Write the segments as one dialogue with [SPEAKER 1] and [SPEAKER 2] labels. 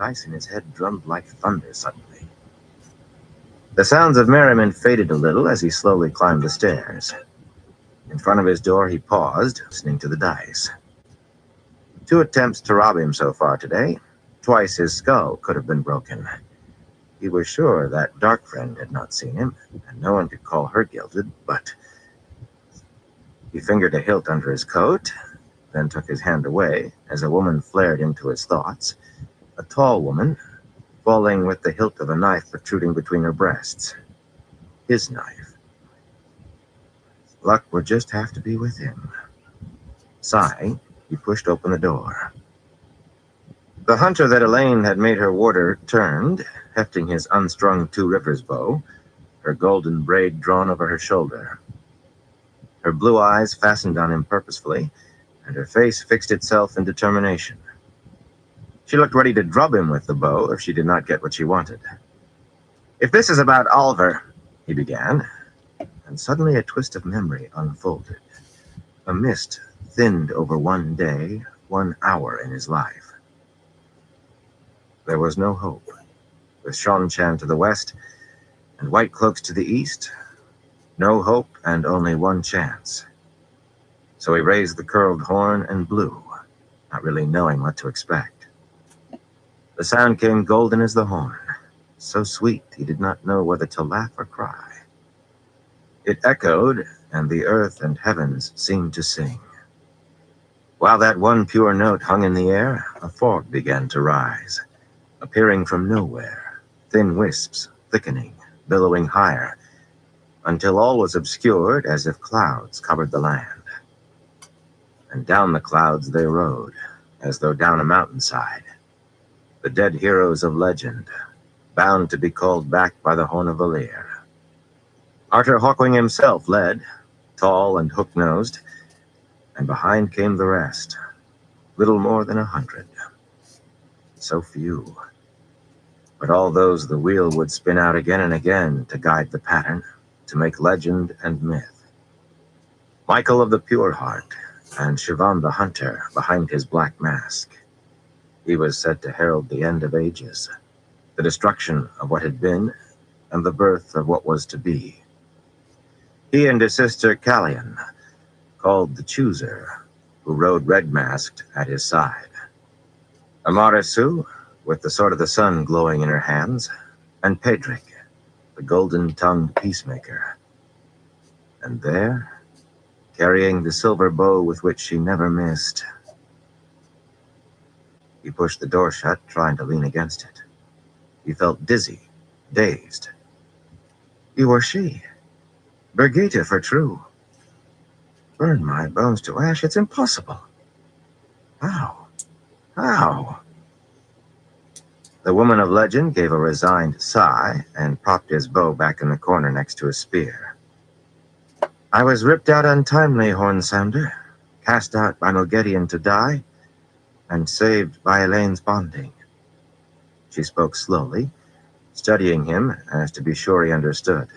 [SPEAKER 1] ice in his head drummed like thunder suddenly. The sounds of merriment faded a little as he slowly climbed the stairs. In front of his door, he paused, listening to the dice. 2 attempts to rob him so far today. Twice his skull could have been broken. He was sure that dark friend had not seen him, and no one could call her gilded, but... He fingered a hilt under his coat, then took his hand away as a woman flared into his thoughts. A tall woman, falling with the hilt of a knife protruding between her breasts. His knife. Luck would just have to be with him. Sighing, he pushed open the door. The hunter that Elaine had made her warder turned, hefting his unstrung Two Rivers bow, her golden braid drawn over her shoulder. Her blue eyes fastened on him purposefully, and her face fixed itself in determination. She looked ready to drub him with the bow if she did not get what she wanted. "If this is about Oliver," he began, and suddenly a twist of memory unfolded. A mist thinned over 1 day, 1 hour in his life. There was no hope. With Shanchan to the west and White Cloaks to the east, no hope and only 1 chance. So he raised the curled horn and blew, not really knowing what to expect. The sound came golden as the horn, so sweet he did not know whether to laugh or cry. It echoed, and the earth and heavens seemed to sing. While that one pure note hung in the air, a fog began to rise, appearing from nowhere, thin wisps, thickening, billowing higher, until all was obscured as if clouds covered the land. And down the clouds they rode, as though down a mountainside. The dead heroes of legend, bound to be called back by the Horn of Valir. Arthur Hawkwing himself led, tall and hook-nosed, and behind came the rest, little more than 100. So few. But all those the wheel would spin out again and again to guide the pattern, to make legend and myth. Michael of the Pure Heart, and Siobhan the Hunter behind his black mask. He was said to herald the end of ages, the destruction of what had been, and the birth of what was to be. He and his sister Callian, called the Chooser, who rode red-masked at his side. Amarisu, with the sword of the sun glowing in her hands, and Pedric, the golden-tongued peacemaker. And there, carrying the silver bow with which she never missed. He pushed the door shut, trying to lean against it. He felt dizzy, dazed. You were she. Birgitta, for true. Burn my bones to ash, it's impossible. How? How? The woman of legend gave a resigned sigh and propped his bow back in the corner next to his spear. I was ripped out untimely, Hornsounder, cast out by Mogedion to die, and saved by Elaine's bonding. She spoke slowly, studying him as to be sure he understood.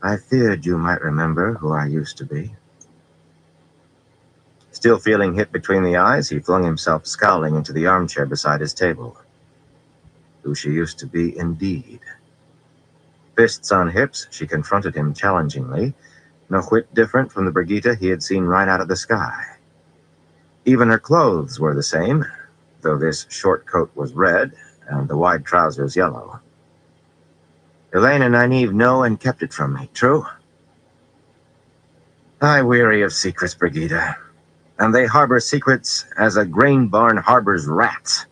[SPEAKER 1] I feared you might remember who I used to be. Still feeling hit between the eyes, he flung himself scowling into the armchair beside his table. Who she used to be indeed. Fists on hips, she confronted him challengingly, no whit different from the Birgitta he had seen right out of the sky. Even her clothes were the same, though this short coat was red and the wide trousers yellow. Elaine and Nynaeve know and kept it from me, true? I weary of secrets, Birgitta, and they harbor secrets as a grain barn harbors rats.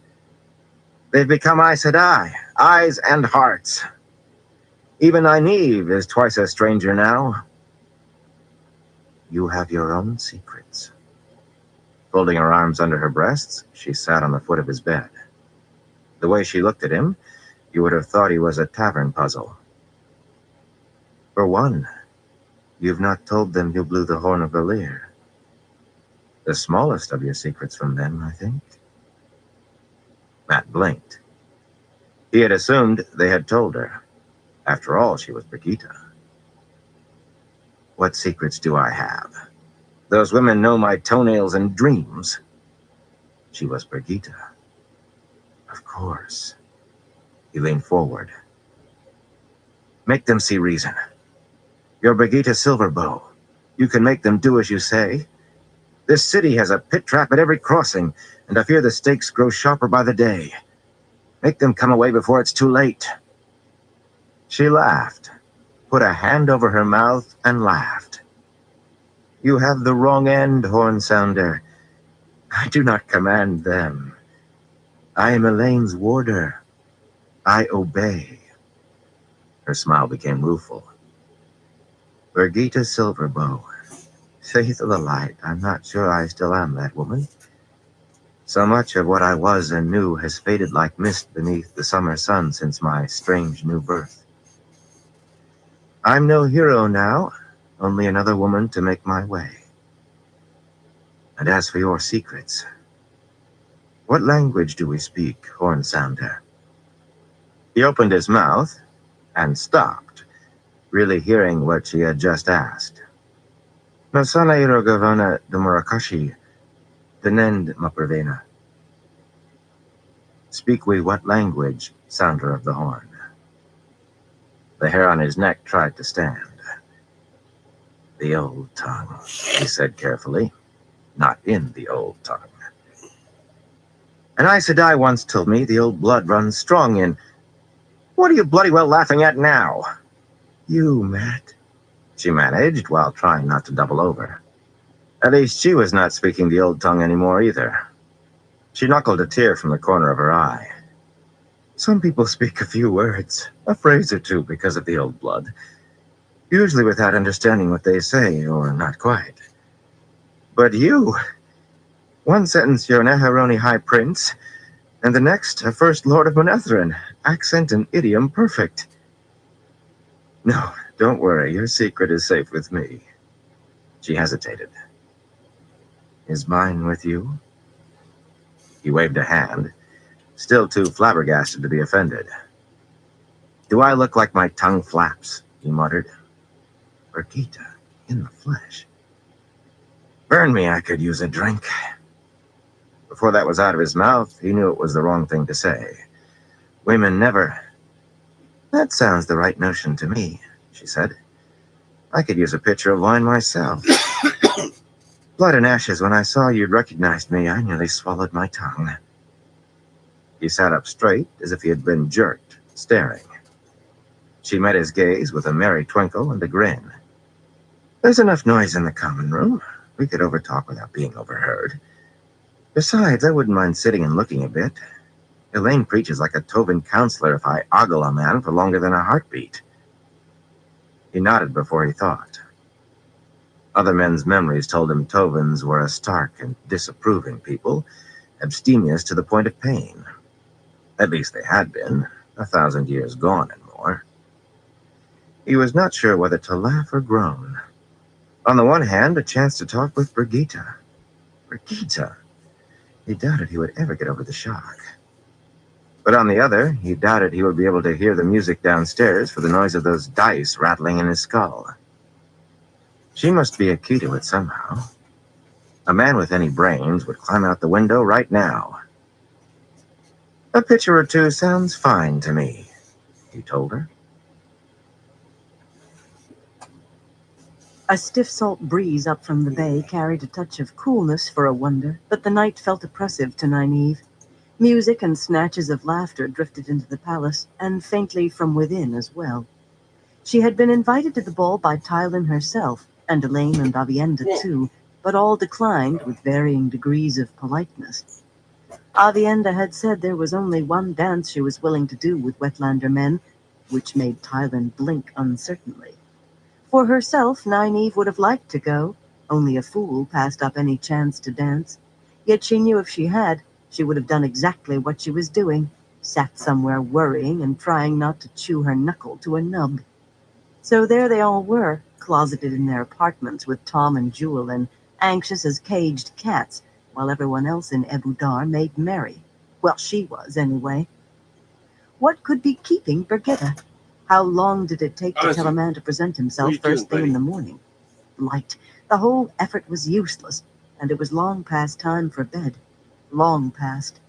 [SPEAKER 1] They've become Aes Sedai, eyes and hearts. Even Nynaeve is twice a stranger now. You have your own secrets. Folding her arms under her breasts, she sat on the foot of his bed. The way she looked at him, you would have thought he was a tavern puzzle. For one, you've not told them you blew the Horn of Valir. The smallest of your secrets from them, I think. Matt blinked. He had assumed they had told her. After all, she was Birgitta. What secrets do I have? Those women know my toenails and dreams. She was Birgitta. Of course. He leaned forward. Make them see reason. You're Brigitte Silverbow. You can make them do as you say. This city has a pit trap at every crossing, and I fear the stakes grow sharper by the day. Make them come away before it's too late. She laughed, put a hand over her mouth, and laughed. You have the wrong end, Horn Sounder. I do not command them. I am Elaine's warder. I obey. Her smile became rueful. Brigitte Silverbow. Faith of the light, I'm not sure I still am that woman. So much of what I was and knew has faded like mist beneath the summer sun since my strange new birth. I'm no hero now, only another woman to make my way. And as for your secrets, what language do we speak, Horn Sounder? He opened his mouth and stopped, really hearing what she had just asked. Nasana Irogavana de Murakashi, Denend Mapravena. Speak we what language, Sounder of the Horn? The hair on his neck tried to stand. The old tongue, he said carefully, not in the old tongue. An Aes Sedai once told me the old blood runs strong in... What are you bloody well laughing at now? You, Matt, she managed while trying not to double over. At least she was not speaking the old tongue anymore either. She knuckled a tear from the corner of her eye. Some people speak a few words, a phrase or two because of the old blood, usually without understanding what they say, or not quite. But you, one sentence you're an Aharoni High Prince, and the next a First Lord of Manetheren, accent and idiom perfect. No, don't worry, your secret is safe with me. She hesitated. Is mine with you? He waved a hand, still too flabbergasted to be offended. Do I look like my tongue flaps? He muttered. Brigitte, in the flesh. Burn me, I could use a drink. Before that was out of his mouth, he knew it was the wrong thing to say. Women never... That sounds the right notion to me, she said. I could use a pitcher of wine myself. Blood and ashes, when I saw you'd recognized me, I nearly swallowed my tongue. He sat up straight, as if he had been jerked, staring. She met his gaze with a merry twinkle and a grin. There's enough noise in the common room. We could overtalk without being overheard. Besides, I wouldn't mind sitting and looking a bit. Elaine preaches like a Tovin counselor if I ogle a man for longer than a heartbeat. He nodded before he thought. Other men's memories told him Tovins were a stark and disapproving people, abstemious to the point of pain. At least they had been, 1,000 years gone and more. He was not sure whether to laugh or groan. On the one hand, a chance to talk with Brigitte. Brigitte? He doubted he would ever get over the shock. But on the other, he doubted he would be able to hear the music downstairs for the noise of those dice rattling in his skull. She must be a key to it somehow. A man with any brains would climb out the window right now. A pitcher or two sounds fine to me, he told her.
[SPEAKER 2] A stiff salt breeze up from the bay carried a touch of coolness for a wonder, but the night felt oppressive to Nynaeve. Music and snatches of laughter drifted into the palace, and faintly from within as well. She had been invited to the ball by Tylin herself, and Elaine and Avienda too, but all declined with varying degrees of politeness. Avienda had said there was only one dance she was willing to do with Wetlander men, which made Tylin blink uncertainly. For herself, Nynaeve would have liked to go. Only a fool passed up any chance to dance. Yet she knew if she had, she would have done exactly what she was doing, sat somewhere worrying and trying not to chew her knuckle to a nub. So there they all were, closeted in their apartments with Tom and Jewel, and anxious as caged cats, while everyone else in Ebu Dar made merry. Well, she was, anyway. What could be keeping Brigitte? How long did it take to tell a man to present himself first thing in the morning? Light. The whole effort was useless, and it was long past time for bed. Long past.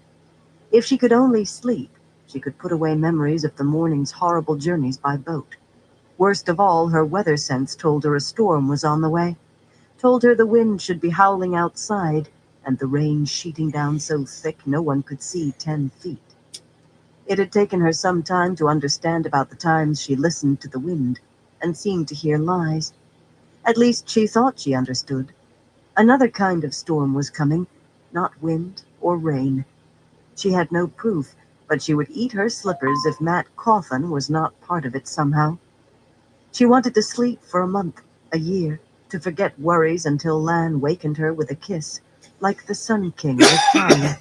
[SPEAKER 2] If she could only sleep, she could put away memories of the morning's horrible journeys by boat. Worst of all, her weather sense told her a storm was on the way, told her the wind should be howling outside, and the rain sheeting down so thick no one could see 10 feet. It had taken her some time to understand about the times she listened to the wind and seemed to hear lies. At least she thought she understood. Another kind of storm was coming, not wind or rain. She had no proof, but she would eat her slippers if Matt Coffin was not part of it somehow. She wanted to sleep for a month, a year, to forget worries until Lan wakened her with a kiss, like the Sun King of Talia,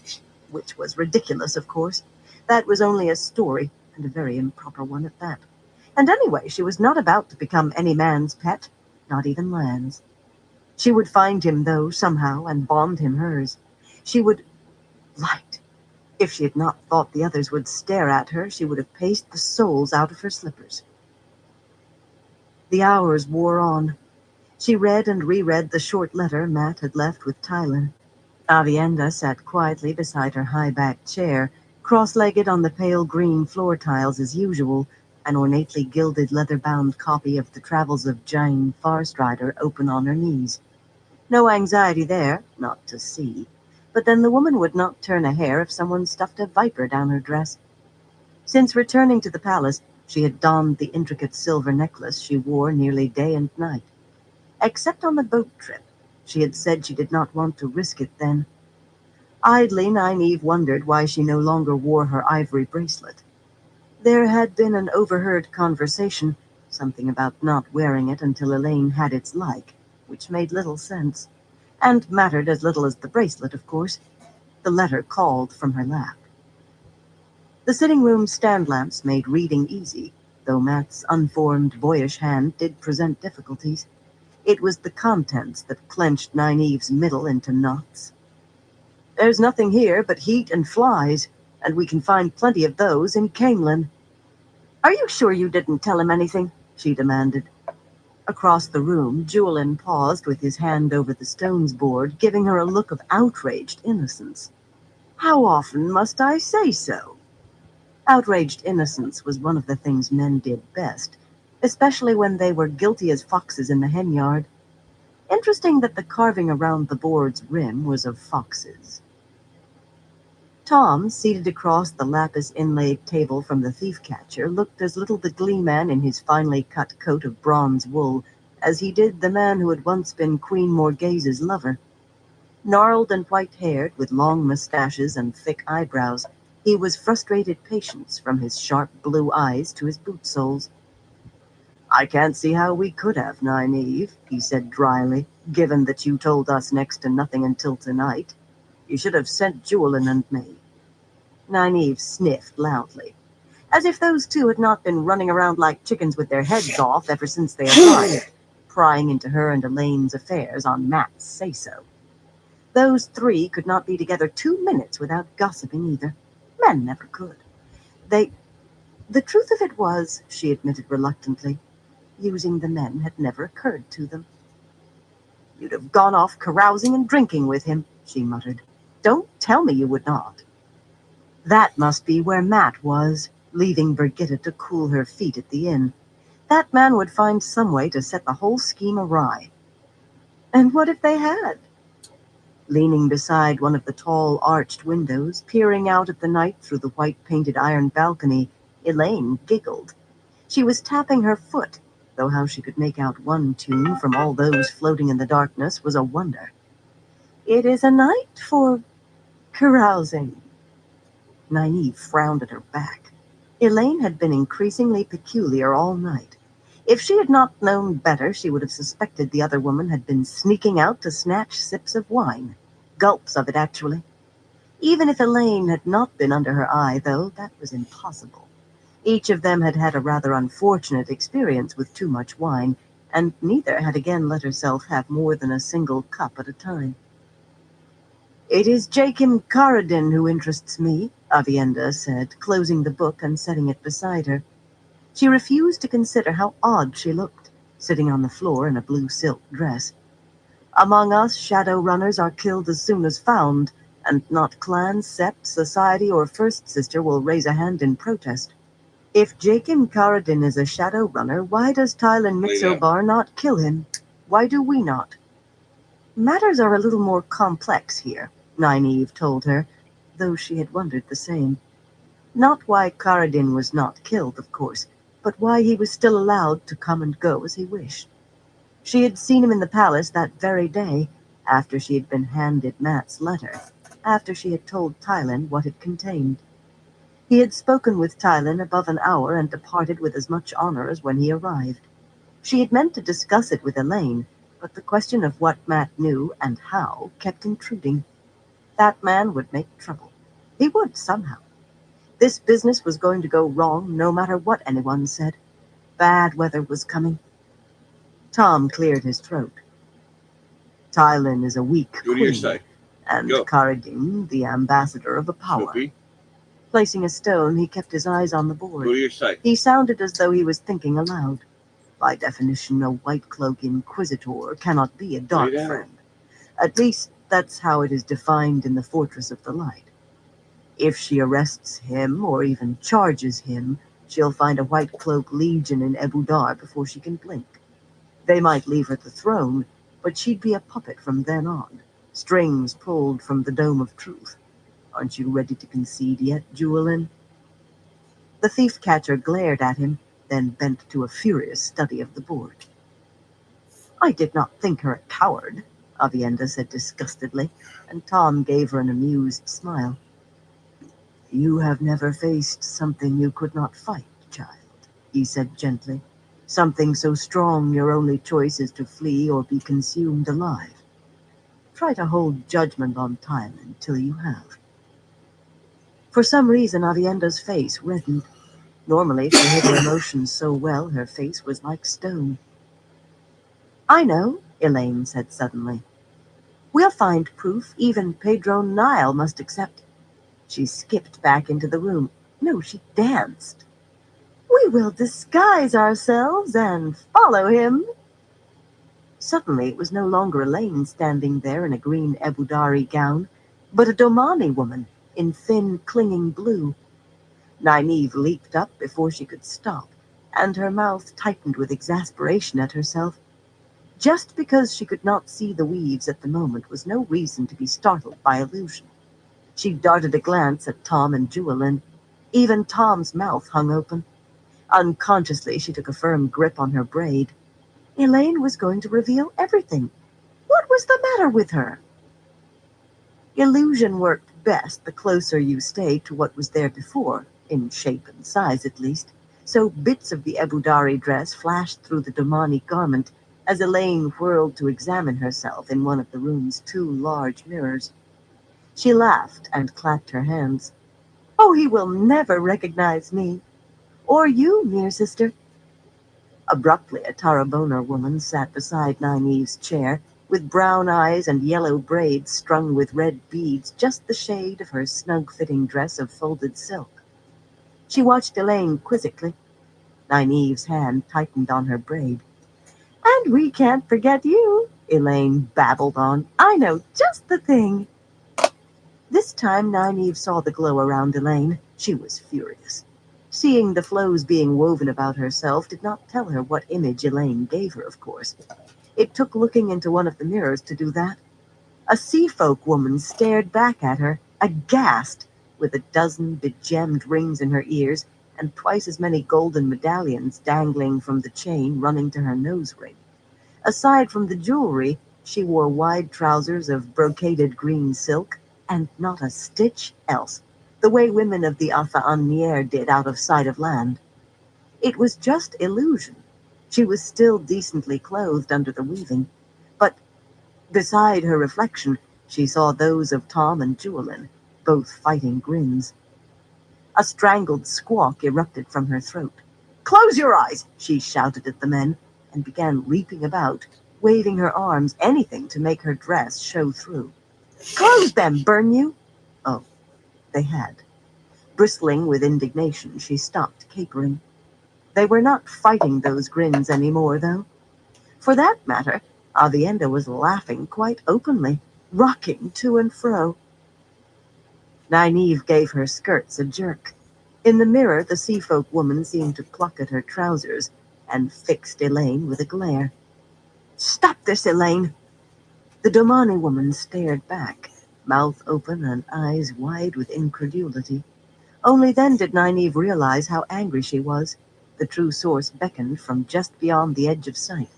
[SPEAKER 2] which was ridiculous, of course. That was only a story, and a very improper one at that. And anyway, she was not about to become any man's pet, not even Lan's. She would find him, though, somehow, and bond him hers. She would light. If she had not thought the others would stare at her, she would have paced the soles out of her slippers. The hours wore on. She read and reread the short letter Matt had left with Tylen. Avienda sat quietly beside her high-backed chair, cross-legged on the pale green floor tiles as usual, an ornately gilded leather-bound copy of The Travels of Jane Farstrider open on her knees. No anxiety there, not to see. But then the woman would not turn a hair if someone stuffed a viper down her dress. Since returning to the palace, she had donned the intricate silver necklace she wore nearly day and night. Except on the boat trip. She had said she did not want to risk it then. Idly, Nynaeve wondered why she no longer wore her ivory bracelet. There had been an overheard conversation, something about not wearing it until Elaine had its like, which made little sense, and mattered as little as the bracelet, of course. The letter called from her lap. The sitting room stand lamps made reading easy, though Matt's unformed, boyish hand did present difficulties. It was the contents that clenched Nynaeve's middle into knots. There's nothing here but heat and flies, and we can find plenty of those in Camelin. Are you sure you didn't tell him anything? She demanded. Across the room, Julian paused with his hand over the stones board, giving her a look of outraged innocence. How often must I say so? Outraged innocence was one of the things men did best, especially when they were guilty as foxes in the henyard. Interesting that the carving around the board's rim was of foxes. Tom, seated across the lapis-inlaid table from the thief-catcher, looked as little the gleeman in his finely cut coat of bronze wool as he did the man who had once been Queen Morghase's lover. Gnarled and white-haired, with long mustaches and thick eyebrows, he was frustrated patience from his sharp blue eyes to his boot soles. I can't see how we could have, Nynaeve, he said dryly, given that you told us next to nothing until tonight. You should have sent Julian and me. Nynaeve sniffed loudly, as if those two had not been running around like chickens with their heads off ever since they arrived, prying into her and Elaine's affairs on Matt's say-so. Those three could not be together 2 minutes without gossiping either. Men never could. The truth of it was, she admitted reluctantly, using the men had never occurred to them. You'd have gone off carousing and drinking with him, she muttered. Don't tell me you would not. That must be where Matt was, leaving Brigitta to cool her feet at the inn. That man would find some way to set the whole scheme awry. And what if they had? Leaning beside one of the tall, arched windows, peering out at the night through the white-painted iron balcony, Elaine giggled. She was tapping her foot, though how she could make out one tune from all those floating in the darkness was a wonder. It is a night for carousing. Nynaeve frowned at her back. Elaine had been increasingly peculiar all night. If she had not known better, she would have suspected the other woman had been sneaking out to snatch sips of wine. Gulps of it, actually. Even if Elaine had not been under her eye, though, that was impossible. Each of them had had a rather unfortunate experience with too much wine, and neither had again let herself have more than a single cup at a time. It is Jakim Karadin who interests me, Avienda said, closing the book and setting it beside her. She refused to consider how odd she looked, sitting on the floor in a blue silk dress. Among us, shadow runners are killed as soon as found, and not clan, sept, society, or first sister will raise a hand in protest. If Jakin Karadin is a shadow runner, why does Tylen Mitsobar not kill him? Why do we not? Matters are a little more complex here, Nynaeve told her, though she had wondered the same. Not why Karadin was not killed, of course, but why he was still allowed to come and go as he wished. She had seen him in the palace that very day, after she had been handed Mat's letter, after she had told Tylen what it contained. He had spoken with Tylen above an hour and departed with as much honor as when he arrived. She had meant to discuss it with Elaine, but the question of what Matt knew and how kept intruding. That man would make trouble. He would, somehow. This business was going to go wrong no matter what anyone said. Bad weather was coming. Tom cleared his throat. Tylen is a weak queen, and Karadin the ambassador of a power. Placing a stone, he kept his eyes on the board. He sounded as though he was thinking aloud. By definition, a white-cloak inquisitor cannot be a dark friend. At least, that's how it is defined in the Fortress of the Light. If she arrests him, or even charges him, she'll find a white-cloak legion in Ebudar before she can blink. They might leave her the throne, but she'd be a puppet from then on, strings pulled from the Dome of Truth. Aren't you ready to concede yet, Jewelin? The thief-catcher glared at him, then bent to a furious study of the board. I did not think her a coward, Avienda said disgustedly, and Tom gave her an amused smile. You have never faced something you could not fight, child, he said gently. Something so strong your only choice is to flee or be consumed alive. Try to hold judgment on time until you have. For some reason, Avienda's face reddened. Normally, she hid her emotions so well, her face was like stone. I know, Elaine said suddenly. We'll find proof even Pedro Nile must accept. She skipped back into the room. No, she danced. We will disguise ourselves and follow him. Suddenly, it was no longer Elaine standing there in a green Ebudari gown, but a Domani woman in thin, clinging blue. Nynaeve leaped up before she could stop, and her mouth tightened with exasperation at herself. Just because she could not see the weaves at the moment was no reason to be startled by illusion. She darted a glance at Tom and Jewelin. Even Tom's mouth hung open. Unconsciously, she took a firm grip on her braid. Elaine was going to reveal everything. What was the matter with her? Illusion worked best the closer you stayed to what was there before, in shape and size at least, so bits of the Ebudari dress flashed through the Domani garment as Elaine whirled to examine herself in one of the room's 2 large mirrors. She laughed and clapped her hands. Oh, he will never recognize me. Or you, mere sister. Abruptly, a Tarabona woman sat beside Nynaeve's chair, with brown eyes and yellow braids strung with red beads, just the shade of her snug-fitting dress of folded silk. She watched Elaine quizzically. Nynaeve's hand tightened on her braid. And we can't forget you, Elaine babbled on. I know just the thing. This time Nynaeve saw the glow around Elaine. She was furious. Seeing the flows being woven about herself did not tell her what image Elaine gave her, of course. It took looking into one of the mirrors to do that. A sea-folk woman stared back at her, aghast, with a dozen begemmed rings in her ears and twice as many golden medallions dangling from the chain running to her nose ring. Aside from the jewelry, she wore wide trousers of brocaded green silk, and not a stitch else, the way women of the Afa'anier did out of sight of land. It was just illusion. She was still decently clothed under the weaving, but beside her reflection, she saw those of Tom and Jewelin, both fighting grins. A strangled squawk erupted from her throat. Close your eyes, she shouted at the men, and began leaping about, waving her arms, anything to make her dress show through. Close them, burn you! Oh, they had. Bristling with indignation, she stopped capering. They were not fighting those grins anymore, though. For that matter, Avienda was laughing quite openly, rocking to and fro. Nynaeve gave her skirts a jerk. In the mirror, the seafolk woman seemed to pluck at her trousers and fixed Elaine with a glare. "Stop this, Elaine!" The Domani woman stared back, mouth open and eyes wide with incredulity. Only then did Nynaeve realize how angry she was. The true source beckoned from just beyond the edge of sight.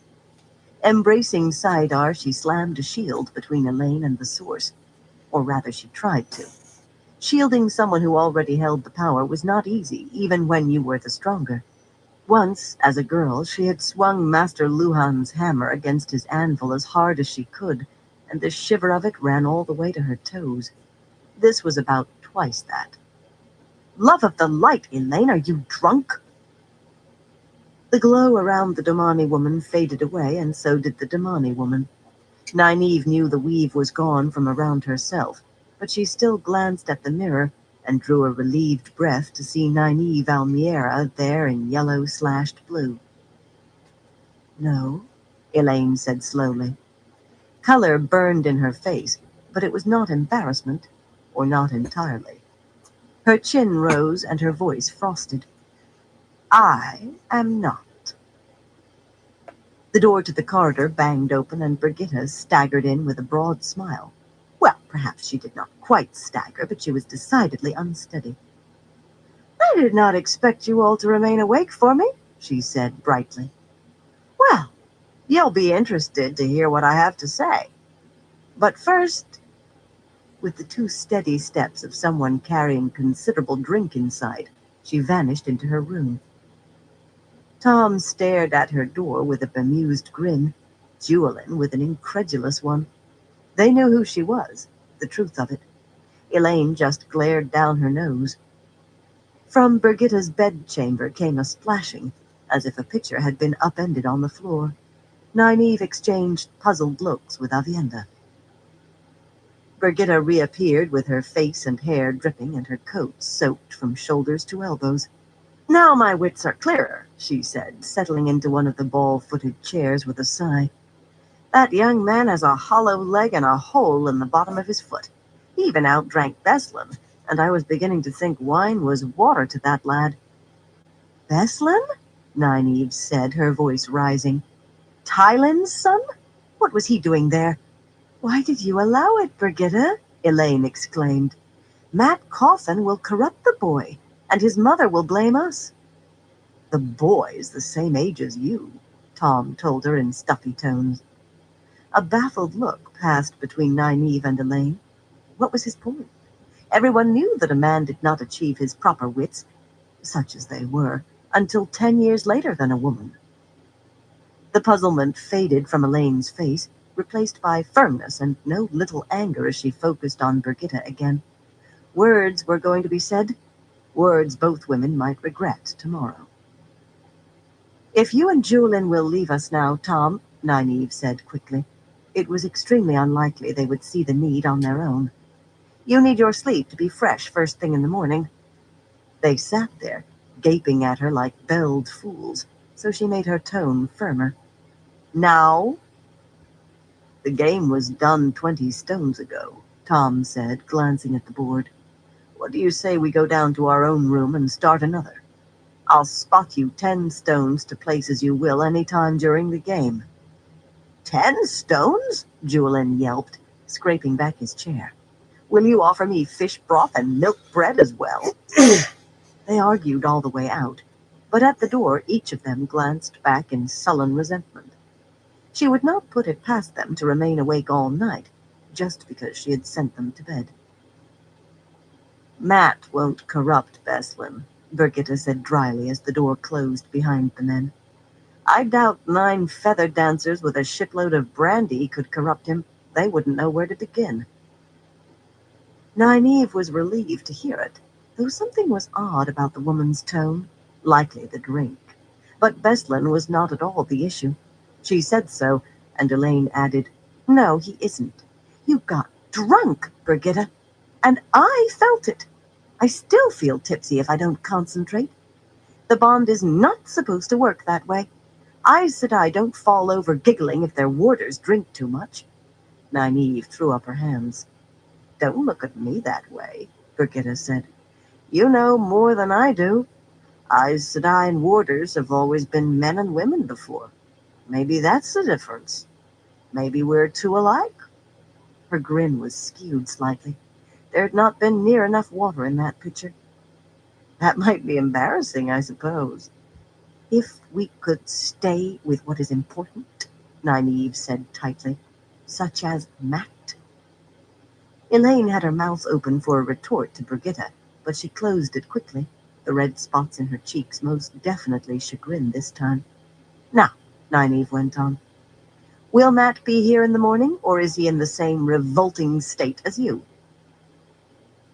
[SPEAKER 2] Embracing Saidar, she slammed a shield between Elaine and the source. Or rather, she tried to. Shielding someone who already held the power was not easy, even when you were the stronger. Once, as a girl, she had swung Master Luhan's hammer against his anvil as hard as she could, and the shiver of it ran all the way to her toes. This was about twice that. "Love of the light, Elaine, are you drunk?" The glow around the Domani woman faded away, and so did the Domani woman. Nynaeve knew the weave was gone from around herself, but she still glanced at the mirror and drew a relieved breath to see Nynaeve Almiera there in yellow/blue. "No," Elaine said slowly. Color burned in her face, but it was not embarrassment, or not entirely. Her chin rose and her voice frosted. "I am not." The door to the corridor banged open, and Brigitta staggered in with a broad smile. Well, perhaps she did not quite stagger, but she was decidedly unsteady. "I did not expect you all to remain awake for me," she said brightly. "Well, you'll be interested to hear what I have to say. But first," with the two steady steps of someone carrying considerable drink inside, she vanished into her room. Tom stared at her door with a bemused grin, Jewelin with an incredulous one. They knew who she was, the truth of it. Elaine just glared down her nose. From Brigitta's bedchamber came a splashing, as if a pitcher had been upended on the floor. Nynaeve exchanged puzzled looks with Avienda. Brigitta reappeared with her face and hair dripping and her coat soaked from shoulders to elbows. "Now my wits are clearer," she said, settling into one of the ball-footed chairs with a sigh. "That young man has a hollow leg and a hole in the bottom of his foot. He even outdrank Beslin, and I was beginning to think wine was water to that lad." "Beslin?" Nynaeve said, her voice rising. "Tylin's son? What was he doing there?" "Why did you allow it, Brigitta?" Elaine exclaimed. "Matt Coffin will corrupt the boy, and his mother will blame us." "The boy's the same age as you," Tom told her in stuffy tones. A baffled look passed between Nynaeve and Elaine. What was his point? Everyone knew that a man did not achieve his proper wits, such as they were, until 10 years later than a woman. The puzzlement faded from Elaine's face, replaced by firmness and no little anger as she focused on Brigitta again. Words were going to be said, words both women might regret tomorrow. "If you and Julian will leave us now, Tom," Nynaeve said quickly. It was extremely unlikely they would see the need on their own. "You need your sleep to be fresh first thing in the morning." They sat there, gaping at her like belled fools, so she made her tone firmer. "Now?" "The game was done 20 stones ago," Tom said, glancing at the board. "What do you say we go down to our own room and start another? I'll spot you 10 stones to places you will any time during the game." "10 stones?" Julian yelped, scraping back his chair. "Will you offer me fish broth and milk bread as well?" They argued all the way out, but at the door each of them glanced back in sullen resentment. She would not put it past them to remain awake all night, just because she had sent them to bed. "Matt won't corrupt Beslin," Brigitta said dryly as the door closed behind the men. "I doubt 9 feather dancers with a shipload of brandy could corrupt him. They wouldn't know where to begin." Nynaeve was relieved to hear it, though something was odd about the woman's tone, likely the drink. But Beslin was not at all the issue. She said so, and Elaine added, "No, he isn't. You got drunk, Brigitta, and I felt it. I still feel tipsy if I don't concentrate. The bond is not supposed to work that way. Aes Sedai don't fall over giggling if their warders drink too much." Nynaeve threw up her hands. "Don't look at me that way," Brigitta said. You know more than I do. Aes Sedai and warders have always been men and women before. Maybe that's the difference. Maybe we're too alike. Her grin was skewed slightly. There had not been near enough water in that pitcher. That might be embarrassing, I suppose. If we could stay with what is important, Nynaeve said tightly, such as Matt. Elaine had her mouth open for a retort to Brigitta, but she closed it quickly. The red spots in her cheeks most definitely chagrined this time. Now, Nynaeve went on, will Matt be here in the morning, or is he in the same revolting state as you?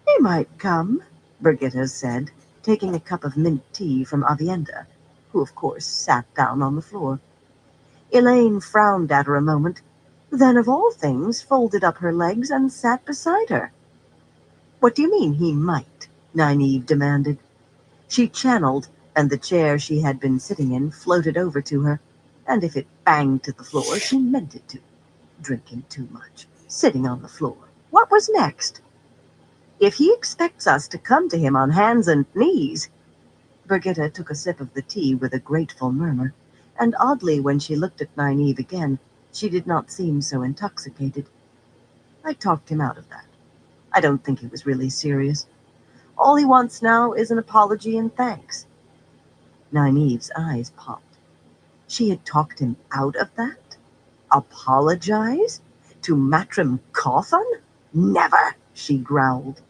[SPEAKER 2] He might come, Brigitta said, taking a cup of mint tea from Avienda, who of course sat down on the floor. Elaine frowned at her a moment, then of all things folded up her legs and sat beside her. What do you mean he might? Nynaeve demanded. She channeled, and the chair she had been sitting in floated over to her, and if it banged to the floor, she meant it to. Drinking too much, sitting on the floor. What was next? If he expects us to come to him on hands and knees. Brigitta took a sip of the tea with a grateful murmur, and oddly, when she looked at Nynaeve again, she did not seem so intoxicated. I talked him out of that. I don't think he was really serious. All he wants now is an apology and thanks. Nynaeve's eyes popped. She had talked him out of that? Apologize? To Matrim Cawthon? Never, she growled.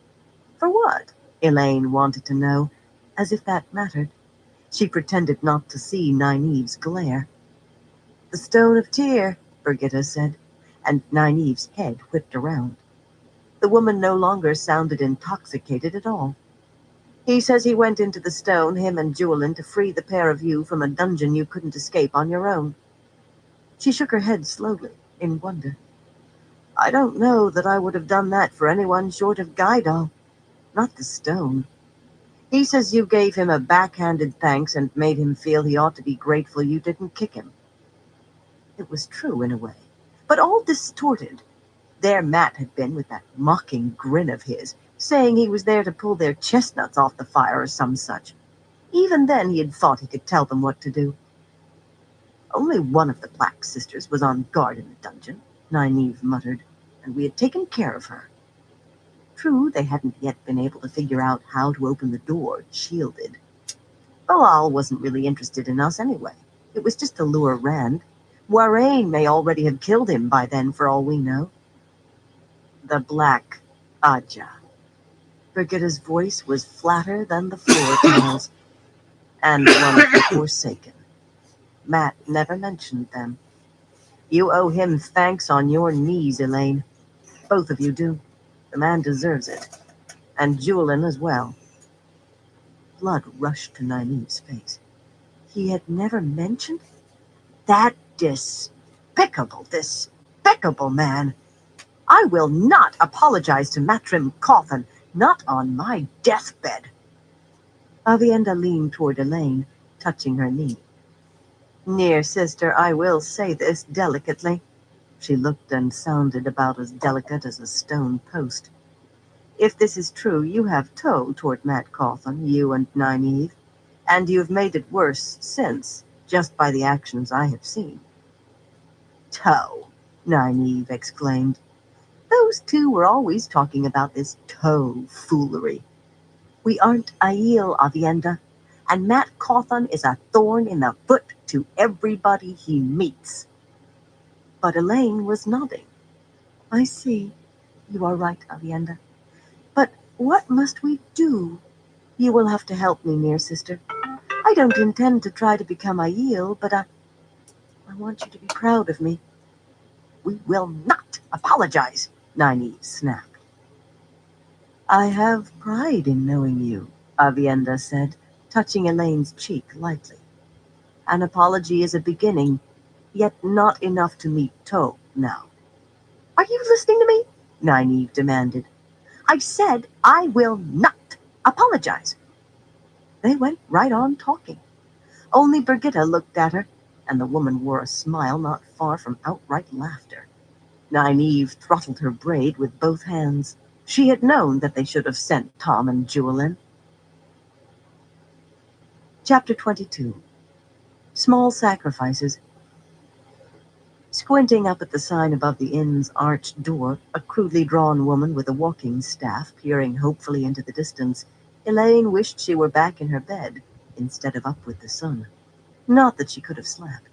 [SPEAKER 2] For what? Elaine wanted to know, as if that mattered. She pretended not to see Nynaeve's glare. The Stone of Tyr, Brigitta said, and Nynaeve's head whipped around. The woman no longer sounded intoxicated at all. He says he went into the stone, him and Julian, to free the pair of you from a dungeon you couldn't escape on your own. She shook her head slowly, in wonder. I don't know that I would have done that for anyone short of Guidal. Not the stone. He says you gave him a backhanded thanks and made him feel he ought to be grateful you didn't kick him. It was true in a way, but all distorted. There Matt had been with that mocking grin of his, saying he was there to pull their chestnuts off the fire or some such. Even then he had thought he could tell them what to do. Only one of the Black Sisters was on guard in the dungeon, Nynaeve muttered, and we had taken care of her. True, they hadn't yet been able to figure out how to open the door, shielded. Bilal wasn't really interested in us anyway. It was just to lure Rand. Warraine may already have killed him by then, for all we know. The Black Aja. Brigitta's voice was flatter than the floor tiles, and one of the Forsaken. Matt never mentioned them. You owe him thanks on your knees, Elaine. Both of you do. The man deserves it. And Julian as well. Blood rushed to Nynaeve's face. He had never mentioned that despicable man. I will not apologize to Matrim Cawthon, not on my deathbed. Avienda leaned toward Elaine, touching her knee. Near sister, I will say this delicately. She looked and sounded about as delicate as a stone post. If this is true, you have toe toward Matt Cawthon, you and Nynaeve, and you have made it worse since, just by the actions I have seen. Toe, Nynaeve exclaimed. Those two were always talking about this toe foolery. We aren't Aiel, Avienda, and Matt Cawthon is a thorn in the foot to everybody he meets. But Elaine was nodding. I see. You are right, Avienda. But what must we do? You will have to help me, near sister. I don't intend to try to become Aiel, but I want you to be proud of me. We will not apologize, Nynaeve snapped. I have pride in knowing you, Avienda said, touching Elaine's cheek lightly. An apology is a beginning, yet not enough to meet toe now. Are you listening to me? Nynaeve demanded. I said I will not apologize. They went right on talking. Only Brigitta looked at her, and the woman wore a smile not far from outright laughter. Nynaeve throttled her braid with both hands. She had known that they should have sent Tom and Jewel in. Chapter 22. Small Sacrifices. Squinting up at the sign above the inn's arched door, a crudely drawn woman with a walking staff peering hopefully into the distance, Elaine wished she were back in her bed instead of up with the sun. Not that she could have slept.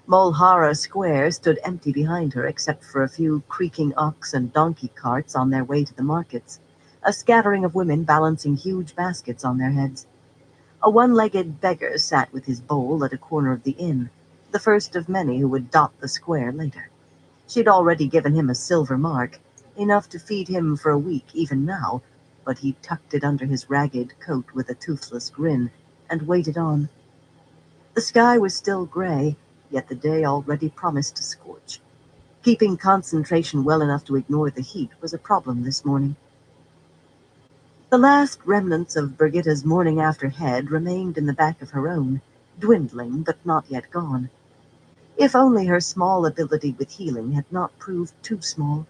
[SPEAKER 2] Mulhara Square stood empty behind her except for a few creaking ox and donkey carts on their way to the markets, a scattering of women balancing huge baskets on their heads. A one-legged beggar sat with his bowl at a corner of the inn, the first of many who would dot the square later. She'd already given him a silver mark, enough to feed him for a week even now, but he tucked it under his ragged coat with a toothless grin and waited on. The sky was still gray, yet the day already promised to scorch. Keeping concentration well enough to ignore the heat was a problem this morning. The last remnants of Brigitta's morning after head remained in the back of her own, dwindling but not yet gone. If only her small ability with healing had not proved too small.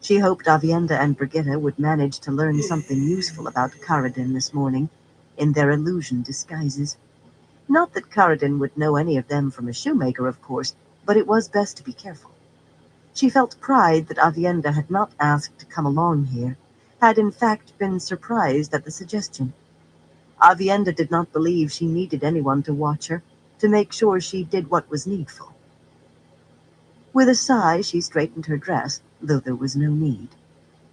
[SPEAKER 2] She hoped Avienda and Brigitta would manage to learn something useful about Caradin this morning, in their illusion disguises. Not that Caradin would know any of them from a shoemaker, of course, but it was best to be careful. She felt pride that Avienda had not asked to come along here, had in fact been surprised at the suggestion. Avienda did not believe she needed anyone to watch her, to make sure she did what was needful. With a sigh, she straightened her dress, though there was no need.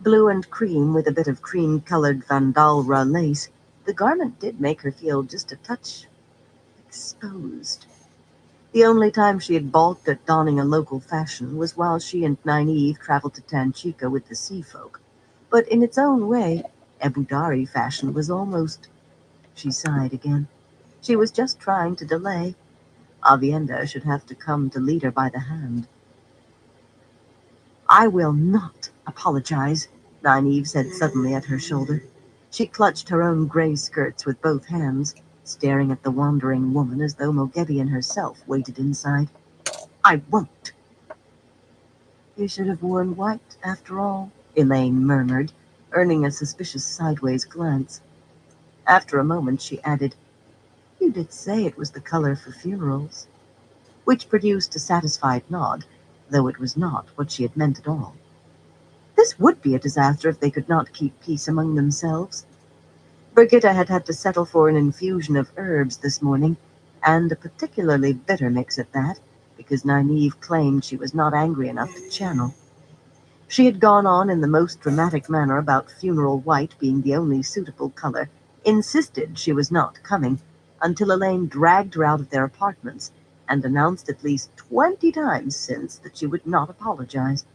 [SPEAKER 2] Blue and cream with a bit of cream-colored Vandalra lace, the garment did make her feel just a touch exposed. The only time she had balked at donning a local fashion was while she and Nynaeve traveled to Tanchica with the sea folk. But in its own way, Ebudari fashion was almost... She sighed again. She was just trying to delay. Avienda should have to come to lead her by the hand. I will not apologize, Nynaeve said suddenly at her shoulder. She clutched her own gray skirts with both hands, staring at the wandering woman as though Moghedien herself waited inside. I won't. You should have worn white, after all, Elaine murmured, earning a suspicious sideways glance. After a moment, she added, You did say it was the color for funerals, which produced a satisfied nod, though it was not what she had meant at all. This would be a disaster if they could not keep peace among themselves. Brigitta had had to settle for an infusion of herbs this morning, and a particularly bitter mix at that, because Nynaeve claimed she was not angry enough to channel. She had gone on in the most dramatic manner about funeral white being the only suitable color, insisted she was not coming, until Elaine dragged her out of their apartments, and announced at least 20 times since that she would not apologize.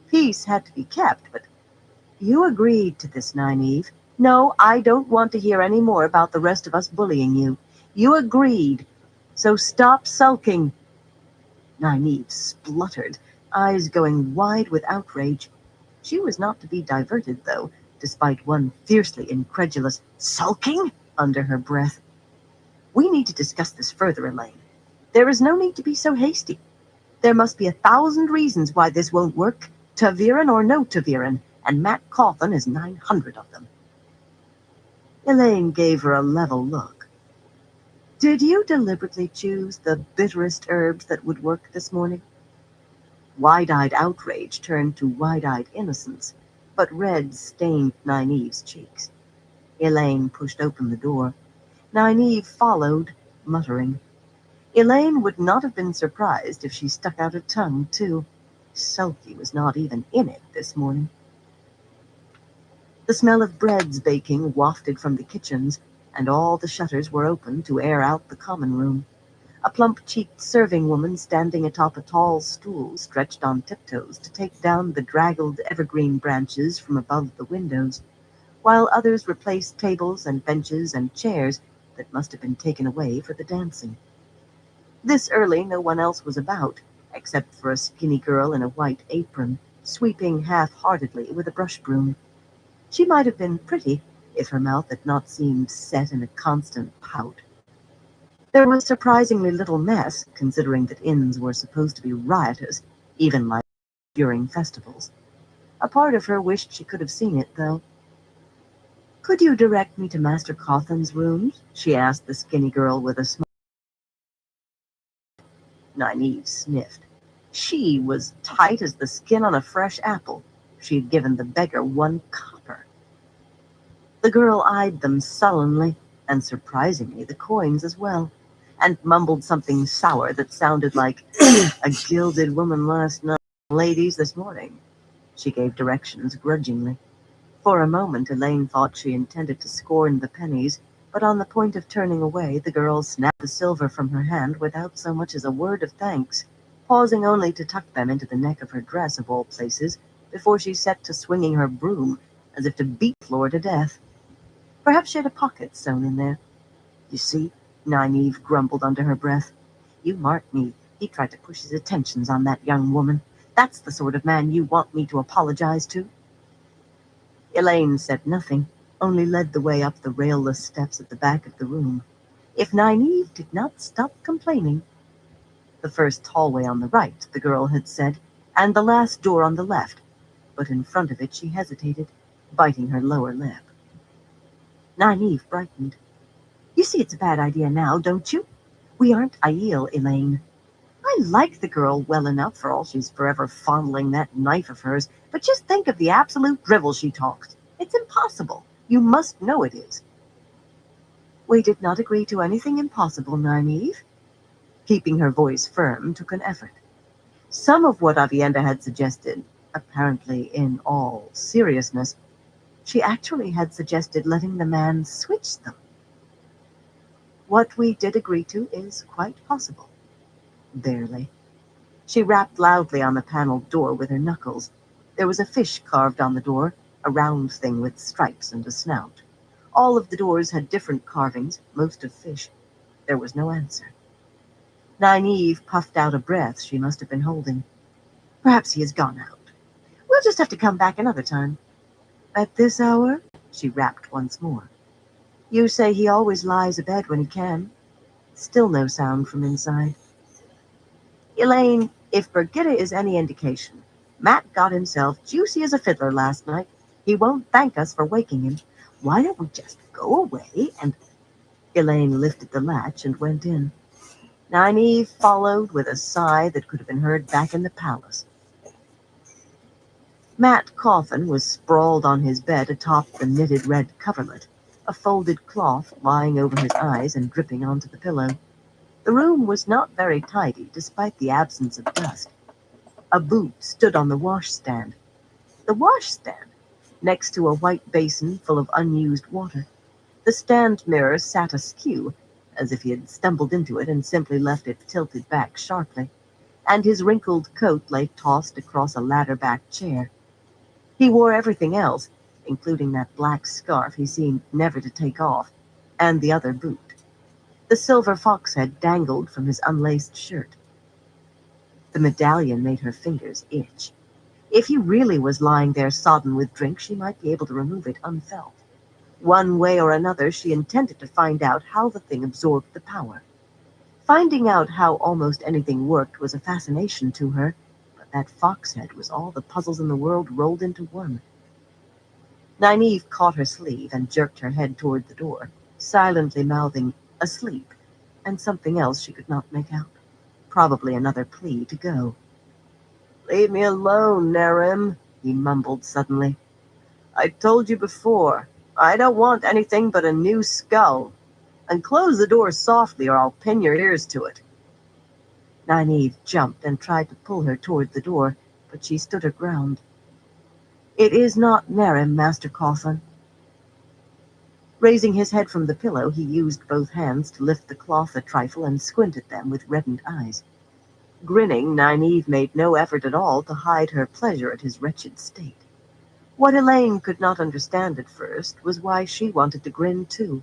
[SPEAKER 2] Peace had to be kept, but you agreed to this, Nynaeve. No, I don't want to hear any more about the rest of us bullying you. You agreed, so stop sulking. Nynaeve spluttered, eyes going wide with outrage. She was not to be diverted, though, despite one fiercely incredulous sulking under her breath. We need to discuss this further, Elaine. There is no need to be so hasty. There must be 1,000 reasons why this won't work, Taviran or no Taviran, and Matt Cawthon has 900 of them. Elaine gave her a level look. Did you deliberately choose the bitterest herbs that would work this morning? Wide-eyed outrage turned to wide-eyed innocence, but red stained Nynaeve's cheeks. Elaine pushed open the door. Nynaeve followed, muttering. Elaine would not have been surprised if she stuck out her tongue, too. Sulky was not even in it this morning. The smell of breads baking wafted from the kitchens, and all the shutters were open to air out the common room. A plump-cheeked serving woman standing atop a tall stool stretched on tiptoes to take down the draggled evergreen branches from above the windows, while others replaced tables and benches and chairs that must have been taken away for the dancing. This early no one else was about, except for a skinny girl in a white apron, sweeping half-heartedly with a brush broom. She might have been pretty if her mouth had not seemed set in a constant pout. There was surprisingly little mess, considering that inns were supposed to be riotous, even like during festivals. A part of her wished she could have seen it, though. "Could you direct me to Master Cawthon's rooms?" she asked the skinny girl with a smile. Nynaeve sniffed. She was tight as the skin on a fresh apple. She had given the beggar 1 copper. The girl eyed them sullenly, and surprisingly the coins as well, and mumbled something sour that sounded like "a gilded woman last night, ladies this morning." She gave directions grudgingly. For a moment Elaine thought she intended to scorn the pennies, but on the point of turning away the girl snapped the silver from her hand without so much as a word of thanks, pausing only to tuck them into the neck of her dress of all places before she set to swinging her broom as if to beat the floor to death. Perhaps she had a pocket sewn in there. "You see," Nynaeve grumbled under her breath. "You mark me, he tried to push his attentions on that young woman. That's the sort of man you want me to apologize to." Elaine said nothing, only led the way up the railless steps at the back of the room. If Nynaeve did not stop complaining— the first hallway on the right, the girl had said, and the last door on the left, but in front of it she hesitated, biting her lower lip. Nynaeve brightened. "You see it's a bad idea now, don't you? We aren't Aiel, Elaine. I like the girl well enough for all she's forever fondling that knife of hers, but just think of the absolute drivel she talks. It's impossible. You must know it is." "We did not agree to anything impossible, Nynaeve." Keeping her voice firm took an effort. Some of what Avienda had suggested, apparently in all seriousness, she actually had suggested letting the man switch them. "What we did agree to is quite possible." Barely. She rapped loudly on the paneled door with her knuckles. There was a fish carved on the door, a round thing with stripes and a snout. All of the doors had different carvings, most of fish. There was no answer. Nynaeve puffed out a breath she must have been holding. "Perhaps he has gone out. We'll just have to come back another time." "At this hour?" She rapped once more. "You say he always lies abed when he can." Still no sound from inside. "Elaine, if Brigitta is any indication, Matt got himself juicy as a fiddler last night. He won't thank us for waking him. Why don't we just go away and—" Elaine lifted the latch and went in. Nynaeve followed with a sigh that could have been heard back in the palace. Matt Cawthon was sprawled on his bed atop the knitted red coverlet, a folded cloth lying over his eyes and dripping onto the pillow. The room was not very tidy, despite the absence of dust. A boot stood on the washstand. The washstand, next to a white basin full of unused water. The stand mirror sat askew, as if he had stumbled into it and simply left it tilted back sharply, and his wrinkled coat lay tossed across a ladder-backed chair. He wore everything else, including that black scarf he seemed never to take off, and the other boot. The silver fox head dangled from his unlaced shirt. The medallion made her fingers itch. If he really was lying there sodden with drink, she might be able to remove it unfelt. One way or another, she intended to find out how the thing absorbed the power. Finding out how almost anything worked was a fascination to her, but that fox head was all the puzzles in the world rolled into one. Nynaeve caught her sleeve and jerked her head toward the door, silently mouthing "asleep" and something else she could not make out. Probably another plea to go. "Leave me alone, Nerim," he mumbled suddenly. "I told you before, I don't want anything but a new skull. And close the door softly or I'll pin your ears to it." Nynaeve jumped and tried to pull her toward the door, but she stood her ground. "It is not Nerim, Master Cawthon." Raising his head from the pillow, he used both hands to lift the cloth a trifle and squint at them with reddened eyes. Grinning, Nynaeve made no effort at all to hide her pleasure at his wretched state. What Elaine could not understand at first was why she wanted to grin too.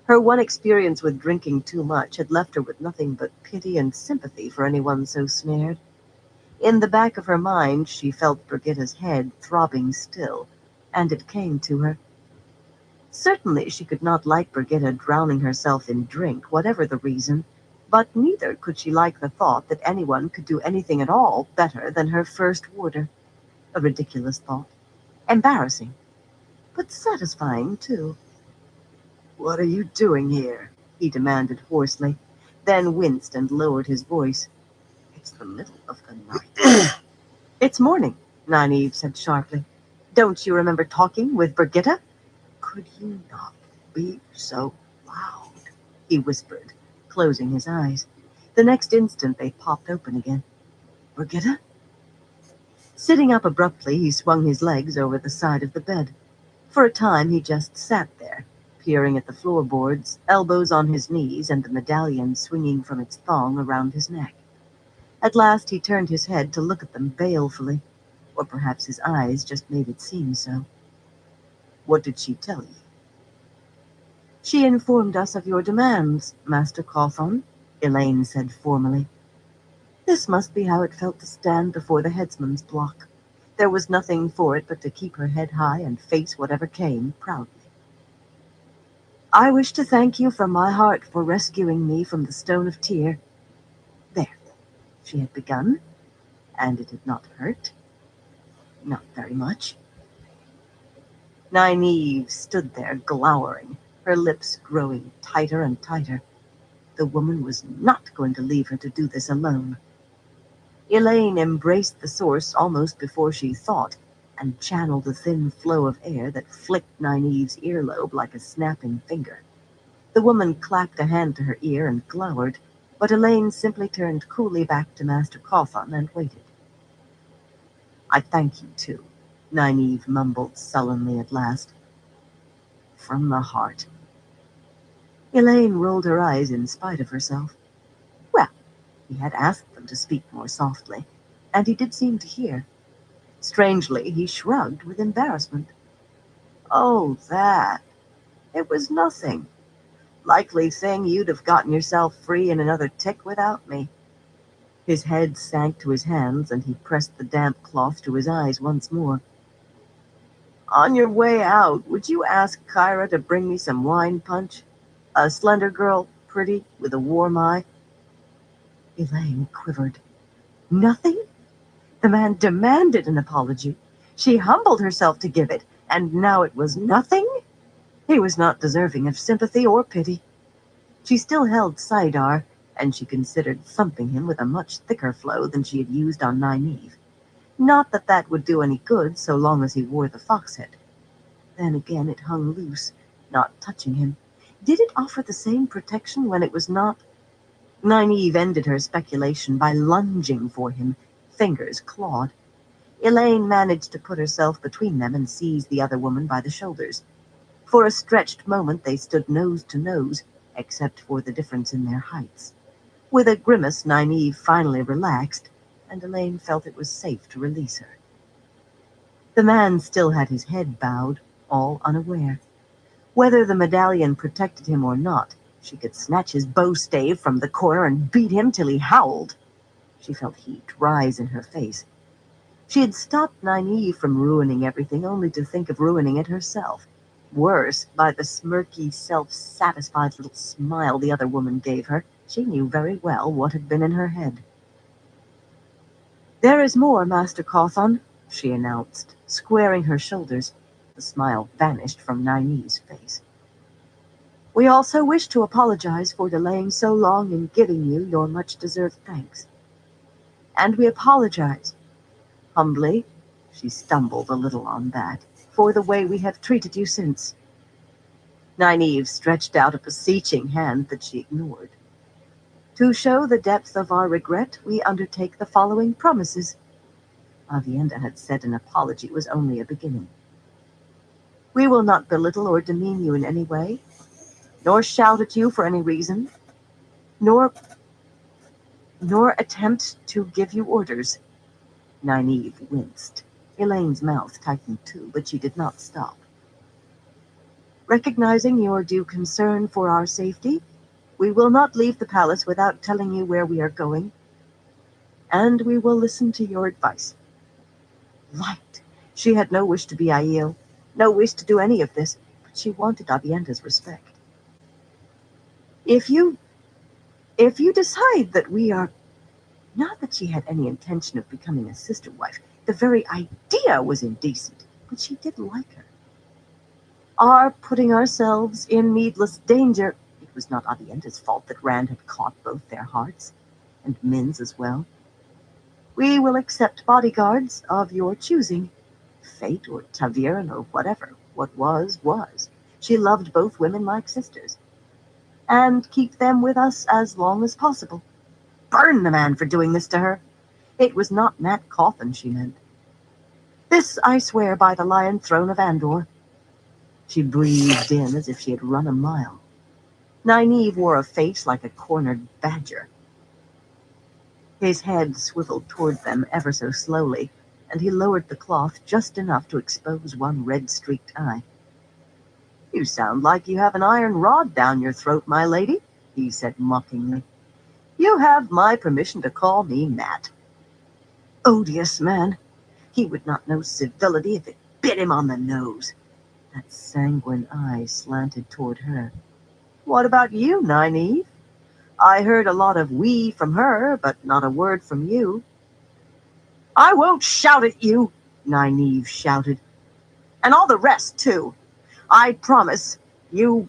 [SPEAKER 2] Her one experience with drinking too much had left her with nothing but pity and sympathy for anyone so snared. In the back of her mind, she felt Brigitta's head throbbing still, and it came to her. Certainly she could not like Brigitta drowning herself in drink, whatever the reason, but neither could she like the thought that anyone could do anything at all better than her first warder. A ridiculous thought. Embarrassing, but satisfying, too. "What are you doing here?" he demanded hoarsely, then winced and lowered his voice. "It's the middle of the night." "It's morning," Nynaeve said sharply. "Don't you remember talking with Brigitta?" "Could you not be so loud?" he whispered, closing his eyes. The next instant they popped open again. "Brigitta?" Sitting up abruptly, he swung his legs over the side of the bed. For a time he just sat there, peering at the floorboards, elbows on his knees and the medallion swinging from its thong around his neck. At last he turned his head to look at them balefully, or perhaps his eyes just made it seem so. "What did she tell you?" "She informed us of your demands, Master Cawthon," Elaine said formally. This must be how it felt to stand before the headsman's block. There was nothing for it but to keep her head high and face whatever came proudly. "I wish to thank you from my heart for rescuing me from the Stone of Tyr." There, she had begun, and it had not hurt. Not very much. Nynaeve stood there glowering, her lips growing tighter and tighter. The woman was not going to leave her to do this alone. Elaine embraced the source almost before she thought, and channeled a thin flow of air that flicked Nynaeve's earlobe like a snapping finger. The woman clapped a hand to her ear and glowered, but Elaine simply turned coolly back to Master Cawthon and waited. "I thank you, too," Nynaeve mumbled sullenly at last. "From the heart." Elaine rolled her eyes in spite of herself. Well, he had asked them to speak more softly, and he did seem to hear. Strangely, he shrugged with embarrassment. "Oh, that. It was nothing. Likely thing you'd have gotten yourself free in another tick without me." His head sank to his hands, and he pressed the damp cloth to his eyes once more. "On your way out, would you ask Kyra to bring me some wine punch? A slender girl, pretty, with a warm eye." Elaine quivered. Nothing? The man demanded an apology. She humbled herself to give it, and now it was nothing? He was not deserving of sympathy or pity. She still held Saidar, and she considered thumping him with a much thicker flow than she had used on Nynaeve. Not that that would do any good so long as he wore the fox head. Then again it hung loose, not touching him. Did it offer the same protection when it was not? Nynaeve ended her speculation by lunging for him, fingers clawed. Elaine managed to put herself between them and seize the other woman by the shoulders. For a stretched moment they stood nose to nose, except for the difference in their heights. With a grimace, Nynaeve finally relaxed, and Elaine felt it was safe to release her. The man still had his head bowed, all unaware. Whether the medallion protected him or not, she could snatch his bow stave from the corner and beat him till he howled. She felt heat rise in her face. She had stopped Nynaeve from ruining everything, only to think of ruining it herself. Worse, by the smirky, self-satisfied little smile the other woman gave her, she knew very well what had been in her head. "There is more, Master Cawthon," she announced, squaring her shoulders. The smile vanished from Nynaeve's face. "We also wish to apologize for delaying so long in giving you your much-deserved thanks. And we apologize, humbly," she stumbled a little on that, "for the way we have treated you since." Nynaeve stretched out a beseeching hand that she ignored. "To show the depth of our regret, we undertake the following promises." Avienda had said an apology was only a beginning. "We will not belittle or demean you in any way, nor shout at you for any reason, nor attempt to give you orders." Nynaeve winced. Elaine's mouth tightened too, but she did not stop. "Recognizing your due concern for our safety, we will not leave the palace without telling you where we are going, and we will listen to your advice." Light! She had no wish to be Aiel, no wish to do any of this, but she wanted Avienda's respect. If you decide that we are..." Not that she had any intention of becoming a sister wife. The very idea was indecent, but she did like her. Our putting ourselves in needless danger. It was not Adienta's fault that Rand had caught both their hearts, and Min's as well. We will accept bodyguards of your choosing. Fate or Taviran or whatever. What was, was. She loved both women like sisters. And keep them with us as long as possible. Burn the man for doing this to her. It was not Matt Coffin she meant. This I swear by the Lion Throne of Andor. She breathed in as if she had run a mile. Nynaeve wore a face like a cornered badger. His head swiveled toward them ever so slowly, and he lowered the cloth just enough to expose one red-streaked eye. You sound like you have an iron rod down your throat, my lady, he said mockingly. You have my permission to call me Matt. Odious man. He would not know civility if it bit him on the nose. That sanguine eye slanted toward her. What about you, Nynaeve? I heard a lot of we from her, but not a word from you. I won't shout at you, Nynaeve shouted. And all the rest, too. I promise. You.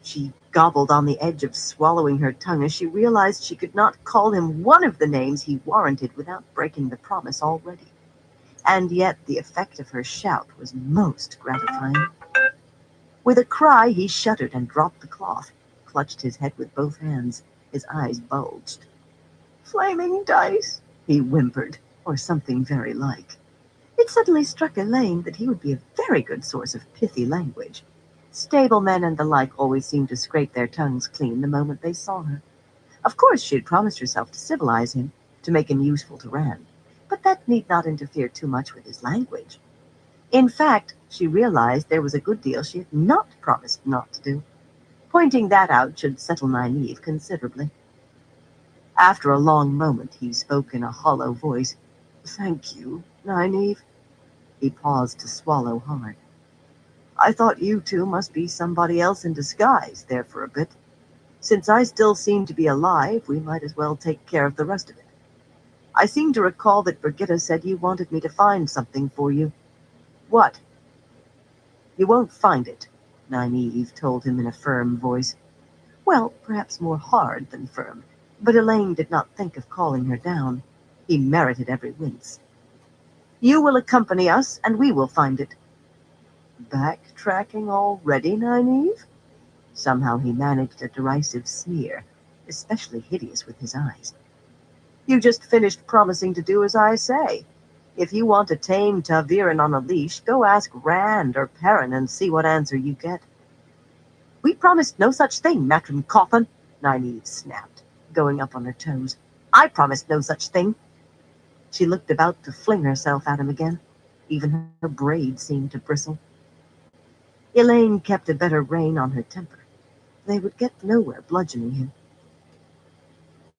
[SPEAKER 2] She gobbled on the edge of swallowing her tongue as she realized she could not call him one of the names he warranted without breaking the promise already. And yet the effect of her shout was most gratifying. With a cry, he shuddered and dropped the cloth, clutched his head with both hands. His eyes bulged. Flaming dice, he whimpered, or something very like. It suddenly struck Elaine that he would be a very good source of pithy language. Stablemen and the like always seemed to scrape their tongues clean the moment they saw her. Of course she had promised herself to civilize him, to make him useful to Rand, but that need not interfere too much with his language. In fact, she realized there was a good deal she had not promised not to do. Pointing that out should settle Nynaeve considerably. After a long moment, he spoke in a hollow voice. Thank you, Nynaeve. He paused to swallow hard. I thought you two must be somebody else in disguise there for a bit. Since I still seem to be alive, we might as well take care of the rest of it. I seem to recall that Brigitta said you wanted me to find something for you. What? You won't find it, Nynaeve told him in a firm voice. Well, perhaps more hard than firm, but Elaine did not think of calling her down. He merited every wince. You will accompany us, and we will find it. Backtracking already, Nynaeve? Somehow he managed a derisive sneer, especially hideous with his eyes. You just finished promising to do as I say. If you want to tame Taviran on a leash, go ask Rand or Perrin and see what answer you get. We promised no such thing, Matron Coffin, Nynaeve snapped, going up on her toes. I promised no such thing. She looked about to fling herself at him again. Even her braid seemed to bristle. Elaine kept a better rein on her temper. They would get nowhere bludgeoning him.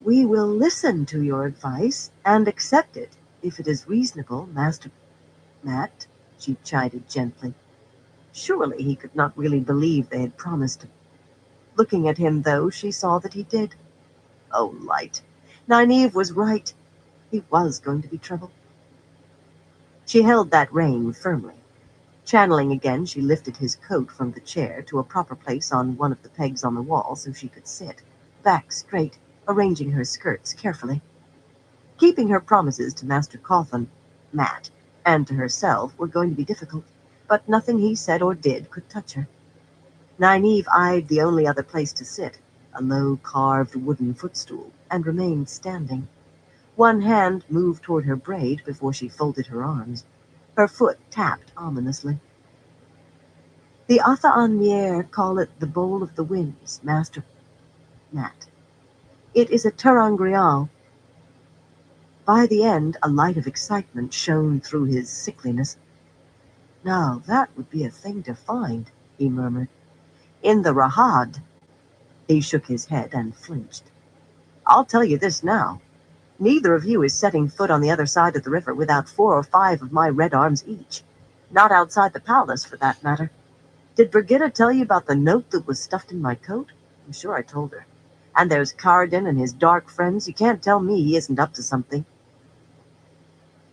[SPEAKER 2] We will listen to your advice and accept it, if it is reasonable, Master Matt, she chided gently. Surely he could not really believe they had promised. Looking at him, though, she saw that he did. Oh, light. Nynaeve was right. He was going to be trouble. She held that rein firmly. Channeling again, she lifted his coat from the chair to a proper place on one of the pegs on the wall so she could sit, back straight, arranging her skirts carefully. Keeping her promises to Master Coffin, Matt, and to herself were going to be difficult, but nothing he said or did could touch her. Nynaeve eyed the only other place to sit, a low carved wooden footstool, and remained standing. One hand moved toward her braid before she folded her arms. Her foot tapped ominously. The Atha-Anmier call it the Bowl of the Winds, Master Matt. It is a ter'angreal. By the end, a light of excitement shone through his sickliness. Now, that would be a thing to find, he murmured. In the Rahad. He shook his head and flinched. I'll tell you this now. Neither of you is setting foot on the other side of the river without 4 or 5 of my red arms each. Not outside the palace, for that matter. Did Brigitta tell you about the note that was stuffed in my coat? I'm sure I told her. And there's Carden and his dark friends. You can't tell me he isn't up to something.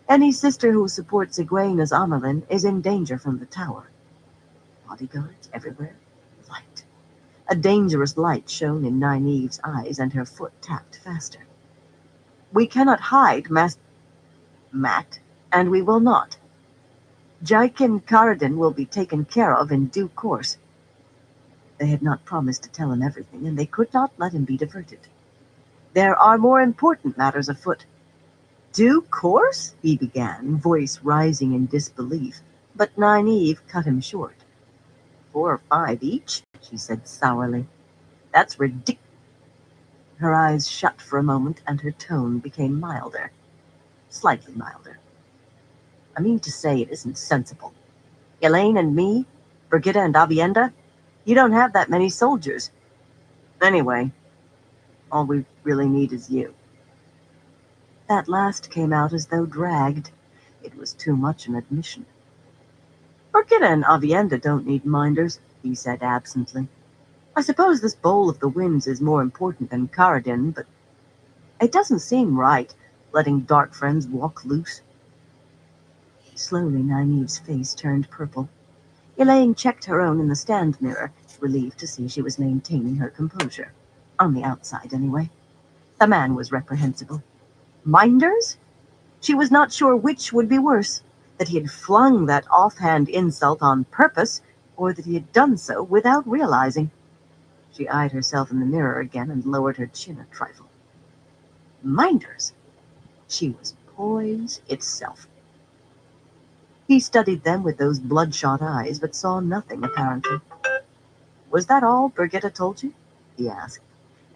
[SPEAKER 2] Any sister who supports Egwene's Amelin is in danger from the tower. Bodyguards everywhere. Light. A dangerous light shone in Nynaeve's eyes, and her foot tapped faster. We cannot hide, Matt, and we will not. Jaikin Karadin will be taken care of in due course. They had not promised to tell him everything, and they could not let him be diverted. There are more important matters afoot. Due course? He began, voice rising in disbelief, but Nynaeve cut him short. 4 or 5 each, she said sourly. That's ridiculous. Her eyes shut for a moment, and her tone became milder. Slightly milder. I mean to say it isn't sensible. Elaine and me, Brigitte and Avienda, you don't have that many soldiers. Anyway, all we really need is you. That last came out as though dragged. It was too much an admission. Brigitte and Avienda don't need minders, he said absently. I suppose this bowl of the winds is more important than Karadin, but it doesn't seem right, letting dark friends walk loose. Slowly, Nynaeve's face turned purple. Elaine checked her own in the stand mirror, relieved to see she was maintaining her composure. On the outside, anyway. The man was reprehensible. Minders? She was not sure which would be worse, that he had flung that offhand insult on purpose, or that he had done so without realizing. She eyed herself in the mirror again and lowered her chin a trifle. Minders? She was poise itself. He studied them with those bloodshot eyes, but saw nothing, apparently. Was that all Brigitte told you? He asked,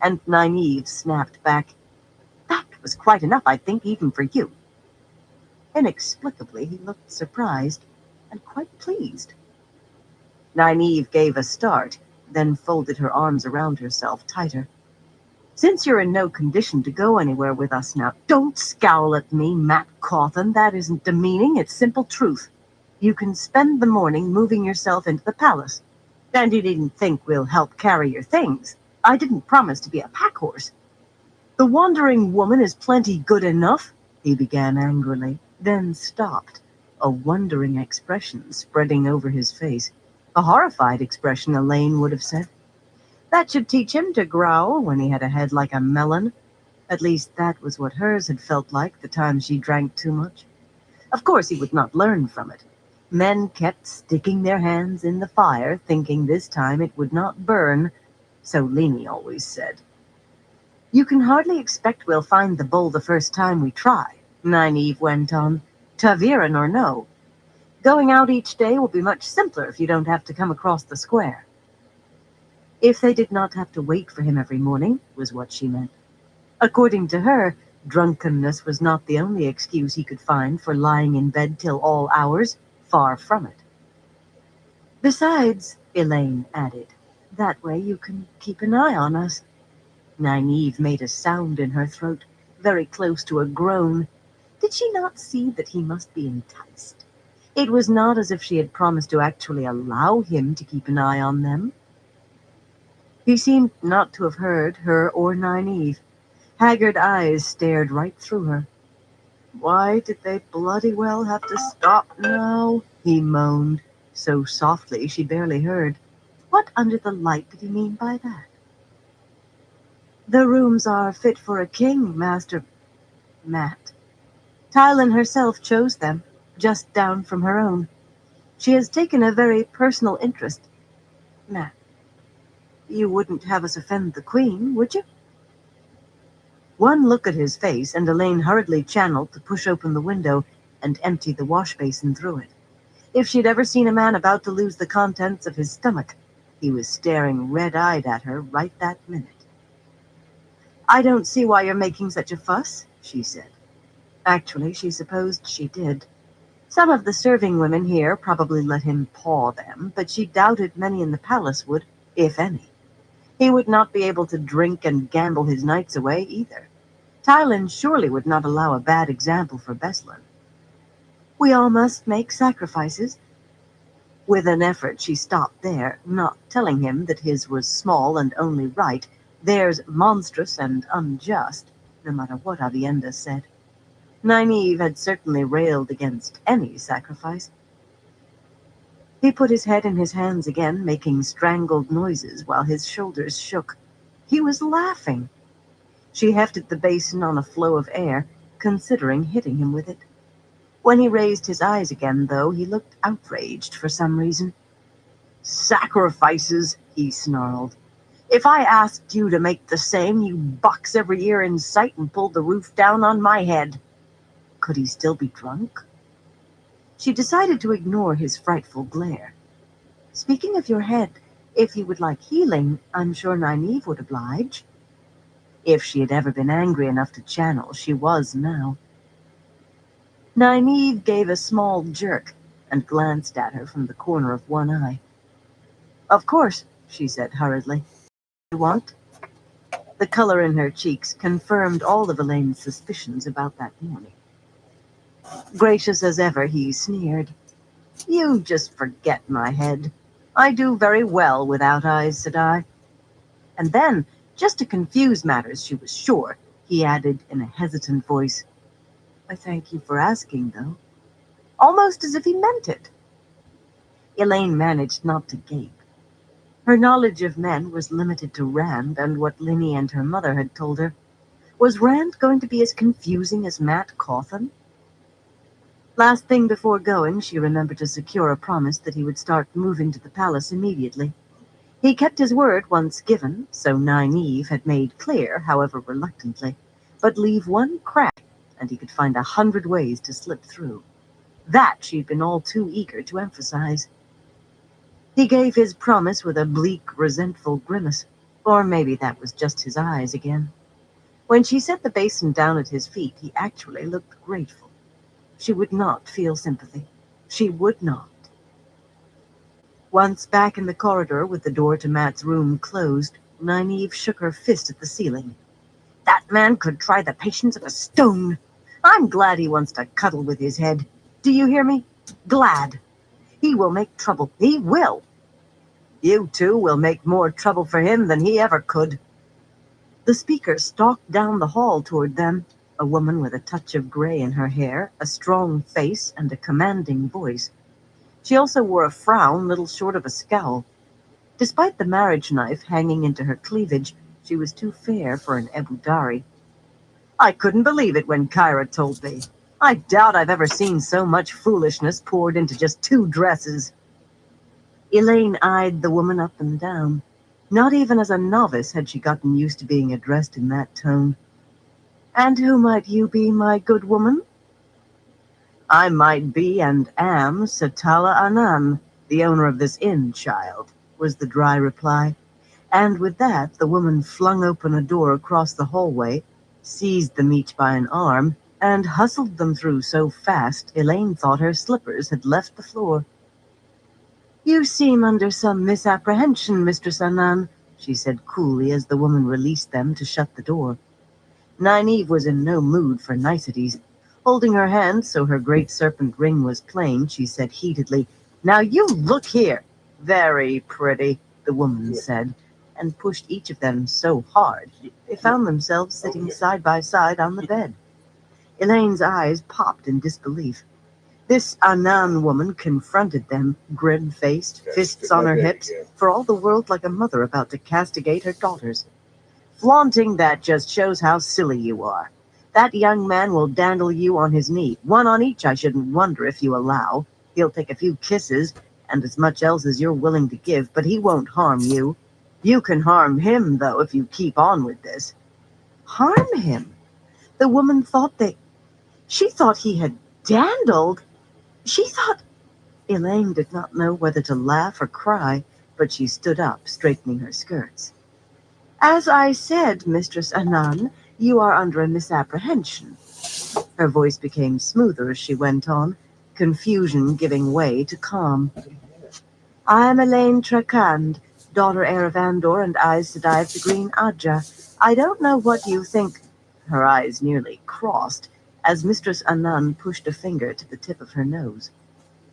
[SPEAKER 2] and Nynaeve snapped back. That was quite enough, I think, even for you. Inexplicably, he looked surprised and quite pleased. Nynaeve gave a start, then folded her arms around herself tighter. Since you're in no condition to go anywhere with us now, don't scowl at me, Matt Cawthon. That isn't demeaning, it's simple truth. You can spend the morning moving yourself into the palace. And you needn't think we'll help carry your things. I didn't promise to be a pack horse. The wandering woman is plenty good enough, he began angrily, then stopped, a wondering expression spreading over his face. A horrified expression, Elaine would have said. That should teach him to growl when he had a head like a melon. At least that was what hers had felt like the time she drank too much. Of course he would not learn from it. Men kept sticking their hands in the fire, thinking this time it would not burn, so Leni always said. You can hardly expect we'll find the bowl the first time we try, Nynaeve went on, ta'veren or no. Going out each day will be much simpler if you don't have to come across the square. If they did not have to wait for him every morning, was what she meant. According to her, drunkenness was not the only excuse he could find for lying in bed till all hours, far from it. Besides, Elaine added, that way you can keep an eye on us. Nynaeve made a sound in her throat, very close to a groan. Did she not see that he must be enticed? It was not as if she had promised to actually allow him to keep an eye on them. He seemed not to have heard her or Nynaeve. Haggard eyes stared right through her. Why did they bloody well have to stop now? He moaned, so softly she barely heard. What under the light did he mean by that? The rooms are fit for a king, Master Matt. Tylan herself chose them, just down from her own. She has taken a very personal interest. Matt, you wouldn't have us offend the Queen, would you? One look at his face, and Elaine hurriedly channeled to push open the window and empty the wash basin through it. If she'd ever seen a man about to lose the contents of his stomach, he was staring red-eyed at her right that minute. I don't see why you're making such a fuss, she said. Actually, she supposed she did. Some of the serving women here probably let him paw them, but she doubted many in the palace would, if any. He would not be able to drink and gamble his nights away either. Tylan surely would not allow a bad example for Beslin. We all must make sacrifices. With an effort, she stopped there, not telling him that his was small and only right, theirs monstrous and unjust, no matter what Avienda said. Nynaeve had certainly railed against any sacrifice. He put his head in his hands again, making strangled noises while his shoulders shook. He was laughing. She hefted the basin on a flow of air, considering hitting him with it. When he raised his eyes again, though, he looked outraged for some reason. "Sacrifices," he snarled. "If I asked you to make the same, you'd box every ear in sight and pull the roof down on my head." Could he still be drunk? She decided to ignore his frightful glare. "Speaking of your head, if you would like healing, I'm sure Nynaeve would oblige." If she had ever been angry enough to channel, she was now. Nynaeve gave a small jerk and glanced at her from the corner of one eye. "Of course," she said hurriedly. "You want?" The color in her cheeks confirmed all of Elaine's suspicions about that morning. Gracious as ever, he sneered. "You just forget my head. I do very well without eyes," said I. And then, just to confuse matters, she was sure, he added in a hesitant voice, "I thank you for asking, though." Almost as if he meant it. Elaine managed not to gape. Her knowledge of men was limited to Rand and what Linny and her mother had told her. Was Rand going to be as confusing as Matt Cawthon? Last thing before going, she remembered to secure a promise that he would start moving to the palace immediately. He kept his word once given, so Nynaeve had made clear, however reluctantly, but leave one crack, and he could find 100 ways to slip through. That she'd been all too eager to emphasize. He gave his promise with a bleak, resentful grimace, or maybe that was just his eyes again. When she set the basin down at his feet, he actually looked grateful. She would not feel sympathy. She would not. Once back in the corridor with the door to Matt's room closed, Nynaeve shook her fist at the ceiling. "That man could try the patience of a stone. I'm glad he wants to cuddle with his head. Do you hear me? Glad. He will make trouble. He will. You two will make more trouble for him than he ever could." The speaker stalked down the hall toward them, a woman with a touch of gray in her hair, a strong face, and a commanding voice. She also wore a frown little short of a scowl. Despite the marriage knife hanging into her cleavage, she was too fair for an Ebudari. "I couldn't believe it when Kyra told me. I doubt I've ever seen so much foolishness poured into just 2 dresses." Elaine eyed the woman up and down. Not even as a novice had she gotten used to being addressed in that tone. "And who might you be, my good woman?" "I might be and am Satala Anan, the owner of this inn, child," was the dry reply. And with that, the woman flung open a door across the hallway, seized them each by an arm, and hustled them through so fast Elaine thought her slippers had left the floor. "You seem under some misapprehension, Mistress Anan," she said coolly as the woman released them to shut the door. Nynaeve was in no mood for niceties. Holding her hand so her great serpent ring was plain, she said heatedly, "Now you look here." "Very pretty," the woman said, and pushed each of them so hard they found themselves sitting side by side on the bed. Elaine's eyes popped in disbelief. This Anan woman confronted them, grim-faced, fists on her hips, for all the world like a mother about to castigate her daughters. "Flaunting that just shows how silly you are. That young man will dandle you on his knee, 1 on each, I shouldn't wonder, if you allow. He'll take a few kisses, and as much else as you're willing to give, but he won't harm you. You can harm him, though, if you keep on with this." Harm him? The woman thought she thought he had dandled. She thought... Elaine did not know whether to laugh or cry, but she stood up, straightening her skirts. "As I said, Mistress Anan, you are under a misapprehension." Her voice became smoother as she went on, confusion giving way to calm. "I am Elaine Trakand, daughter heir of Andor and Aes Sedai of the Green Aja. I don't know what you think—" Her eyes nearly crossed as Mistress Anan pushed a finger to the tip of her nose.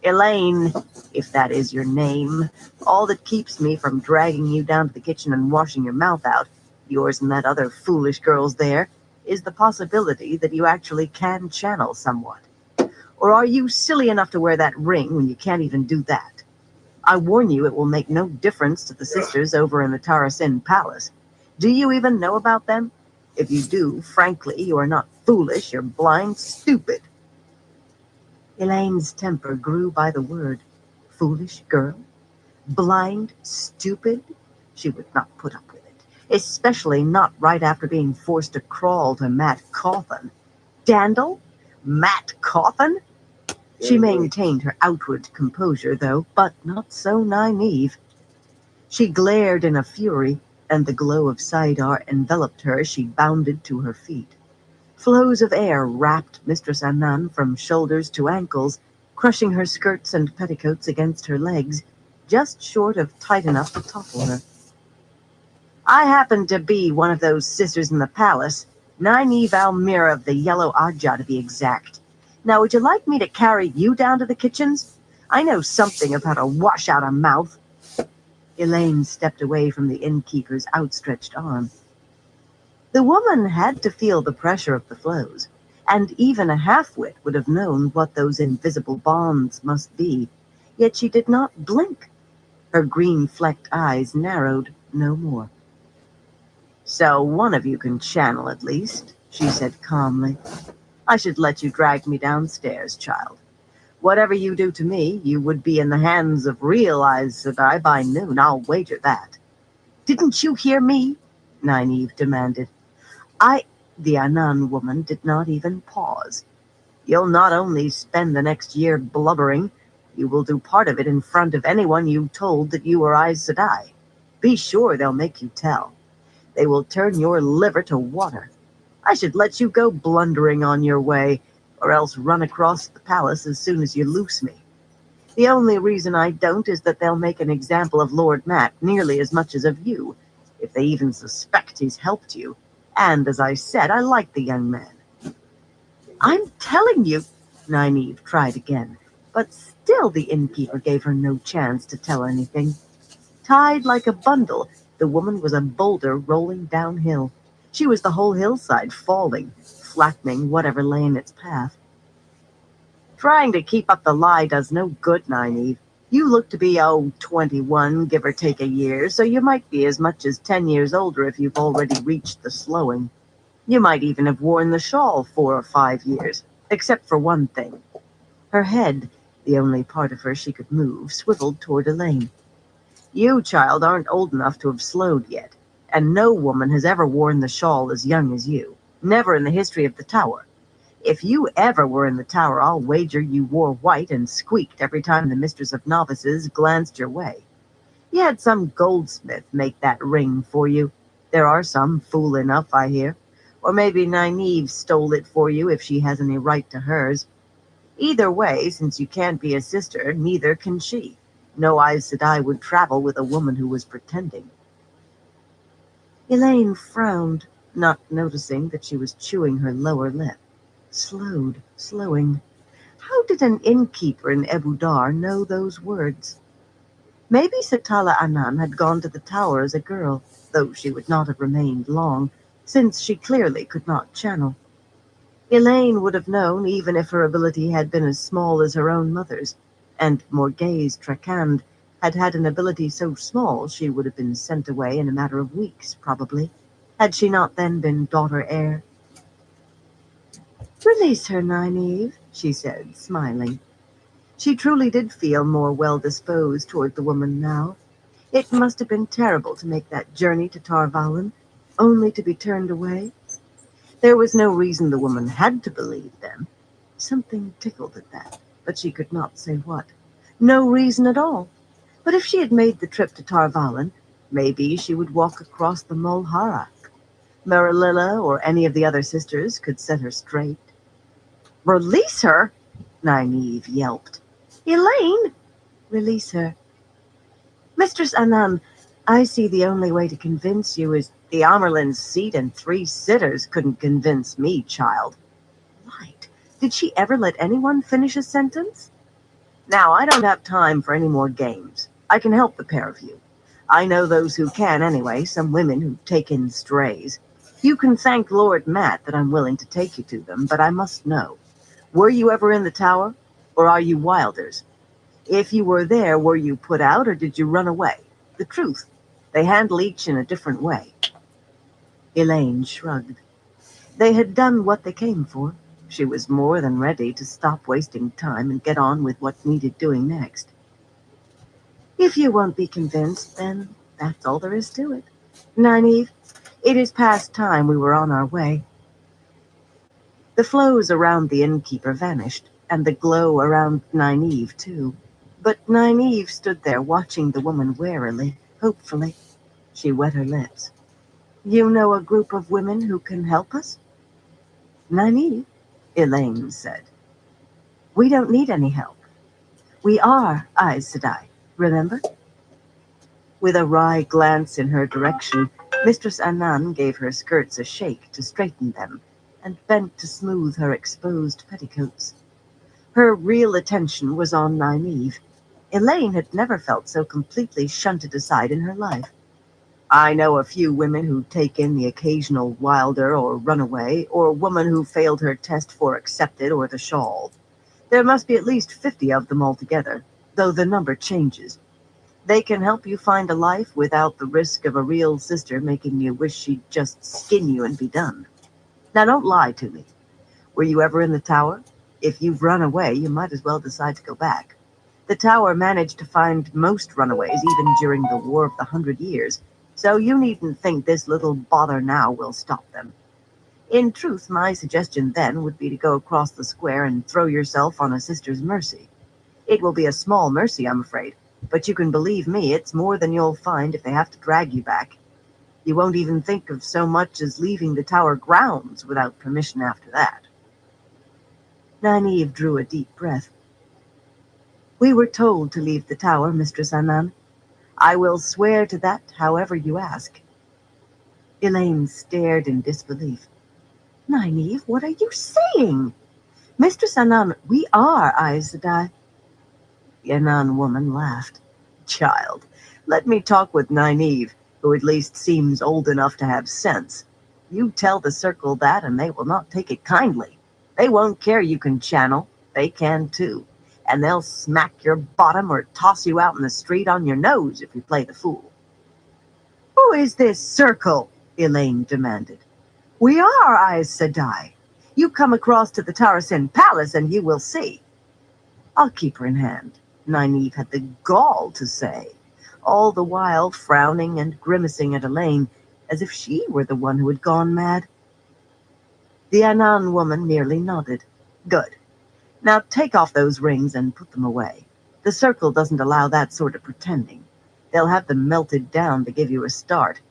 [SPEAKER 2] "Elaine, if that is your name, all that keeps me from dragging you down to the kitchen and washing your mouth out, yours and that other foolish girl's there, is the possibility that you actually can channel somewhat. Or are you silly enough to wear that ring when you can't even do that? I warn you, it will make no difference to the sisters over in the Tarasin Palace. Do you even know about them? If you do, frankly, you are not foolish, you're blind, stupid. Elaine's temper grew by the word. Foolish girl? Blind? Stupid? She would not put up with it, especially not right after being forced to crawl to Matt Cawthon. Dandel? Matt Cawthon? She maintained her outward composure, though, but not so naive. She glared in a fury, and the glow of Saidar enveloped her as she bounded to her feet. Flows of air wrapped Mistress Annan from shoulders to ankles, crushing her skirts and petticoats against her legs, just short of tight enough to topple her. I happen to be one of those sisters in the palace, Nynaeve Almira of the Yellow Ajah to be exact. Now, would you like me to carry you down to the kitchens? I know something of how to wash out a mouth. Elaine stepped away from the innkeeper's outstretched arm. The woman had to feel the pressure of the flows, and even a half-wit would have known what those invisible bonds must be, yet she did not blink. Her green-flecked eyes narrowed no more. So one of you can channel at least, she said calmly. I should let you drag me downstairs, child. Whatever you do to me, you would be in the hands of real Aes Sedai by noon, I'll wager that. Didn't you hear me? Nynaeve demanded. The Annan woman did not even pause. You'll not only spend the next year blubbering, you will do part of it in front of anyone you told that you were Aes Sedai. Be sure they'll make you tell. They will turn your liver to water. I should let you go blundering on your way, or else run across the palace as soon as you loose me. The only reason I don't is that they'll make an example of Lord Matt nearly as much as of you, if they even suspect he's helped you. And as I said, I like the young man. I'm telling you, Nynaeve tried again, but still the innkeeper gave her no chance to tell anything. Tied like a bundle, the woman was a boulder rolling downhill. She was the whole hillside falling, flattening whatever lay in its path. Trying to keep up the lie does no good, Nynaeve. You look to be, 21, give or take a year, so you might be as much as 10 years older if you've already reached the slowing. You might even have worn the shawl 4 or 5 years, except for one thing. Her head, the only part of her she could move, swiveled toward Elaine. You, child, aren't old enough to have slowed yet, and no woman has ever worn the shawl as young as you. Never in the history of the tower. If you ever were in the tower, I'll wager you wore white and squeaked every time the mistress of novices glanced your way. You had some goldsmith make that ring for you. There are some, fool enough, I hear. Or maybe Nynaeve stole it for you if she has any right to hers. Either way, since you can't be a sister, neither can she. No Aes Sedai would travel with a woman who was pretending. Elaine frowned, not noticing that she was chewing her lower lip. Slowing. How did an innkeeper in Ebu Dar know those words? Maybe Satala Annan had gone to the tower as a girl, though she would not have remained long, since she clearly could not channel. Elaine would have known even if her ability had been as small as her own mother's, and Morgase Trakand had had an ability so small she would have been sent away in a matter of weeks, probably, had she not then been daughter heir. Release her, Nynaeve, she said, smiling. She truly did feel more well-disposed toward the woman now. It must have been terrible to make that journey to Tar Valon, only to be turned away. There was no reason the woman had to believe them. Something tickled at that, but she could not say what. No reason at all. But if she had made the trip to Tar Valon, maybe she would walk across the Mulhara. Marililla or any of the other sisters could set her straight. Release her? Nynaeve yelped. Elaine! Release her. Mistress Annan, I see the only way to convince you is the Amerlin's seat and 3 sitters couldn't convince me, child. Light. Did she ever let anyone finish a sentence? Now, I don't have time for any more games. I can help the pair of you. I know those who can anyway, some women who take in strays. You can thank Lord Matt that I'm willing to take you to them, but I must know. Were you ever in the tower, or are you Wilders? If you were there, were you put out, or did you run away? The truth. They handle each in a different way. Elaine shrugged. They had done what they came for. She was more than ready to stop wasting time and get on with what needed doing next. If you won't be convinced, then that's all there is to it. Nynaeve, it is past time we were on our way. The flows around the innkeeper vanished, and the glow around Nynaeve, too. But Nynaeve stood there watching the woman warily, hopefully. She wet her lips. You know a group of women who can help us? Nynaeve, Elaine said. We don't need any help. We are Aes Sedai, remember? With a wry glance in her direction, Mistress Annan gave her skirts a shake to straighten them, and bent to smooth her exposed petticoats. Her real attention was on Nynaeve. Elaine had never felt so completely shunted aside in her life. I know a few women who take in the occasional wilder or runaway, or woman who failed her test for accepted or the shawl. There must be at least 50 of them altogether, though the number changes. They can help you find a life without the risk of a real sister making you wish she'd just skin you and be done. Now don't lie to me. Were you ever in the tower? If you've run away, you might as well decide to go back. The tower managed to find most runaways even during the War of the 100 Years, so you needn't think this little bother now will stop them. In truth, my suggestion then would be to go across the square and throw yourself on a sister's mercy. It will be a small mercy, I'm afraid, but you can believe me, it's more than you'll find if they have to drag you back. You won't even think of so much as leaving the tower grounds without permission after that. Nynaeve drew a deep breath. We were told to leave the tower, Mistress Annan. I will swear to that however you ask. Elaine stared in disbelief. Nynaeve, what are you saying? Mistress Annan, we are Aes Sedai. The Annan woman laughed. Child, let me talk with Nynaeve, who at least seems old enough to have sense. You tell the circle that, and they will not take it kindly. They won't care you can channel. They can too. And they'll smack your bottom or toss you out in the street on your nose if you play the fool. Who is this circle? Elaine demanded. We are Aes Sedai. You come across to the Tarasin Palace and you will see. I'll keep her in hand, Nynaeve had the gall to say, all the while frowning and grimacing at Elaine, as if she were the one who had gone mad. The Annan woman merely nodded. Good. Now take off those rings and put them away. The circle doesn't allow that sort of pretending. They'll have them melted down to give you a start.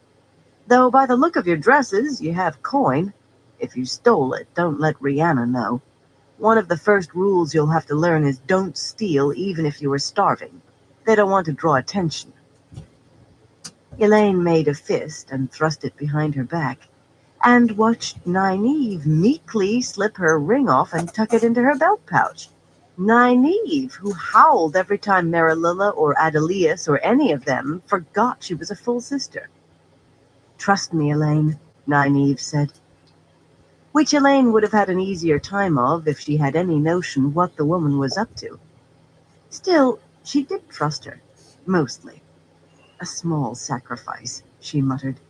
[SPEAKER 2] Though by the look of your dresses, you have coin. If you stole it, don't let Rihanna know. One of the first rules you'll have to learn is don't steal even if you are starving. They don't want to draw attention. Elaine made a fist and thrust it behind her back, and watched Nynaeve meekly slip her ring off and tuck it into her belt pouch. Nynaeve, who howled every time Marililla or Adelius or any of them forgot she was a full sister. Trust me, Elaine, Nynaeve said, which Elaine would have had an easier time of if she had any notion what the woman was up to. Still, she did trust her, mostly. A small sacrifice, she muttered.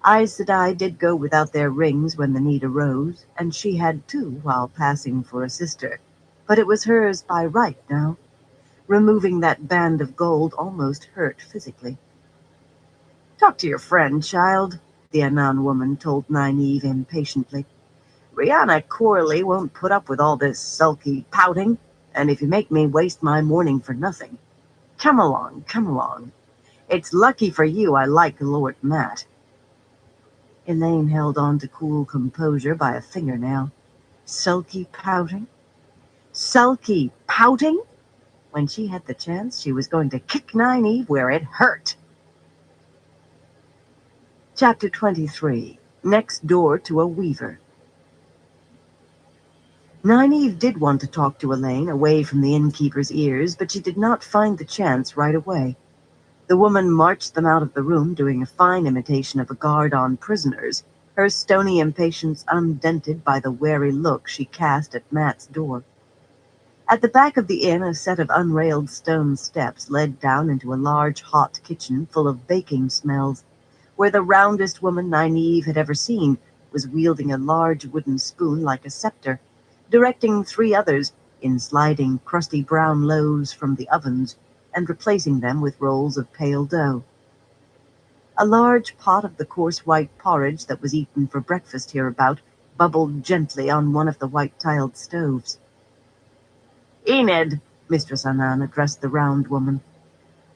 [SPEAKER 2] Aes Sedai did go without their rings when the need arose, and she had too while passing for a sister. But it was hers by right now. Removing that band of gold almost hurt physically. Talk to your friend, child, the Anan woman told Nynaeve impatiently. Rihanna Corley won't put up with all this sulky pouting, and if you make me waste my morning for nothing. Come along, come along. It's lucky for you I like Lord Matt. Elaine held on to cool composure by a fingernail. Sulky pouting? Sulky pouting? When she had the chance, she was going to kick Nynaeve where it hurt. Chapter 23. Next door to a weaver. Nynaeve did want to talk to Elaine away from the innkeeper's ears, but she did not find the chance right away. The woman marched them out of the room, doing a fine imitation of a guard on prisoners, her stony impatience undented by the wary look she cast at Matt's door. At the back of the inn, a set of unrailed stone steps led down into a large hot kitchen full of baking smells, where the roundest woman Nynaeve had ever seen was wielding a large wooden spoon like a scepter, directing three others in sliding crusty brown loaves from the ovens and replacing them with rolls of pale dough. A large pot of the coarse white porridge that was eaten for breakfast hereabout bubbled gently on one of the white-tiled stoves. "Enid," Mistress Annan addressed the round woman,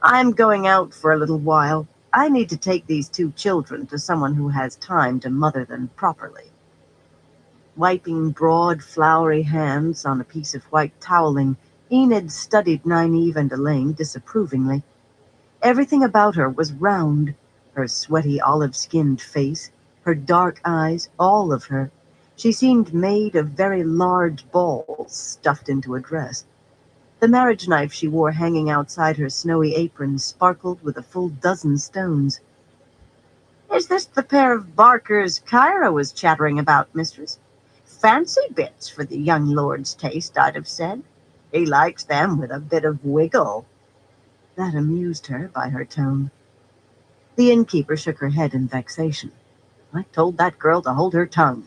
[SPEAKER 2] "I'm going out for a little while. I need to take these two children to someone who has time to mother them properly." Wiping broad, floury hands on a piece of white toweling, Enid studied Nynaeve and Elaine disapprovingly. Everything about her was round, her sweaty olive-skinned face, her dark eyes, all of her. She seemed made of very large balls stuffed into a dress. The marriage knife she wore hanging outside her snowy apron sparkled with a full dozen stones. "Is this the pair of barkers Kyra was chattering about, mistress? Fancy bits for the young lord's taste, I'd have said. He likes them with a bit of wiggle." That amused her by her tone. The innkeeper shook her head in vexation. "I told that girl to hold her tongue.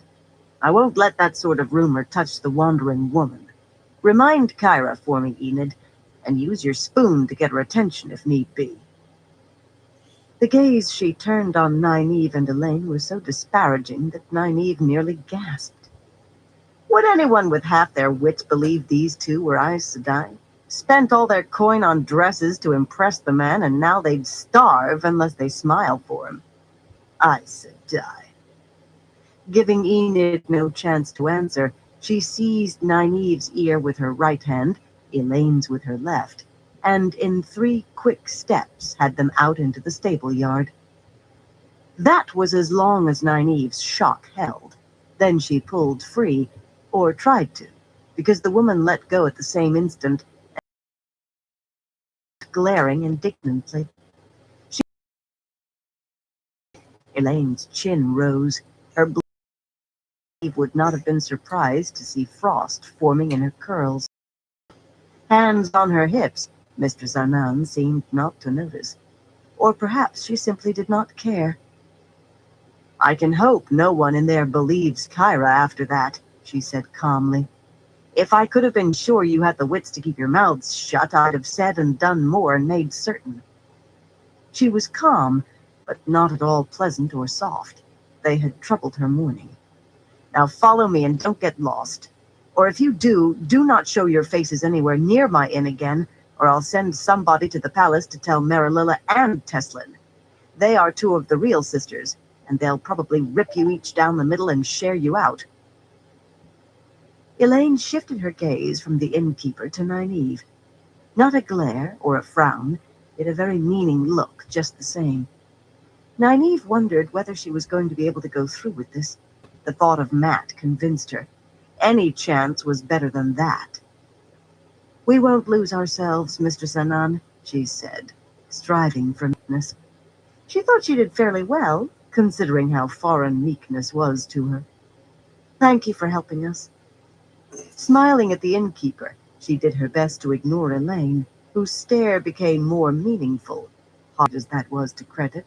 [SPEAKER 2] I won't let that sort of rumor touch the wandering woman. Remind Kyra for me, Enid, and use your spoon to get her attention if need be." The gaze she turned on Nynaeve and Elaine was so disparaging that Nynaeve nearly gasped. Would anyone with half their wits believe these two were Aes Sedai? Spent all their coin on dresses to impress the man, and now they'd starve unless they smiled for him. Aes Sedai. Giving Enid no chance to answer, she seized Nynaeve's ear with her right hand, Elaine's with her left, and in 3 quick steps had them out into the stable yard. That was as long as Nynaeve's shock held. Then she pulled free, or tried to, because the woman let go at the same instant, glaring indignantly. Elaine's chin rose. Her blade would not have been surprised to see frost forming in her curls. Hands on her hips, Mistress Annan seemed not to notice. Or perhaps she simply did not care. "I can hope no one in there believes Kyra after that," she said calmly. "If I could have been sure you had the wits to keep your mouths shut, I'd have said and done more and made certain." She was calm, but not at all pleasant or soft. They had troubled her morning. "Now follow me and don't get lost. Or if you do, do not show your faces anywhere near my inn again, or I'll send somebody to the palace to tell Marililla and Teslin. They are 2 of the real sisters, and they'll probably rip you each down the middle and share you out." Elaine shifted her gaze from the innkeeper to Nynaeve. Not a glare or a frown, yet a very meaning look just the same. Nynaeve wondered whether she was going to be able to go through with this. The thought of Matt convinced her. Any chance was better than that. "We won't lose ourselves, Mistress Annan," she said, striving for meekness. She thought she did fairly well, considering how foreign meekness was to her. "Thank you for helping us." Smiling at the innkeeper, she did her best to ignore Elaine, whose stare became more meaningful, hard as that was to credit.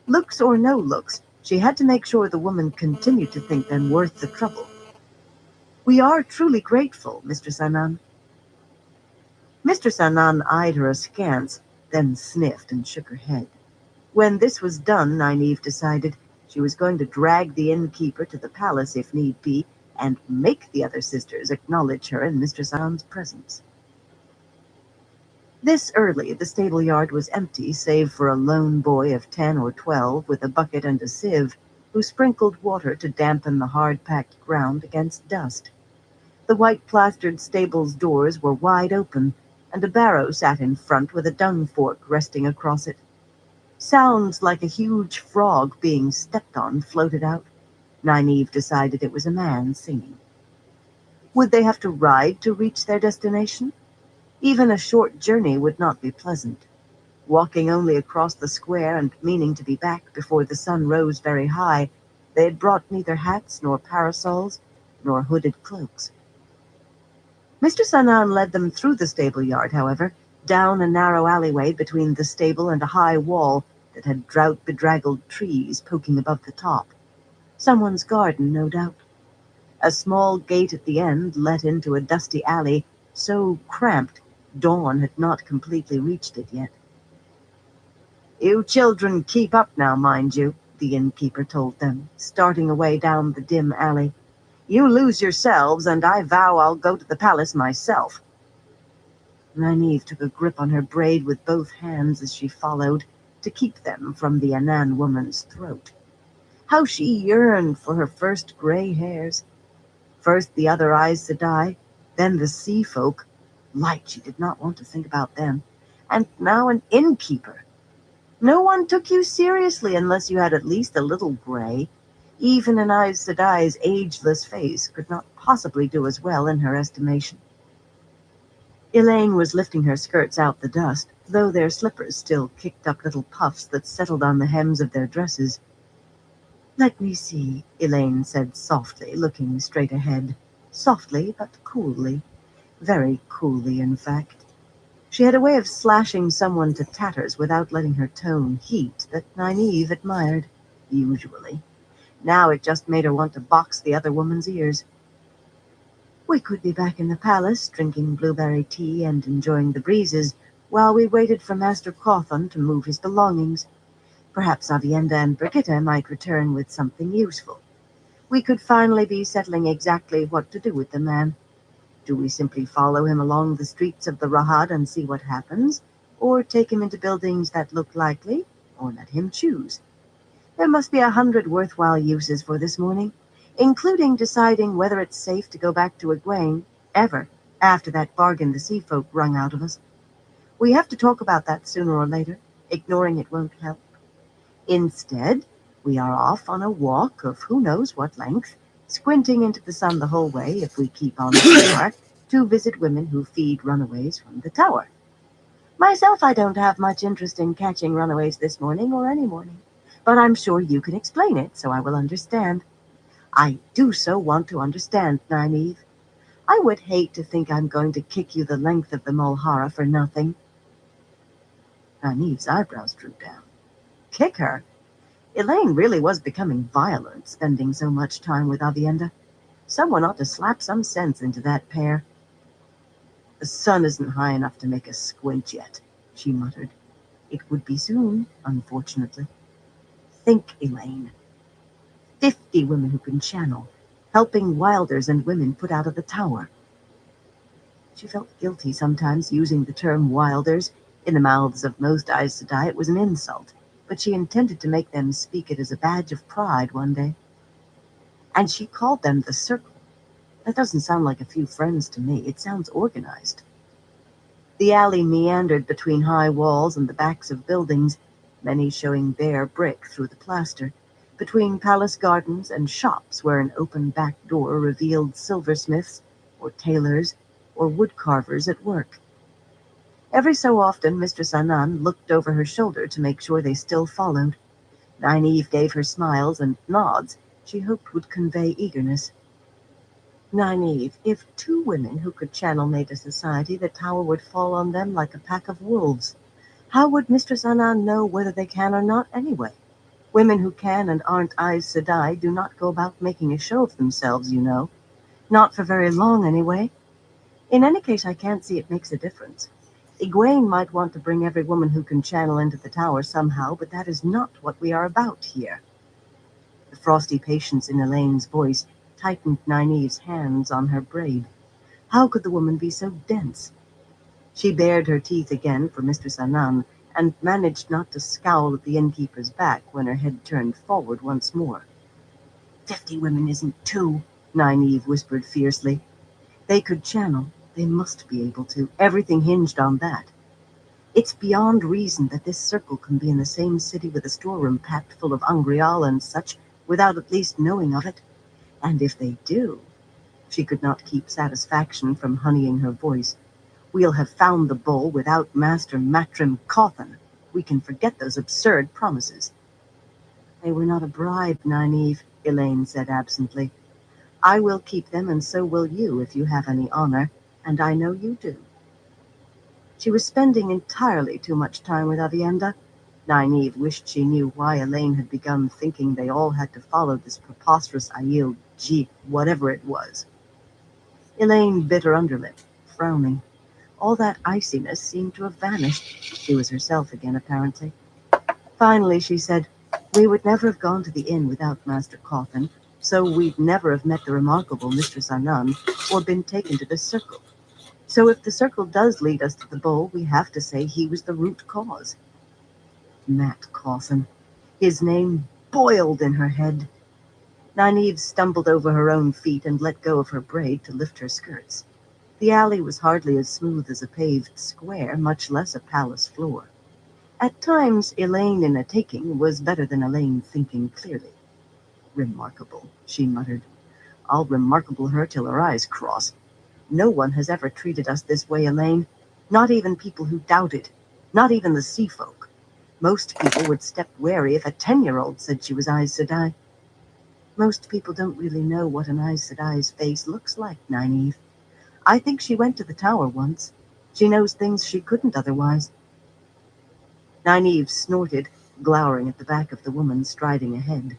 [SPEAKER 2] Looks or no looks, she had to make sure the woman continued to think them worth the trouble. "We are truly grateful, Mistress Annan." Mistress Annan eyed her askance, then sniffed and shook her head. When this was done, Nynaeve decided she was going to drag the innkeeper to the palace if need be, and make the other sisters acknowledge her in Mistress Annan's presence. This early, the stable yard was empty, save for a lone boy of 10 or 12 with a bucket and a sieve, who sprinkled water to dampen the hard-packed ground against dust. The white-plastered stable's doors were wide open, and a barrow sat in front with a dung fork resting across it. Sounds like a huge frog being stepped on floated out. Nynaeve decided it was a man singing. Would they have to ride to reach their destination? Even a short journey would not be pleasant. Walking only across the square and meaning to be back before the sun rose very high, They had brought neither hats nor parasols nor hooded cloaks. Mr. Sanan led them through the stable yard, however, down a narrow alleyway between the stable and a high wall that had drought-bedraggled trees poking above the top. Someone's garden, no doubt. A small gate at the end let into a dusty alley, so cramped dawn had not completely reached it yet. "You children keep up now, mind you," the innkeeper told them, starting away down the dim alley. "You lose yourselves, and I vow I'll go to the palace myself." Nynaeve took a grip on her braid with both hands as she followed, to keep them from the Anan woman's throat. How she yearned for her first gray hairs. First the other Aes Sedai, then the sea folk. Light, she did not want to think about them. And now an innkeeper. No one took you seriously unless you had at least a little gray. Even an Aes Sedai's ageless face could not possibly do as well in her estimation. Elaine was lifting her skirts out the dust, though their slippers still kicked up little puffs that settled on the hems of their dresses. "Let me see," Elaine said softly, looking straight ahead. Softly, but coolly. Very coolly, in fact. She had a way of slashing someone to tatters without letting her tone heat that Nynaeve admired, usually. Now it just made her want to box the other woman's ears. "We could be back in the palace, drinking blueberry tea and enjoying the breezes, while we waited for Master Cawthon to move his belongings. Perhaps Avienda and Brigitte might return with something useful. We could finally be settling exactly what to do with the man. Do we simply follow him along the streets of the Rahad and see what happens, or take him into buildings that look likely, or let him choose? There must be 100 worthwhile uses for this morning, including deciding whether it's safe to go back to Egwene, ever, after that bargain the sea folk wrung out of us. We have to talk about that sooner or later. Ignoring it won't help. Instead, we are off on a walk of who knows what length, squinting into the sun the whole way if we keep on as we are, to visit women who feed runaways from the tower. Myself, I don't have much interest in catching runaways this morning or any morning, but I'm sure you can explain it, so I will understand. I do so want to understand, Nynaeve. I would hate to think I'm going to kick you the length of the Mulhara for nothing." Nynaeve's eyebrows drew down. Kick her? Elaine really was becoming violent, spending so much time with Avienda. Someone ought to slap some sense into that pair. "The sun isn't high enough to make us squint yet," she muttered. "It would be soon, unfortunately. Think, Elaine. 50 women who can channel, helping wilders and women put out of the tower." She felt guilty sometimes using the term wilders. In the mouths of most Aes Sedai it was an insult, but she intended to make them speak it as a badge of pride one day. And she called them the Circle. That doesn't sound like a few friends to me. It sounds organized. The alley meandered between high walls and the backs of buildings, many showing bare brick through the plaster, between palace gardens and shops where an open back door revealed silversmiths, or tailors, or woodcarvers at work. Every so often, Mistress Anan looked over her shoulder to make sure they still followed. Nynaeve gave her smiles and nods she hoped would convey eagerness. "Nynaeve, if 2 women who could channel made a society, the tower would fall on them like a pack of wolves. How would Mistress Anan know whether they can or not anyway? Women who can and aren't Aes Sedai do not go about making a show of themselves, you know. Not for very long, anyway. In any case, I can't see it makes a difference. Egwene might want to bring every woman who can channel into the tower somehow, but that is not what we are about here." The frosty patience in Elaine's voice tightened Nynaeve's hands on her braid. How could the woman be so dense? She bared her teeth again for Mistress Anan, and managed not to scowl at the innkeeper's back when her head turned forward once more. 50 women isn't 2, Nynaeve whispered fiercely. They could channel. They must be able to. Everything hinged on that. It's beyond reason that this circle can be in the same city with a storeroom packed full of Angreal and such without at least knowing of it. And if they do, she could not keep satisfaction from honeying her voice. We'll have found the bull without Master Matrim Cawthon. We can forget those absurd promises. They were not a bribe, Nynaeve. Elaine said absently. I will keep them, and so will you if you have any honor, and I know you do. She was spending entirely too much time with Avienda. Nynaeve wished she knew why Elaine had begun thinking they all had to follow this preposterous Aiel G, whatever it was. Elaine bit her underlip, frowning. All that iciness seemed to have vanished. She was herself again, apparently. Finally, she said, we would never have gone to the inn without Master Coffin, so we'd never have met the remarkable Mistress Anand or been taken to this circle. So if the circle does lead us to the bowl, we have to say he was the root cause. Matt Coffin. His name boiled in her head. Nynaeve stumbled over her own feet and let go of her braid to lift her skirts. The alley was hardly as smooth as a paved square, much less a palace floor. At times, Elaine in a taking was better than Elaine thinking clearly. Remarkable, she muttered. I'll remarkable her till her eyes cross. No one has ever treated us this way, Elaine. Not even people who doubted. Not even the sea folk. Most people would step wary if a 10-year-old said she was Aes Sedai. Most people don't really know what an Aes Sedai's face looks like, Nynaeve. I think she went to the tower once. She knows things she couldn't otherwise. Nynaeve snorted, glowering at the back of the woman striding ahead.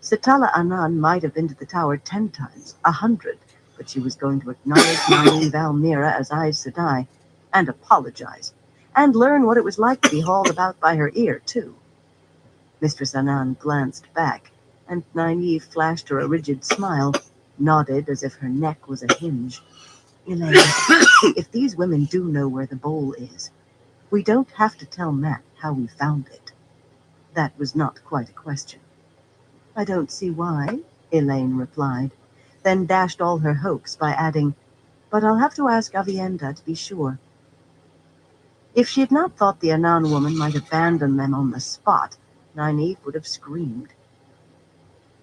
[SPEAKER 2] Satala Anan might have been to the tower 10 times, 100, but she was going to acknowledge Nynaeve Almira as Aes Sedai, and apologize, and learn what it was like to be hauled about by her ear, too. Mistress Anan glanced back, and Nynaeve flashed her a rigid smile, nodded as if her neck was a hinge. Elaine, if these women do know where the bowl is, we don't have to tell Matt how we found it. That was not quite a question. I don't see why, Elaine replied, then dashed all her hopes by adding, but I'll have to ask Avienda to be sure. If she had not thought the Anan woman might abandon them on the spot, Nynaeve would have screamed.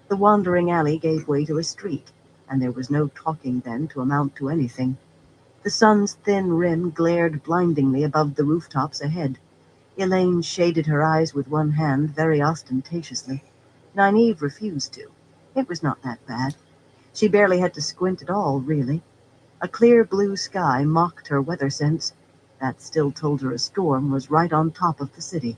[SPEAKER 2] The wandering alley gave way to a street, and there was no talking then to amount to anything. The sun's thin rim glared blindingly above the rooftops ahead. Elaine shaded her eyes with one hand very ostentatiously. Nynaeve refused to. It was not that bad. She barely had to squint at all, really. A clear blue sky mocked her weather sense. That still told her a storm was right on top of the city.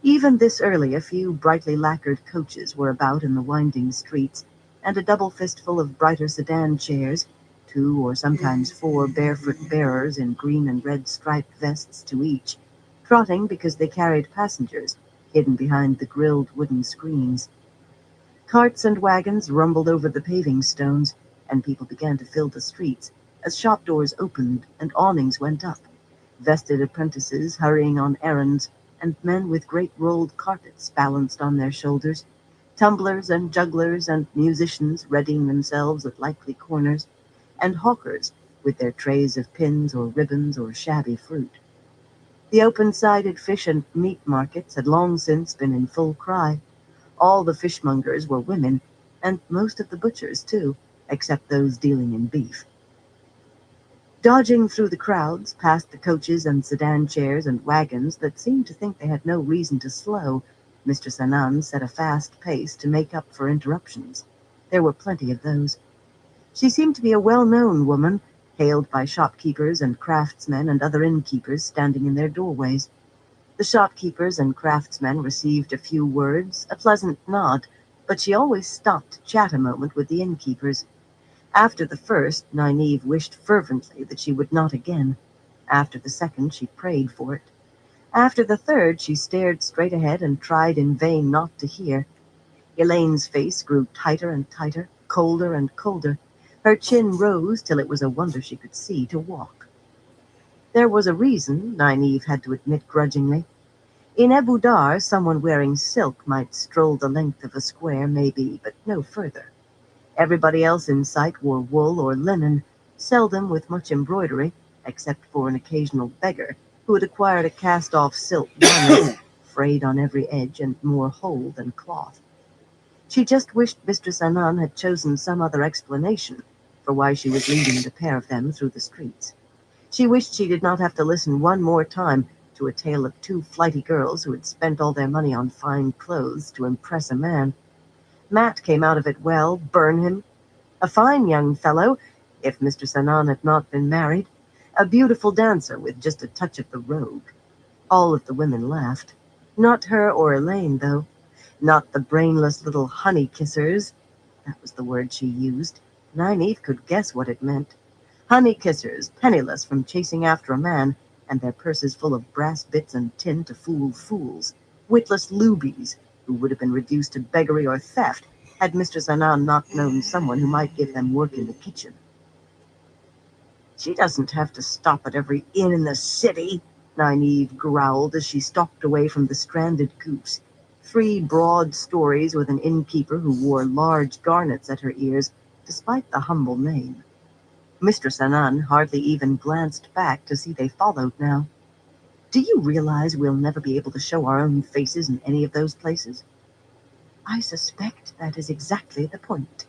[SPEAKER 2] Even this early, a few brightly lacquered coaches were about in the winding streets, and a double fistful of brighter sedan chairs, 2 or sometimes 4 barefoot bearers in green and red striped vests to each, trotting because they carried passengers, hidden behind the grilled wooden screens. Carts and wagons rumbled over the paving stones, and people began to fill the streets as shop doors opened and awnings went up, vested apprentices hurrying on errands, and men with great rolled carpets balanced on their shoulders, tumblers and jugglers and musicians readying themselves at likely corners, and hawkers with their trays of pins or ribbons or shabby fruit. The open-sided fish and meat markets had long since been in full cry. All the fishmongers were women, and most of the butchers, too, except those dealing in beef. Dodging through the crowds, past the coaches and sedan chairs and wagons that seemed to think they had no reason to slow, Mistress Anand set a fast pace to make up for interruptions. There were plenty of those. She seemed to be a well-known woman, hailed by shopkeepers and craftsmen and other innkeepers standing in their doorways. The shopkeepers and craftsmen received a few words, a pleasant nod, but she always stopped to chat a moment with the innkeepers. After the first, Nynaeve wished fervently that she would not again. After the second, she prayed for it. After the third, she stared straight ahead and tried in vain not to hear. Elaine's face grew tighter and tighter, colder and colder. Her chin rose till it was a wonder she could see to walk. There was a reason, Nynaeve had to admit grudgingly. In Ebu Dar, someone wearing silk might stroll the length of a square, maybe, but no further. Everybody else in sight wore wool or linen, seldom with much embroidery, except for an occasional beggar who had acquired a cast-off silk garment, frayed on every edge and more whole than cloth. She just wished Mistress Anand had chosen some other explanation for why she was leading the pair of them through the streets. She wished she did not have to listen one more time to a tale of 2 flighty girls who had spent all their money on fine clothes to impress a man. Matt came out of it well, burn him. A fine young fellow, if Mr. Sanan had not been married. A beautiful dancer with just a touch of the rogue. All of the women laughed. Not her or Elaine, though. Not the brainless little honey kissers. That was the word she used. Nynaeve could guess what it meant. Honey kissers, penniless from chasing after a man, and their purses full of brass bits and tin to fool fools. Witless loobies, who would have been reduced to beggary or theft had Mr. Sanan not known someone who might give them work in the kitchen. She doesn't have to stop at every inn in the city, Nynaeve growled as she stalked away from the stranded goose. 3 broad stories with an innkeeper who wore large garnets at her ears, despite the humble name. Mr. Sanan hardly even glanced back to see they followed now. Do you realize we'll never be able to show our own faces in any of those places? I suspect that is exactly the point.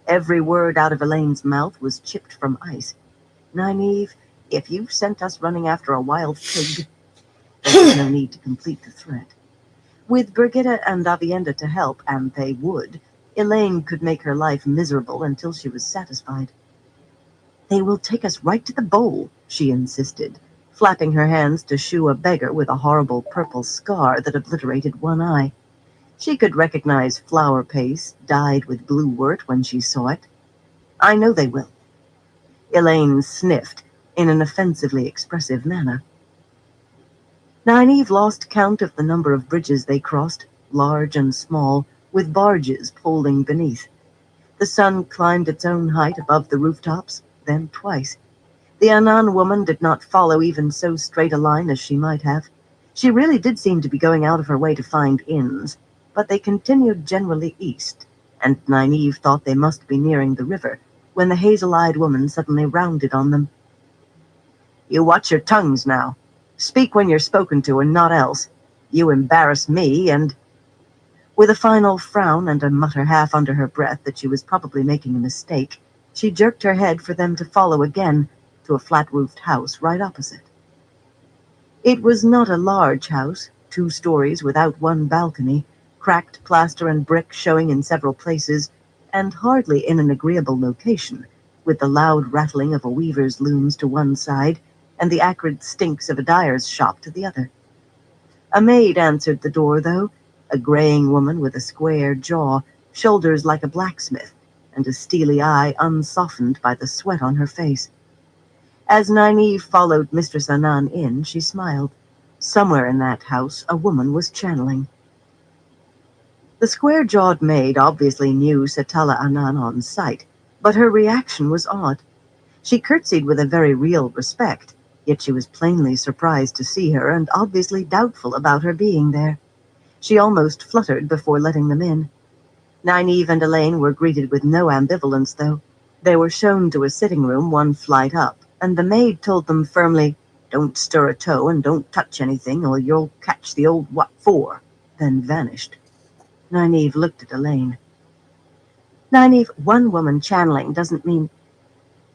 [SPEAKER 2] Every word out of Elaine's mouth was chipped from ice. Nynaeve, if you've sent us running after a wild pig, there's no need to complete the threat. With Brigitte and Avienda to help, and they would, Elaine could make her life miserable until she was satisfied. They will take us right to the bowl, she insisted, flapping her hands to shoo a beggar with a horrible purple scar that obliterated one eye. She could recognize flower paste dyed with blue wort when she saw it. I know they will. Elaine sniffed in an offensively expressive manner. Nynaeve lost count of the number of bridges they crossed, large and small, with barges poling beneath. The sun climbed its own height above the rooftops, then twice. The Anan woman did not follow even so straight a line as she might have. She really did seem to be going out of her way to find inns, but they continued generally east, and Nynaeve thought they must be nearing the river, when the hazel-eyed woman suddenly rounded on them. You watch your tongues now. Speak when you're spoken to and not else. You embarrass me and... With a final frown and a mutter half under her breath that she was probably making a mistake, she jerked her head for them to follow again to a flat-roofed house right opposite. It was not a large house, 2 stories without one balcony, cracked plaster and brick showing in several places, and hardly in an agreeable location, with the loud rattling of a weaver's looms to one side and the acrid stinks of a dyer's shop to the other. A maid answered the door, though, a graying woman with a square jaw, shoulders like a blacksmith, and a steely eye unsoftened by the sweat on her face. As Nynaeve followed Mr. Sanan in, she smiled. Somewhere in that house, a woman was channeling. The square-jawed maid obviously knew Setala Anan on sight, but her reaction was odd. She curtsied with a very real respect, yet she was plainly surprised to see her and obviously doubtful about her being there. She almost fluttered before letting them in. Nynaeve and Elaine were greeted with no ambivalence, though. They were shown to a sitting room 1 flight up, and the maid told them firmly, "Don't stir a toe and don't touch anything, or you'll catch the old what for," then vanished. Nynaeve looked at Elaine. Nynaeve, 1 woman channeling doesn't mean...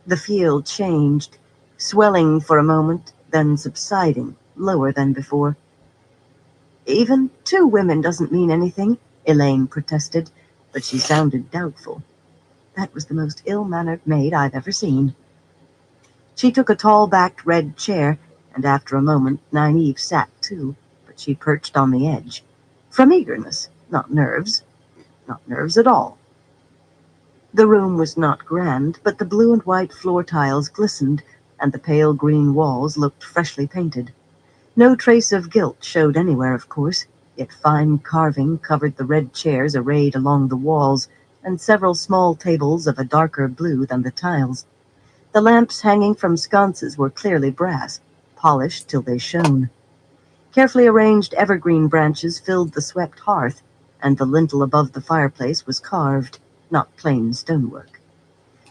[SPEAKER 2] The field changed, swelling for a moment, then subsiding, lower than before. Even 2 women doesn't mean anything, Elaine protested, but she sounded doubtful. That was the most ill-mannered maid I've ever seen. She took a tall-backed red chair, and after a moment Nynaeve sat too, but she perched on the edge. From eagerness, not nerves. Not nerves at all. The room was not grand, but the blue and white floor tiles glistened, and the pale green walls looked freshly painted. No trace of gilt showed anywhere, of course, yet fine carving covered the red chairs arrayed along the walls, and several small tables of a darker blue than the tiles. The lamps hanging from sconces were clearly brass, polished till they shone. Carefully arranged evergreen branches filled the swept hearth, and the lintel above the fireplace was carved, not plain stonework.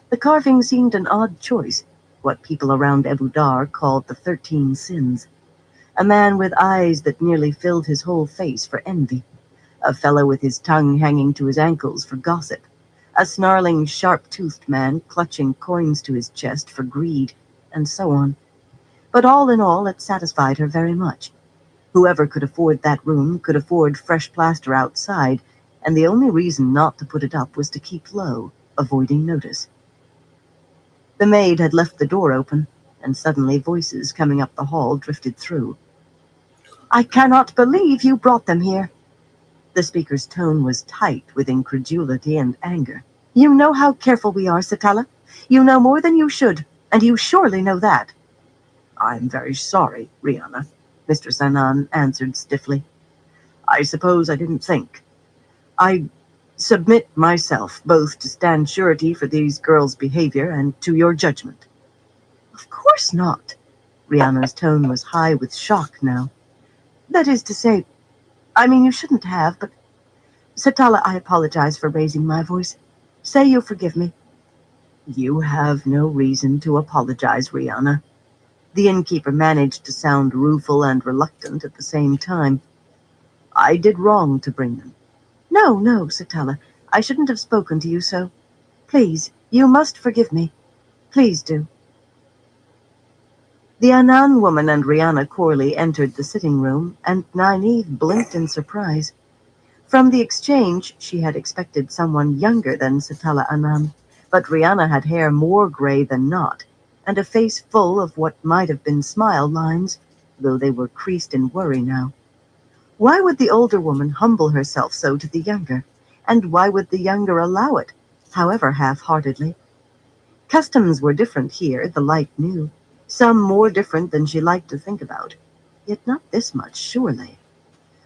[SPEAKER 2] The carving seemed an odd choice, what people around Abu Dar called the 13 sins. A man with eyes that nearly filled his whole face for envy. A fellow with his tongue hanging to his ankles for gossip. A snarling, sharp-toothed man clutching coins to his chest for greed, and so on. But all in all, it satisfied her very much. Whoever could afford that room could afford fresh plaster outside, and the only reason not to put it up was to keep low, avoiding notice. The maid had left the door open, and suddenly voices coming up the hall drifted through. "I cannot believe you brought them here." The speaker's tone was tight with incredulity and anger. "You know how careful we are, Satala. You know more than you should, and you surely know that." "I'm very sorry, Rihanna," Mr. Sanan answered stiffly. "I suppose I didn't think. I submit myself both to stand surety for these girls' behavior and to your judgment." "Of course not." Rihanna's tone was high with shock now. "That is to say, I mean, you shouldn't have, but Satala, I apologize for raising my voice. Say you forgive me." "You have no reason to apologize, Rihanna." The innkeeper managed to sound rueful and reluctant at the same time. "I did wrong to bring them." "No, no, Satala. I shouldn't have spoken to you so. Please, you must forgive me. Please do." The Anan woman and Rihanna Corley entered the sitting room, and Nynaeve blinked in surprise. From the exchange, she had expected someone younger than Satala Anan, but Rihanna had hair more gray than not, and a face full of what might have been smile lines, though they were creased in worry now. Why would the older woman humble herself so to the younger, and why would the younger allow it, however half-heartedly? Customs were different here, the light knew, some more different than she liked to think about, yet not this much, surely.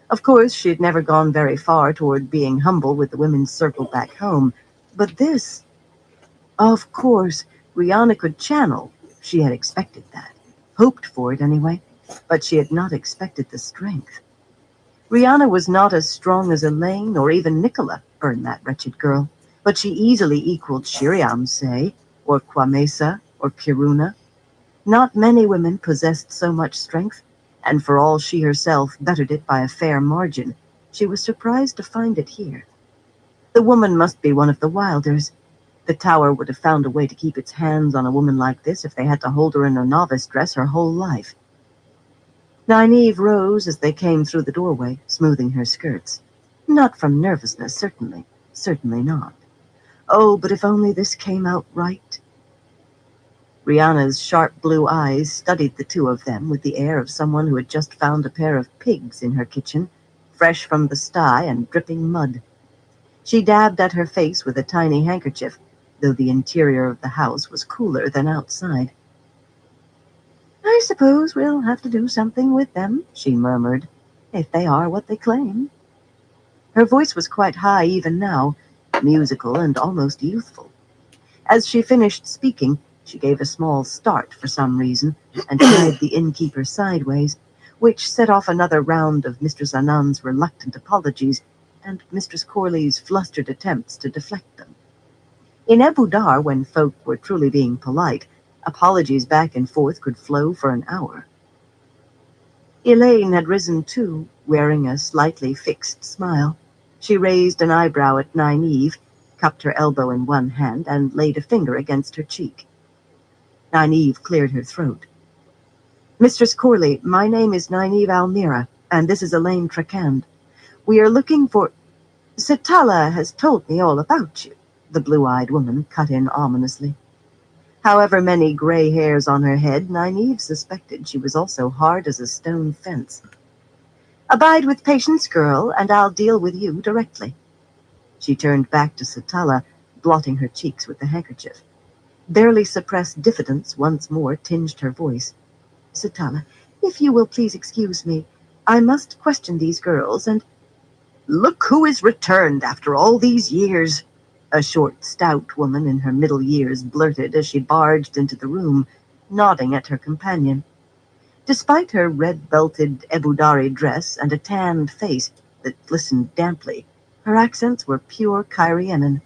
[SPEAKER 2] Of course, she had never gone very far toward being humble with the women's circle back home, but this... Of course, Rihanna could channel. She had expected that. Hoped for it, anyway. But she had not expected the strength. Rihanna was not as strong as Elaine or even Nicola, burn that wretched girl, but she easily equaled Shiriam, say, or Kwamesa, or Kiruna. Not many women possessed so much strength, and for all she herself bettered it by a fair margin, she was surprised to find it here. The woman must be one of the Wilders. The tower would have found a way to keep its hands on a woman like this if they had to hold her in a novice dress her whole life. Nynaeve rose as they came through the doorway, smoothing her skirts. Not from nervousness, certainly. Certainly not. Oh, but if only this came out right. Rihanna's sharp blue eyes studied the two of them with the air of someone who had just found a pair of pigs in her kitchen, fresh from the sty and dripping mud. She dabbed at her face with a tiny handkerchief, though the interior of the house was cooler than outside. "I suppose we'll have to do something with them," she murmured, "if they are what they claim." Her voice was quite high even now, musical and almost youthful. As she finished speaking, she gave a small start for some reason and eyed the innkeeper sideways, which set off another round of Mistress Anand's reluctant apologies and Mistress Corley's flustered attempts to deflect them. In Abu Dar, when folk were truly being polite, apologies back and forth could flow for an hour. Elaine had risen too, wearing a slightly fixed smile. She raised an eyebrow at Nynaeve, cupped her elbow in one hand, and laid a finger against her cheek. Nynaeve cleared her throat. "Mistress Corley, my name is Nynaeve Almira, and this is Elaine Trakand. We are looking for—" "Satala has told me all about you," the blue-eyed woman cut in ominously. However many gray hairs on her head, Nynaeve suspected she was also hard as a stone fence. "Abide with patience, girl, and I'll deal with you directly." She turned back to Satala, blotting her cheeks with the handkerchief. Barely suppressed diffidence once more tinged her voice. "Satala, if you will please excuse me, I must question these girls, and—" "Look who is returned after all these years," a short, stout woman in her middle years blurted as she barged into the room, nodding at her companion. Despite her red-belted Ebudari dress and a tanned face that glistened damply, her accents were pure Cairienan.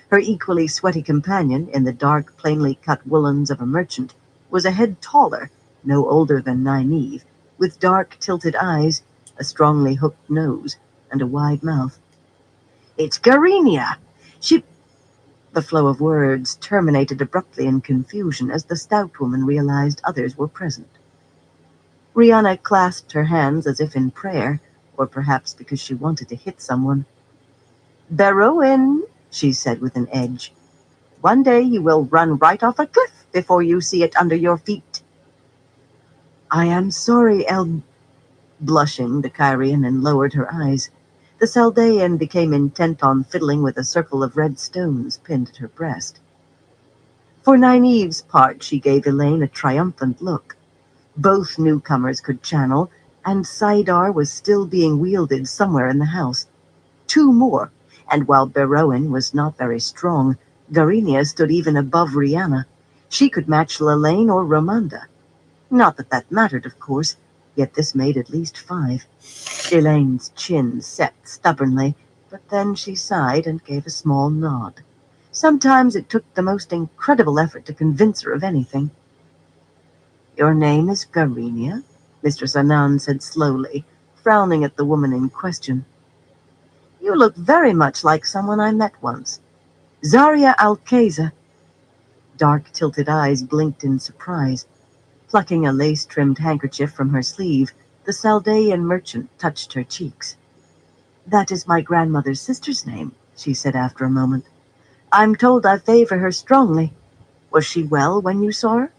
[SPEAKER 2] Her equally sweaty companion, in the dark, plainly cut woolens of a merchant, was a head taller, no older than Nynaeve, with dark, tilted eyes, a strongly hooked nose, and a wide mouth. "It's Garinia! She—" The flow of words terminated abruptly in confusion as the stout woman realized others were present. Rihanna clasped her hands as if in prayer, or perhaps because she wanted to hit someone. Beroin, she said with an edge. One day you will run right off a cliff before you see it under your feet. I am sorry, blushing, the Kyrianan lowered her eyes. The Saldean became intent on fiddling with a circle of red stones pinned at her breast. For Nynaeve's part, she gave Elaine a triumphant look. Both newcomers could channel, and Saidar was still being wielded somewhere in the house. Two more, and while Beroin was not very strong, Garinia stood even above Rihanna. She could match Lelaine or Romanda. Not that that mattered, of course, yet this made at least 5. Elaine's chin set stubbornly, but then she sighed and gave a small nod. Sometimes it took the most incredible effort to convince her of anything. Your name is Garinia? Mistress Anand said slowly, frowning at the woman in question. You look very much like someone I met once. Zarya Alceza. Dark tilted eyes blinked in surprise. Plucking a lace-trimmed handkerchief from her sleeve, the Saldean merchant touched her cheeks. That is my grandmother's sister's name, she said after a moment. I'm told I favor her strongly. Was she well when you saw her?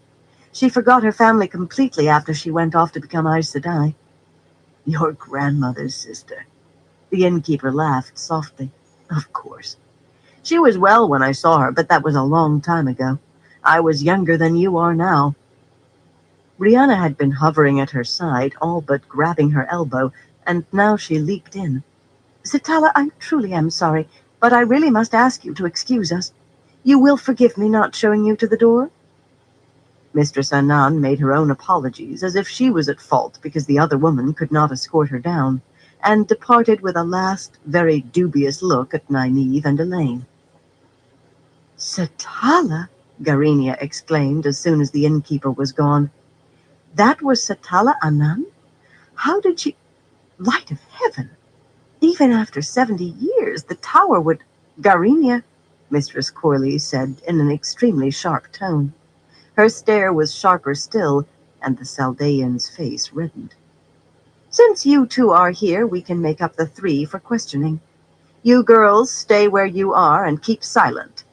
[SPEAKER 2] She forgot her family completely after she went off to become Aes Sedai. Your grandmother's sister. The innkeeper laughed softly. Of course. She was well when I saw her, but that was a long time ago. I was younger than you are now. Rihanna had been hovering at her side, all but grabbing her elbow, and now she leaped in. Sitala, I truly am sorry, but I really must ask you to excuse us. You will forgive me not showing you to the door? Mistress Anand made her own apologies, as if she was at fault because the other woman could not escort her down, and departed with a last, very dubious look at Nynaeve and Elaine. Sitala, Garinia exclaimed as soon as the innkeeper was gone. That was Sitala Anand? How did she... Light of heaven! Even after 70 years, the tower would... Garinia, Mistress Corley said in an extremely sharp tone. Her stare was sharper still, and the Saldean's face reddened. Since you two are here, we can make up the 3 for questioning. You girls stay where you are and keep silent.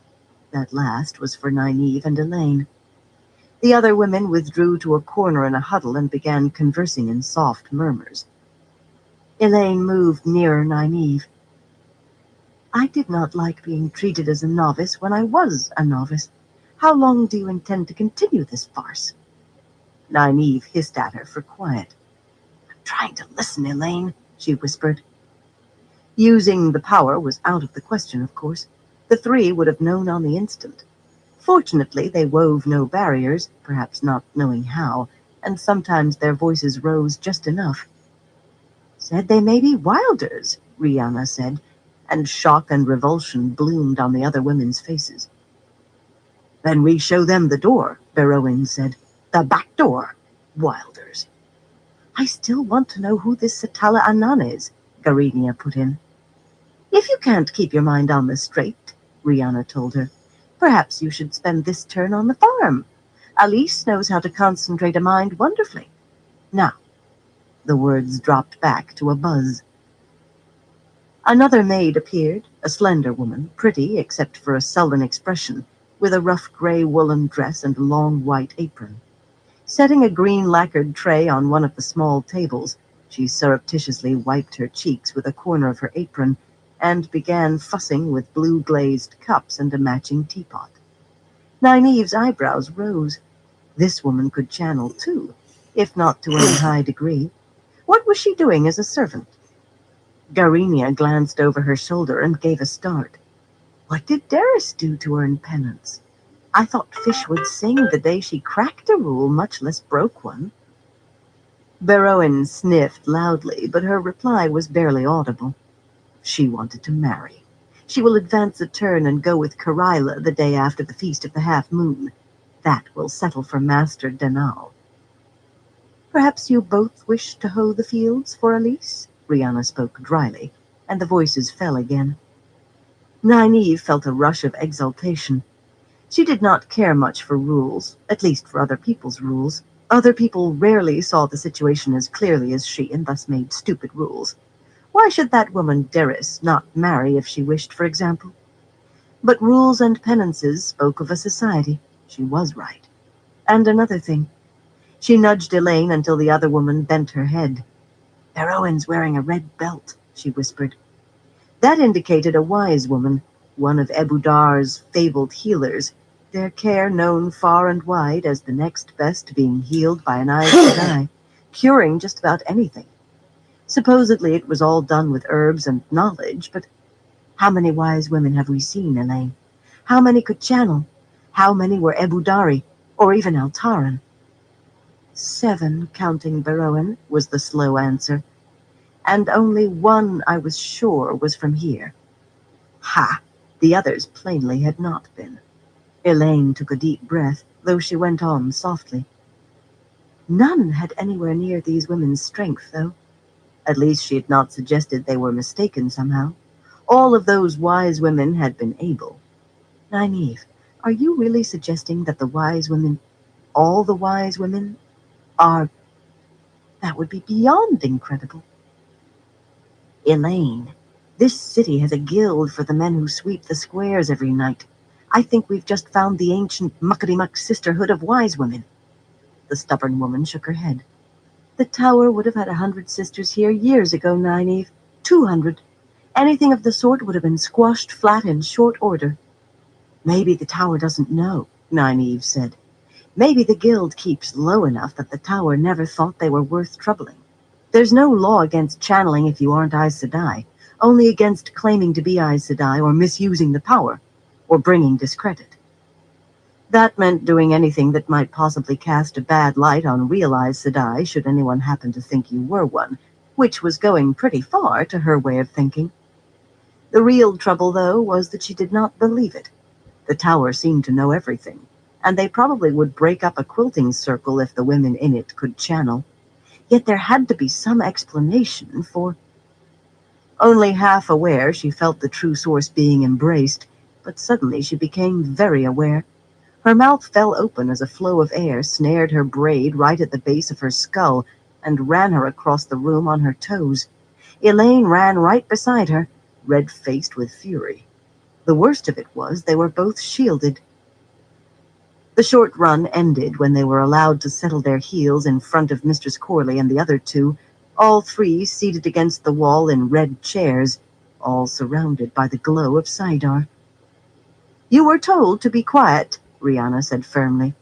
[SPEAKER 2] That last was for Nynaeve and Elaine. The other women withdrew to a corner in a huddle and began conversing in soft murmurs. Elaine moved nearer Nynaeve. I did not like being treated as a novice when I was a novice. How long do you intend to continue this farce? Nynaeve hissed at her for quiet. I'm trying to listen, Elaine, she whispered. Using the power was out of the question, of course. The 3 would have known on the instant. Fortunately, they wove no barriers, perhaps not knowing how, and sometimes their voices rose just enough. Said they may be wilders, Rihanna said, and shock and revulsion bloomed on the other women's faces. Then we show them the door, Beroin said. The back door. Wilders. I still want to know who this Sitala Anand is, Garinia put in. If you can't keep your mind on the straight, Rihanna told her, perhaps you should spend this turn on the farm. Alice knows how to concentrate a mind wonderfully. Now, the words dropped back to a buzz. Another maid appeared, a slender woman, pretty except for a sullen expression, with a rough gray woolen dress and a long white apron. Setting a green lacquered tray on one of the small tables, she surreptitiously wiped her cheeks with a corner of her apron and began fussing with blue-glazed cups and a matching teapot. Nynaeve's eyebrows rose. This woman could channel too, if not to any high degree. What was she doing as a servant? Garinia glanced over her shoulder and gave a start. What did Daris do to earn penance? I thought fish would sing the day she cracked a rule, much less broke one. Beroin sniffed loudly, but her reply was barely audible. She wanted to marry. She will advance a turn and go with Karila the day after the Feast of the Half-Moon. That will settle for Master Denal. Perhaps you both wish to hoe the fields for Alice? Rihanna spoke dryly, and the voices fell again. Nynaeve felt a rush of exultation. She did not care much for rules, at least for other people's rules. Other people rarely saw the situation as clearly as she and thus made stupid rules. Why should that woman Deris not marry if she wished, for example? But rules and penances spoke of a society. She was right. And another thing. She nudged Elaine until the other woman bent her head. "Beroen's wearing a red belt," she whispered. That indicated a wise woman, one of Ebudar's fabled healers, their care known far and wide as the next best to being healed by an Aes Sedai, curing just about anything. Supposedly it was all done with herbs and knowledge, but how many wise women have we seen, Elaine? How many could channel? How many were Ebudari, or even Altaran? 7, counting Beroen, was the slow answer. And only one, I was sure, was from here. Ha! The others plainly had not been. Elaine took a deep breath, though she went on softly. None had anywhere near these women's strength, though. At least she had not suggested they were mistaken somehow. All of those wise women had been able. Nynaeve, are you really suggesting that the wise women, all the wise women, are... That would be beyond incredible. Elaine, this city has a guild for the men who sweep the squares every night. I think we've just found the ancient muckety-muck sisterhood of wise women. The stubborn woman shook her head. The tower would have had 100 sisters here years ago, Nynaeve. 200. Anything of the sort would have been squashed flat in short order. Maybe the tower doesn't know, Nynaeve said. Maybe the guild keeps low enough that the tower never thought they were worth troubling. There's no law against channeling if you aren't Aes Sedai, only against claiming to be Aes Sedai or misusing the power, or bringing discredit. That meant doing anything that might possibly cast a bad light on real Aes Sedai should anyone happen to think you were one, which was going pretty far to her way of thinking. The real trouble, though, was that she did not believe it. The tower seemed to know everything, and they probably would break up a quilting circle if the women in it could channel. Yet there had to be some explanation for... Only half aware, she felt the true source being embraced, but suddenly she became very aware. Her mouth fell open as a flow of air snared her braid right at the base of her skull and ran her across the room on her toes. Elaine ran right beside her, red-faced with fury. The worst of it was they were both shielded. The short run ended when they were allowed to settle their heels in front of Mistress Corley and the other two, all three seated against the wall in red chairs, all surrounded by the glow of Saidar. "You were told to be quiet," Rihanna said firmly.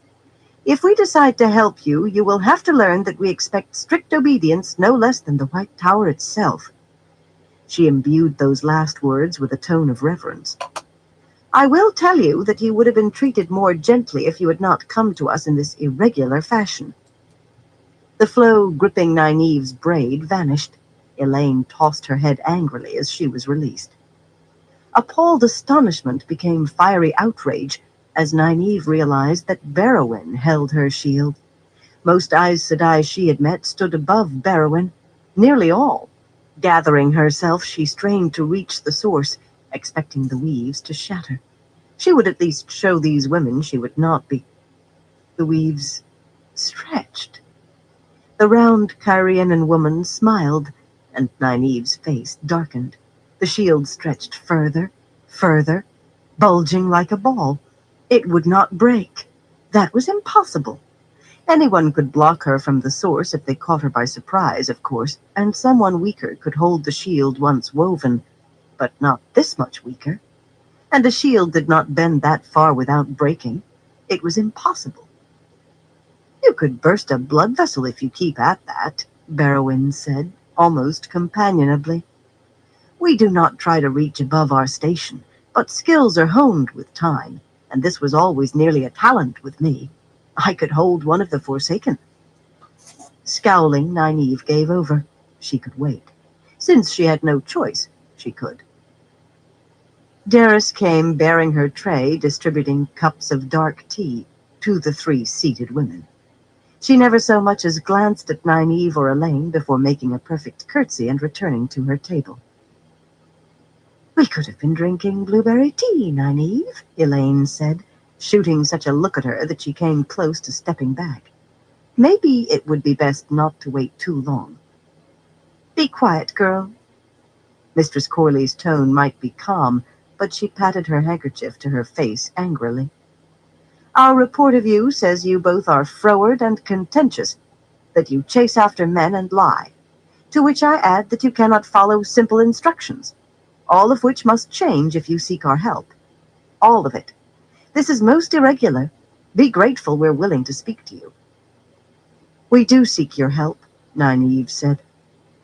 [SPEAKER 2] "If we decide to help you, you will have to learn that we expect strict obedience no less than the White Tower itself." She imbued those last words with a tone of reverence. "I will tell you that you would have been treated more gently if you had not come to us in this irregular fashion." The flow gripping Nynaeve's braid vanished. Elaine tossed her head angrily as she was released. Appalled astonishment became fiery outrage as Nynaeve realized that Beroen held her shield. Most Aes Sedai she had met stood above Beroen, nearly all. Gathering herself, she strained to reach the source, expecting the weaves to shatter. She would at least show these women she would not be... The weaves stretched. The round Kyrianan woman smiled, and Nynaeve's face darkened. The shield stretched further, further, bulging like a ball. It would not break. That was impossible. Anyone could block her from the source if they caught her by surprise, of course, and someone weaker could hold the shield once woven, but not this much weaker. And a shield did not bend that far without breaking. It was impossible. "You could burst a blood vessel if you keep at that," Beroen said, almost companionably. "We do not try to reach above our station, but skills are honed with time, and this was always nearly a talent with me. I could hold one of the Forsaken." Scowling, Nynaeve gave over. She could wait. Since she had no choice, she could. Deris came bearing her tray, distributing cups of dark tea to the three seated women. She never so much as glanced at Nynaeve or Elaine before making a perfect curtsy and returning to her table. "We could have been drinking blueberry tea, Nynaeve," Elaine said, shooting such a look at her that she came close to stepping back. "Maybe it would be best not to wait too long." "Be quiet, girl." Mistress Corley's tone might be calm, but she patted her handkerchief to her face angrily. Our report of you says you both are froward and contentious, that you chase after men and lie, to which I add that you cannot follow simple instructions, all of which must change if you seek our help. All of it. This is most irregular. Be grateful we're willing to speak to you. We do seek your help, Nynaeve said.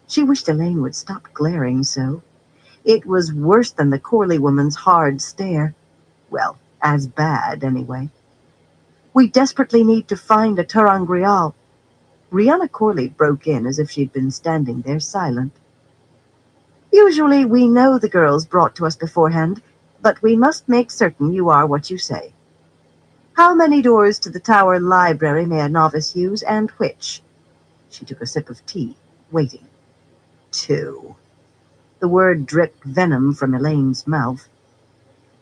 [SPEAKER 2] She wished Elaine would stop glaring so. It was worse than the Corley woman's hard stare. Well, as bad, anyway. We desperately need to find a Terangrial. Rihanna Corley broke in as if she'd been standing there silent. Usually we know the girls brought to us beforehand, but we must make certain you are what you say. How many doors to the tower library may a novice use, and which? She took a sip of tea, waiting. 2. The word dripped venom from Elaine's mouth.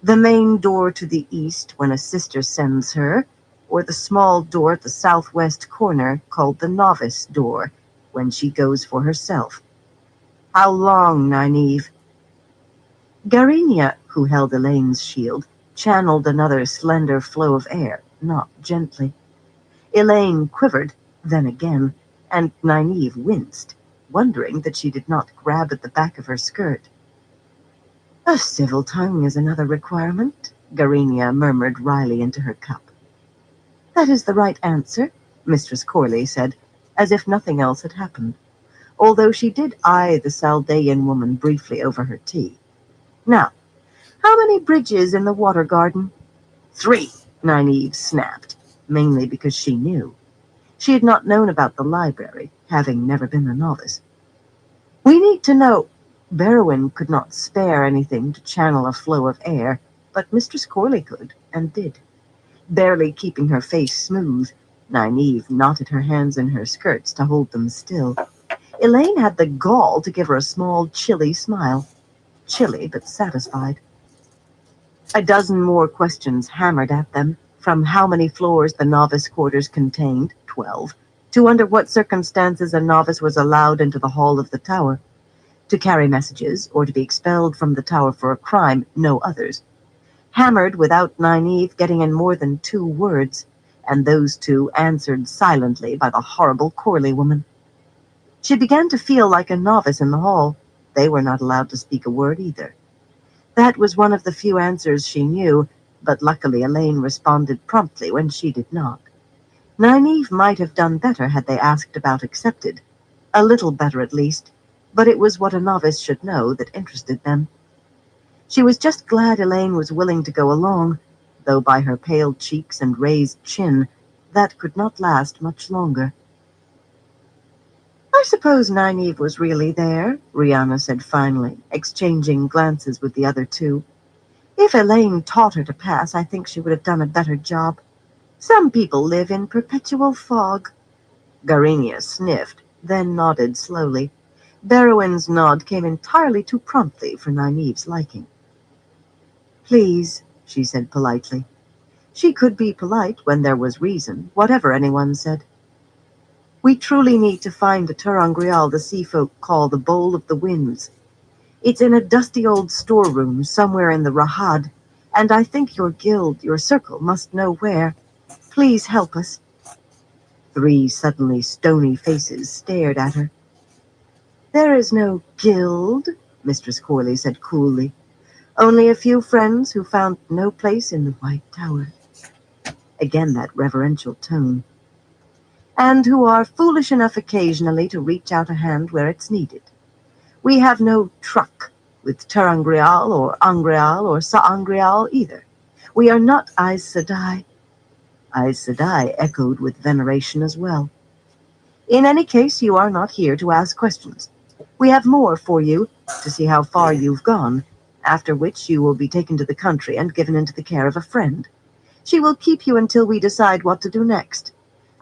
[SPEAKER 2] The main door to the east when a sister sends her, or the small door at the southwest corner called the novice door when she goes for herself. How long, Nynaeve? Garinia, who held Elaine's shield, channeled another slender flow of air, not gently. Elaine quivered, then again, and Nynaeve winced, wondering that she did not grab at the back of her skirt. A civil tongue is another requirement, Garinia murmured wryly into her cup. That is the right answer, Mistress Corley said, as if nothing else had happened, although she did eye the Saldaean woman briefly over her tea. Now, how many bridges in the water garden? 3, Nynaeve snapped, mainly because she knew. She had not known about the library, having never been a novice. We need to know. Barrowin could not spare anything to channel a flow of air, but Mistress Corley could, and did. Barely keeping her face smooth, Nynaeve knotted her hands in her skirts to hold them still. Elaine had the gall to give her a small, chilly smile. Chilly, but satisfied. A dozen more questions hammered at them, from how many floors the novice quarters contained, 12, to under what circumstances a novice was allowed into the hall of the tower. To carry messages, or to be expelled from the tower for a crime, no others. Hammered without Nynaeve getting in more than 2 words, and those 2 answered silently by the horrible Corley woman. She began to feel like a novice in the hall. They were not allowed to speak a word either. That was one of the few answers she knew, but luckily Elaine responded promptly when she did not. Nynaeve might have done better had they asked about accepted. A little better at least, but it was what a novice should know that interested them. She was just glad Elaine was willing to go along, though by her pale cheeks and raised chin, that could not last much longer. I suppose Nynaeve was really there, Rihanna said finally, exchanging glances with the other 2. If Elaine taught her to pass, I think she would have done a better job. Some people live in perpetual fog. Garinia sniffed, then nodded slowly. Barrowin's nod came entirely too promptly for Nynaeve's liking. Please, she said politely. She could be polite when there was reason, whatever anyone said. We truly need to find the Terangrial the sea folk call the Bowl of the Winds. It's in a dusty old storeroom somewhere in the Rahad, and I think your guild, your circle, must know where. Please help us. 3 suddenly stony faces stared at her. There is no guild, Mistress Corley said coolly. Only a few friends who found no place in the White Tower. Again that reverential tone. And who are foolish enough occasionally to reach out a hand where it's needed. We have no truck with Terangrial or Angreal or Saangreal either. We are not Aes Sedai. Aes Sedai echoed with veneration as well. In any case, you are not here to ask questions. We have more for you, to see how far you've gone, after which you will be taken to the country and given into the care of a friend. She will keep you until we decide what to do next,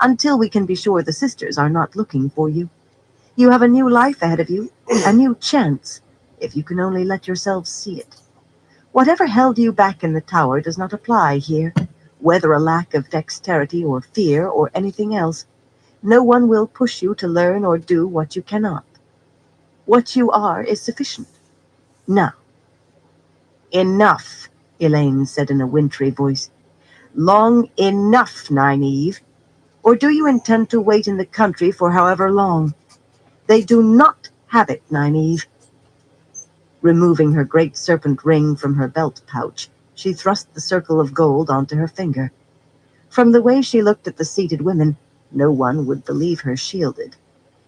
[SPEAKER 2] until we can be sure the sisters are not looking for you. You have a new life ahead of you, a new chance, if you can only let yourselves see it. Whatever held you back in the tower does not apply here, whether a lack of dexterity or fear or anything else. No one will push you to learn or do what you cannot. What you are is sufficient. Now, enough, Elaine said in a wintry voice. Long enough, Nynaeve. Or do you intend to wait in the country for however long? They do not have it, Nynaeve. Removing her great serpent ring from her belt pouch, she thrust the circle of gold onto her finger. From the way she looked at the seated women, no one would believe her shielded.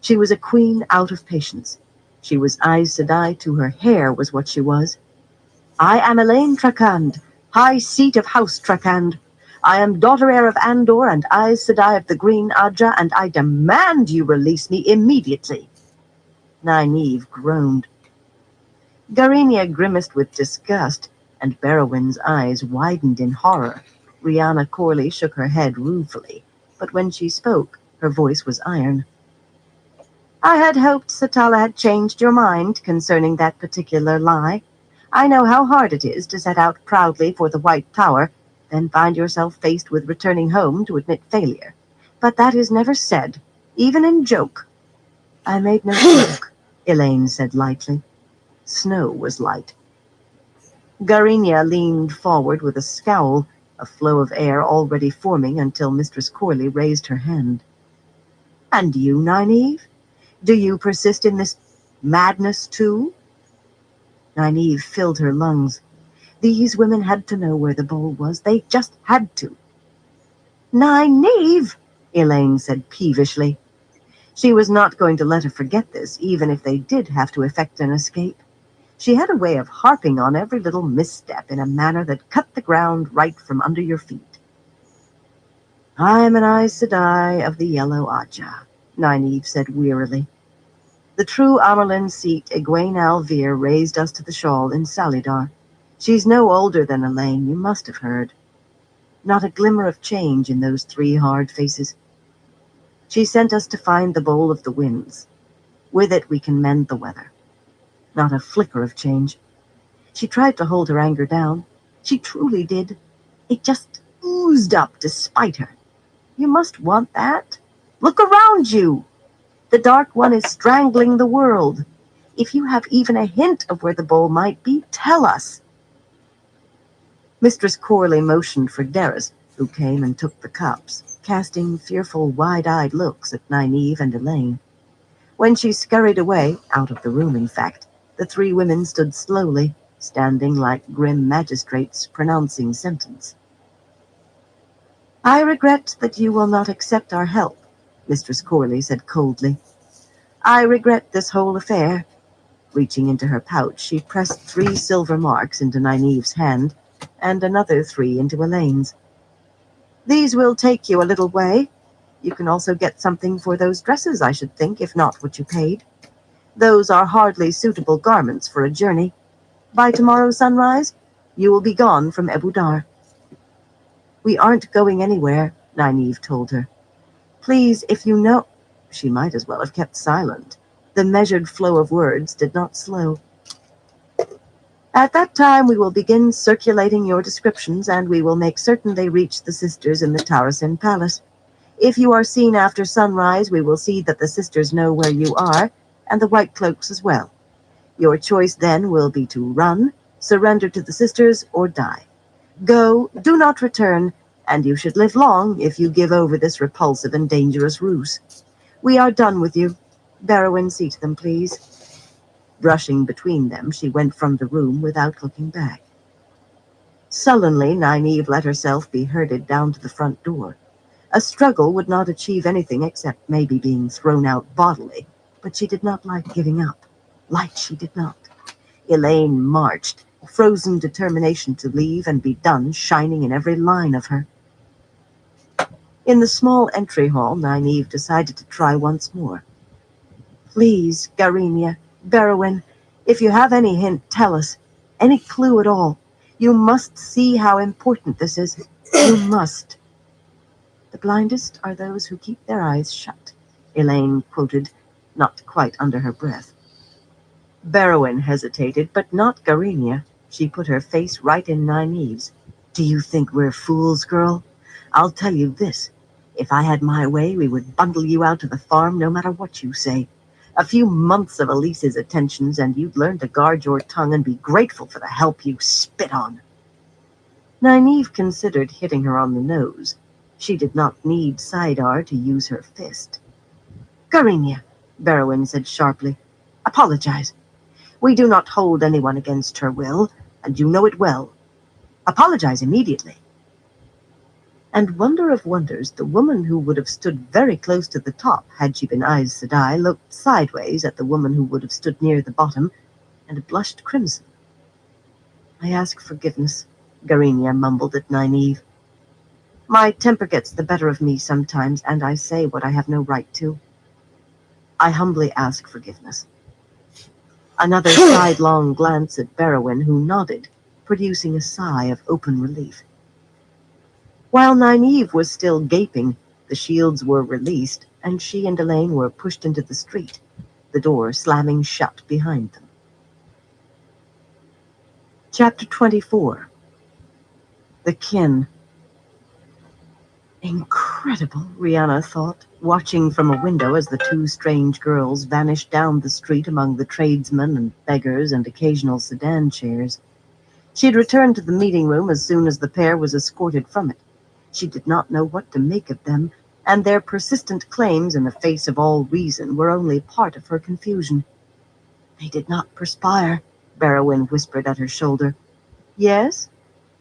[SPEAKER 2] She was a queen out of patience. She was Aes Sedai to her hair was what she was. I am Elaine Trakand, high seat of House Trakand. I am daughter heir of Andor and Aes Sedai of the Green Aja, and I demand you release me immediately. Nynaeve groaned. Garinia grimaced with disgust, and Barrowyn's eyes widened in horror. Rihanna Corley shook her head ruefully, but when she spoke, her voice was iron. I had hoped Satala had changed your mind concerning that particular lie. I know how hard it is to set out proudly for the White Tower, then find yourself faced with returning home to admit failure. But that is never said, even in joke. I made no joke, Elaine said lightly. Snow was light. Garinia leaned forward with a scowl, a flow of air already forming until Mistress Corley raised her hand. And you, Nynaeve? Do you persist in this madness too? Nynaeve filled her lungs. These women had to know where the bowl was. They just had to. Nynaeve, Elaine said peevishly. She was not going to let her forget this, even if they did have to effect an escape. She had a way of harping on every little misstep in a manner that cut the ground right from under your feet. I'm an Aes Sedai of the Yellow Aja, Nynaeve said wearily. The true Amerlin seat, Egwene Alvear, raised us to the shawl in Salidar. She's no older than Elaine, you must have heard. Not a glimmer of change in those three hard faces. She sent us to find the Bowl of the Winds. With it we can mend the weather. Not a flicker of change. She tried to hold her anger down. She truly did. It just oozed up despite her. You must want that. Look around you. The Dark One is strangling the world. If you have even a hint of where the bowl might be, tell us. Mistress Corley motioned for Darris, who came and took the cups, casting fearful, wide-eyed looks at Nynaeve and Elaine. When she scurried away, out of the room in fact, the three women stood slowly, standing like grim magistrates pronouncing sentence. I regret that you will not accept our help, Mistress Corley said coldly. I regret this whole affair. Reaching into her pouch, she pressed 3 silver marks into Nynaeve's hand, and another 3 into Elaine's. These will take you a little way. You can also get something for those dresses, I should think, if not what you paid. Those are hardly suitable garments for a journey. By tomorrow's sunrise, you will be gone from Ebudar. We aren't going anywhere, Nynaeve told her. Please, if you know... She might as well have kept silent. The measured flow of words did not slow. At that time, we will begin circulating your descriptions, and we will make certain they reach the sisters in the Tarasin Palace. If you are seen after sunrise, we will see that the sisters know where you are, and the White Cloaks as well. Your choice then will be to run, surrender to the sisters, or die. Go, do not return, and you should live long if you give over this repulsive and dangerous ruse. We are done with you. Barrowyn, see to them, please. Brushing between them, she went from the room without looking back. Sullenly, Nynaeve let herself be herded down to the front door. A struggle would not achieve anything except maybe being thrown out bodily, but she did not like giving up. She did not. Elaine marched, frozen determination to leave and be done shining in every line of her. In the small entry hall, Nynaeve decided to try once more. Please, Garinia, Barrowyn, if you have any hint, tell us. Any clue at all. You must see how important this is. You must. The blindest are those who keep their eyes shut, Elaine quoted, not quite under her breath. Barrowyn hesitated, but not Garinia. She put her face right in Nynaeve's. Do you think we're fools, girl? I'll tell you this. If I had my way, we would bundle you out to the farm no matter what you say. A few months of Elise's attentions, and you'd learn to guard your tongue and be grateful for the help you spit on. Nynaeve considered hitting her on the nose. She did not need Saidar to use her fist. Garinia, Berwin said sharply, apologize. We do not hold anyone against her will, and you know it well. Apologize immediately. And wonder of wonders, the woman who would have stood very close to the top had she been Aes Sedai looked sideways at the woman who would have stood near the bottom and blushed crimson. I ask forgiveness, Garinia mumbled at Nynaeve. My temper gets the better of me sometimes, and I say what I have no right to. I humbly ask forgiveness. Another sidelong glance at Berwin, who nodded, producing a sigh of open relief. While Nynaeve was still gaping, the shields were released, and she and Elaine were pushed into the street, the door slamming shut behind them. Chapter 24. The Kin. Incredible, Rihanna thought, watching from a window as the two strange girls vanished down the street among the tradesmen and beggars and occasional sedan chairs. She had returned to the meeting room as soon as the pair was escorted from it. She did not know what to make of them, and their persistent claims in the face of all reason were only part of her confusion. They did not perspire, Berwin whispered at her shoulder. Yes?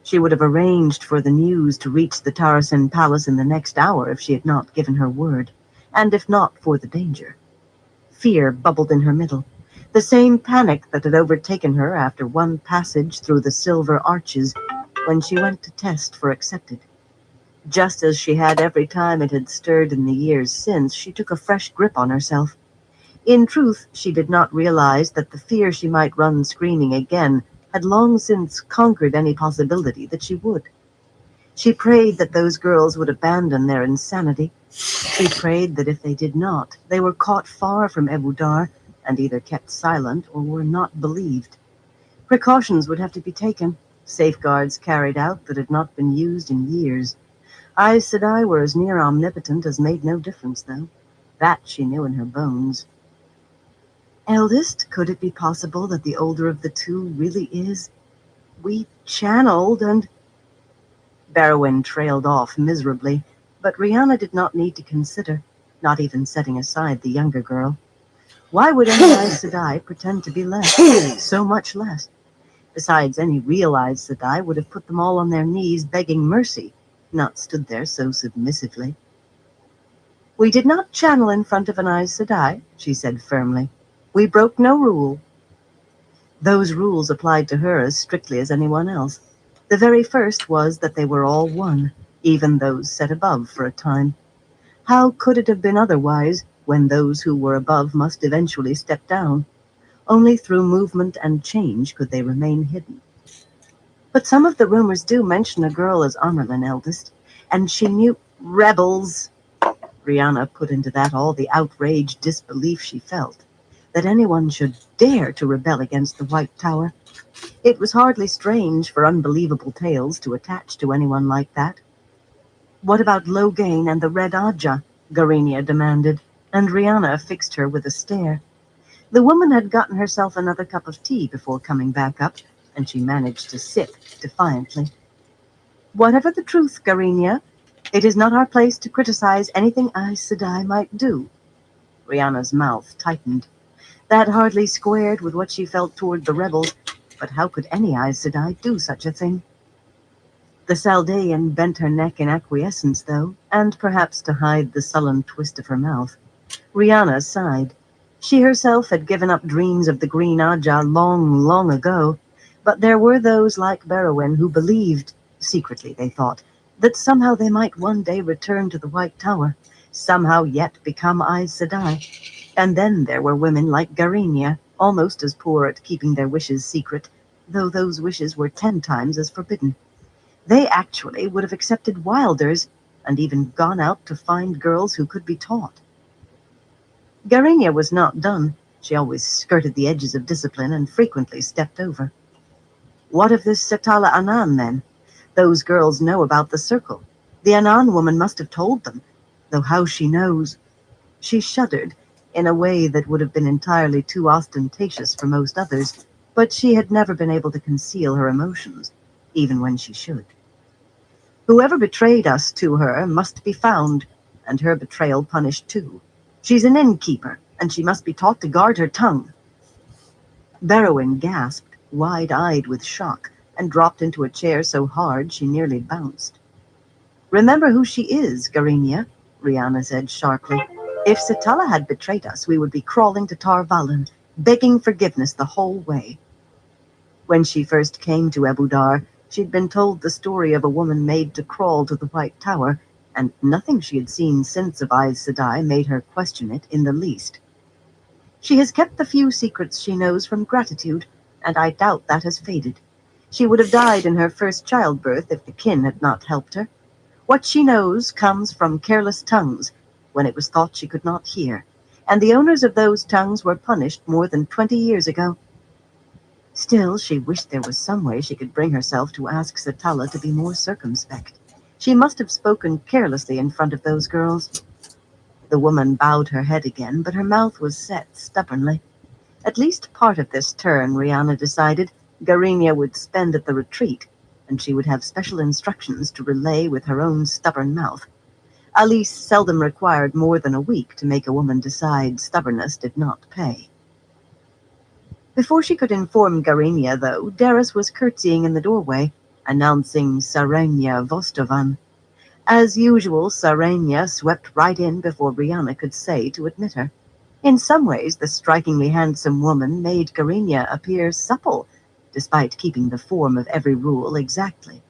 [SPEAKER 2] She would have arranged for the news to reach the Tarasin Palace in the next hour if she had not given her word, and if not for the danger. Fear bubbled in her middle, the same panic that had overtaken her after one passage through the silver arches when she went to test for accepted. Just as she had every time it had stirred in the years since, she took a fresh grip on herself. In truth, she did not realize that the fear she might run screaming again had long since conquered any possibility that she would. She prayed that those girls would abandon their insanity. She prayed that if they did not, they were caught far from Ebudar and either kept silent or were not believed. Precautions would have to be taken, safeguards carried out that had not been used in years. Aes Sedai were as near omnipotent as made no difference, though. That she knew in her bones. Eldest, could it be possible that the older of the two really is? We channeled and... Berwin trailed off miserably, but Rihanna did not need to consider, not even setting aside the younger girl. Why would any Aes Sedai pretend to be less? So much less. Besides, any real Aes Sedai would have put them all on their knees begging mercy, not stood there so submissively. We did not channel in front of an Aes Sedai, she said firmly. We broke no rule. Those rules applied to her as strictly as anyone else. The very first was that they were all one, even those set above for a time. How could it have been otherwise when those who were above must eventually step down? Only through movement and change could they remain hidden. But some of the rumors do mention a girl as Amerlin eldest, and she knew... Rebels! Rihanna put into that all the outraged disbelief she felt, that anyone should dare to rebel against the White Tower. It was hardly strange for unbelievable tales to attach to anyone like that. What about Logain and the Red Aja? Garinia demanded, and Rihanna fixed her with a stare. The woman had gotten herself another cup of tea before coming back up, and she managed to sip defiantly. Whatever the truth, Garinia, it is not our place to criticize anything Aes Sedai might do. Rihanna's mouth tightened. That hardly squared with what she felt toward the rebels, but how could any Aes Sedai do such a thing? The Saldean bent her neck in acquiescence, though, and perhaps to hide the sullen twist of her mouth. Rihanna sighed. She herself had given up dreams of the Green Aja long, long ago, but there were those like Berwin who believed, secretly they thought, that somehow they might one day return to the White Tower, somehow yet become Aes Sedai. And then there were women like Garinia, almost as poor at keeping their wishes secret, though those wishes were 10 times as forbidden. They actually would have accepted Wilders and even gone out to find girls who could be taught. Garinia was not done. She always skirted the edges of discipline and frequently stepped over. What of this Setala Anan, then? Those girls know about the circle. The Anan woman must have told them, though how she knows... She shuddered, in a way that would have been entirely too ostentatious for most others, but she had never been able to conceal her emotions, even when she should. Whoever betrayed us to her must be found, and her betrayal punished too. She's an innkeeper, and she must be taught to guard her tongue. Berowyn gasped, wide-eyed with shock, and dropped into a chair so hard she nearly bounced. "Remember who she is, Garinia," Rihanna said sharply. "If Satala had betrayed us, we would be crawling to Tar Valon, begging forgiveness the whole way." When she first came to Ebudar, she'd been told the story of a woman made to crawl to the White Tower, and nothing she had seen since of Aes Sedai made her question it in the least. She has kept the few secrets she knows from gratitude, and I doubt that has faded. She would have died in her first childbirth if the kin had not helped her. What she knows comes from careless tongues, when it was thought she could not hear, and the owners of those tongues were punished more than 20 years ago. Still, she wished there was some way she could bring herself to ask Satala to be more circumspect. She must have spoken carelessly in front of those girls. The woman bowed her head again, but her mouth was set stubbornly. At least part of this turn, Rihanna decided, Garinia would spend at the retreat, and she would have special instructions to relay with her own stubborn mouth. Alice seldom required more than a week to make a woman decide stubbornness did not pay. Before she could inform Garinia, though, Darris was curtsying in the doorway, announcing Sarenya Vostovan. As usual, Sarenya swept right in before Rihanna could say to admit her. In some ways, the strikingly handsome woman made Garinia appear supple, despite keeping the form of every rule exactly.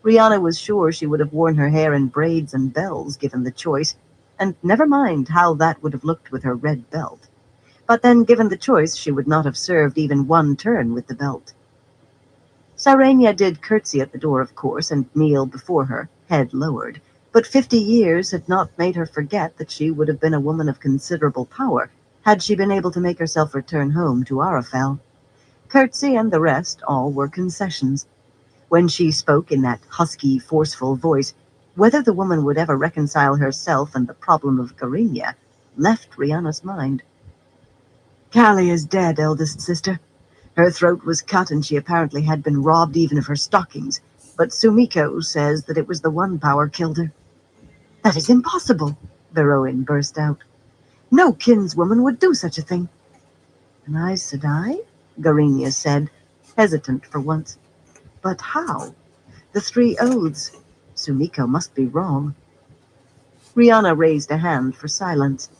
[SPEAKER 2] Rihanna was sure she would have worn her hair in braids and bells given the choice, and never mind how that would have looked with her red belt. But then, given the choice, she would not have served even one turn with the belt. Sarenya did curtsy at the door, of course, and kneel before her, head lowered, but 50 years had not made her forget that she would have been a woman of considerable power had she been able to make herself return home to Arafel. Curtsy and the rest all were concessions. When she spoke in that husky, forceful voice, whether the woman would ever reconcile herself and the problem of Garinia left Rihanna's mind. "Callie is dead, eldest sister. Her throat was cut and she apparently had been robbed even of her stockings, but Sumiko says that it was the One Power killed her." "That is impossible," Berowyn burst out. "No kinswoman would do such a thing." "And Aes Sedai?" Garinia said, hesitant for once. "But how? The 3 oaths. Sumiko must be wrong." Rihanna raised a hand for silence.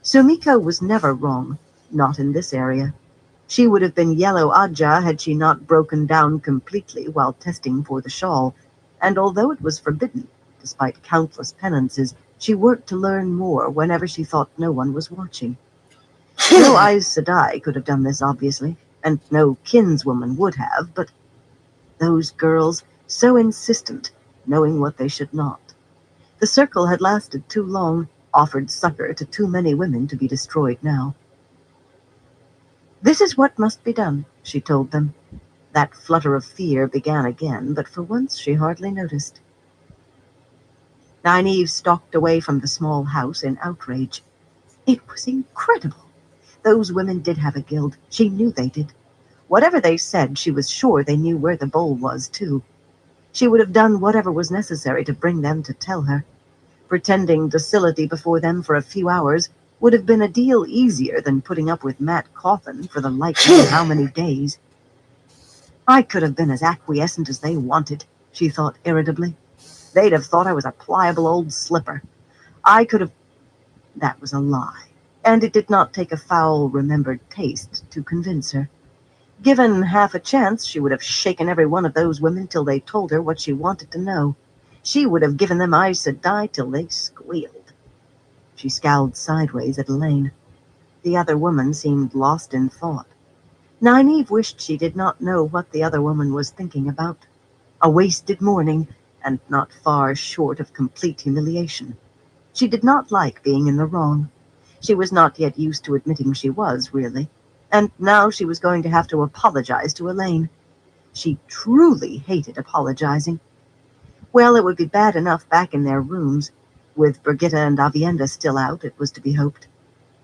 [SPEAKER 2] Sumiko was never wrong, not in this area. She would have been Yellow Aja had she not broken down completely while testing for the shawl, and although it was forbidden, despite countless penances, she worked to learn more whenever she thought no one was watching. No Aes Sedai could have done this, obviously, and no kinswoman would have, but those girls, so insistent, knowing what they should not. The circle had lasted too long, offered succor to too many women to be destroyed now. "This is what must be done," she told them. That flutter of fear began again, but for once she hardly noticed. Nynaeve stalked away from the small house in outrage. It was incredible. Those women did have a guild. She knew they did. Whatever they said, she was sure they knew where the bowl was, too. She would have done whatever was necessary to bring them to tell her. Pretending docility before them for a few hours would have been a deal easier than putting up with Matt Coffin for the like known how many days. I could have been as acquiescent as they wanted, she thought irritably. They'd have thought I was a pliable old slipper. I could have... That was a lie, and it did not take a foul, remembered taste to convince her. Given half a chance, she would have shaken every one of those women till they told her what she wanted to know. She would have given them Aes Sedai till they squealed. She scowled sideways at Elaine. The other woman seemed lost in thought. Nynaeve wished she did not know what the other woman was thinking about. A wasted morning, and not far short of complete humiliation. She did not like being in the wrong. She was not yet used to admitting she was, really. And now she was going to have to apologize to Elaine. She truly hated apologizing. Well, it would be bad enough back in their rooms. With Brigitta and Avienda still out, it was to be hoped.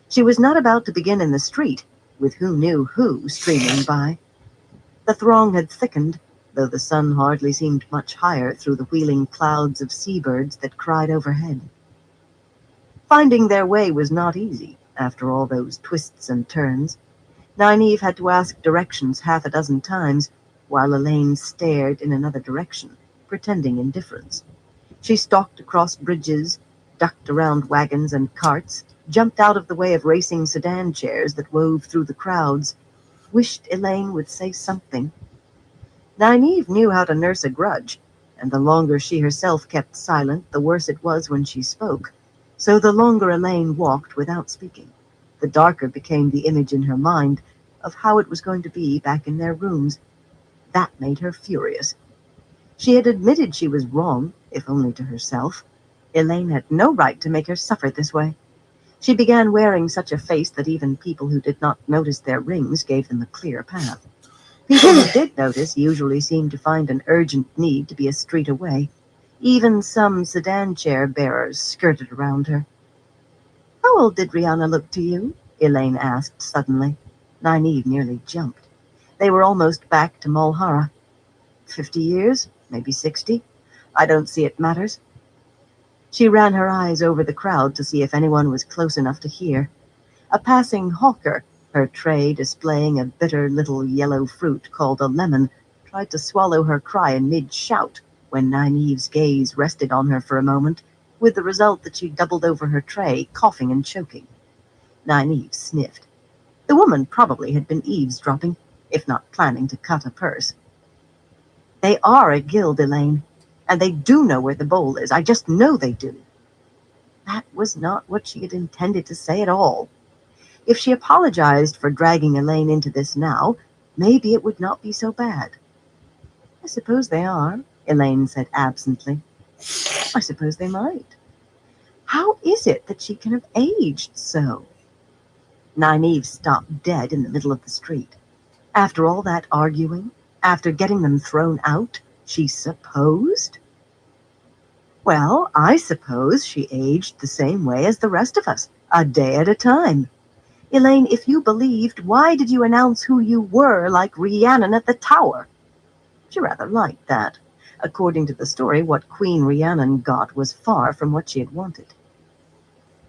[SPEAKER 2] She was not about to begin in the street, with who knew who streaming by. The throng had thickened, though the sun hardly seemed much higher through the wheeling clouds of seabirds that cried overhead. Finding their way was not easy, after all those twists and turns. Nynaeve had to ask directions half a dozen times, while Elaine stared in another direction, pretending indifference. She stalked across bridges, ducked around wagons and carts, jumped out of the way of racing sedan chairs that wove through the crowds, wished Elaine would say something. Nynaeve knew how to nurse a grudge, and the longer she herself kept silent, the worse it was when she spoke. So the longer Elaine walked without speaking, the darker became the image in her mind of how it was going to be back in their rooms. That made her furious. She had admitted she was wrong, if only to herself. Elaine had no right to make her suffer this way. She began wearing such a face that even people who did not notice their rings gave them a clear path. People who did notice usually seemed to find an urgent need to be a street away. Even some sedan chair bearers skirted around her. How old did Rihanna look to you? Elaine asked suddenly. Nynaeve nearly jumped. They were almost back to Mulhara. 50 years? Maybe 60? I don't see it matters. She ran her eyes over the crowd to see if anyone was close enough to hear. A passing hawker, her tray displaying a bitter little yellow fruit called a lemon, tried to swallow her cry in mid-shout when Nynaeve's gaze rested on her for a moment, with the result that she doubled over her tray, coughing and choking. Nynaeve sniffed. The woman probably had been eavesdropping, if not planning to cut a purse. They are a guild, Elaine, and they do know where the bowl is. I just know they do. That was not what she had intended to say at all. If she apologized for dragging Elaine into this now, maybe it would not be so bad. I suppose they are, Elaine said absently. I suppose they might. How is it that she can have aged so? Nynaeve stopped dead in the middle of the street. After all that arguing, after getting them thrown out, she supposed? Well, I suppose she aged the same way as the rest of us, a day at a time. Elaine, if you believed, why did you announce who you were like Rhiannon at the tower? She rather liked that. According to the story, what Queen Rhiannon got was far from what she had wanted.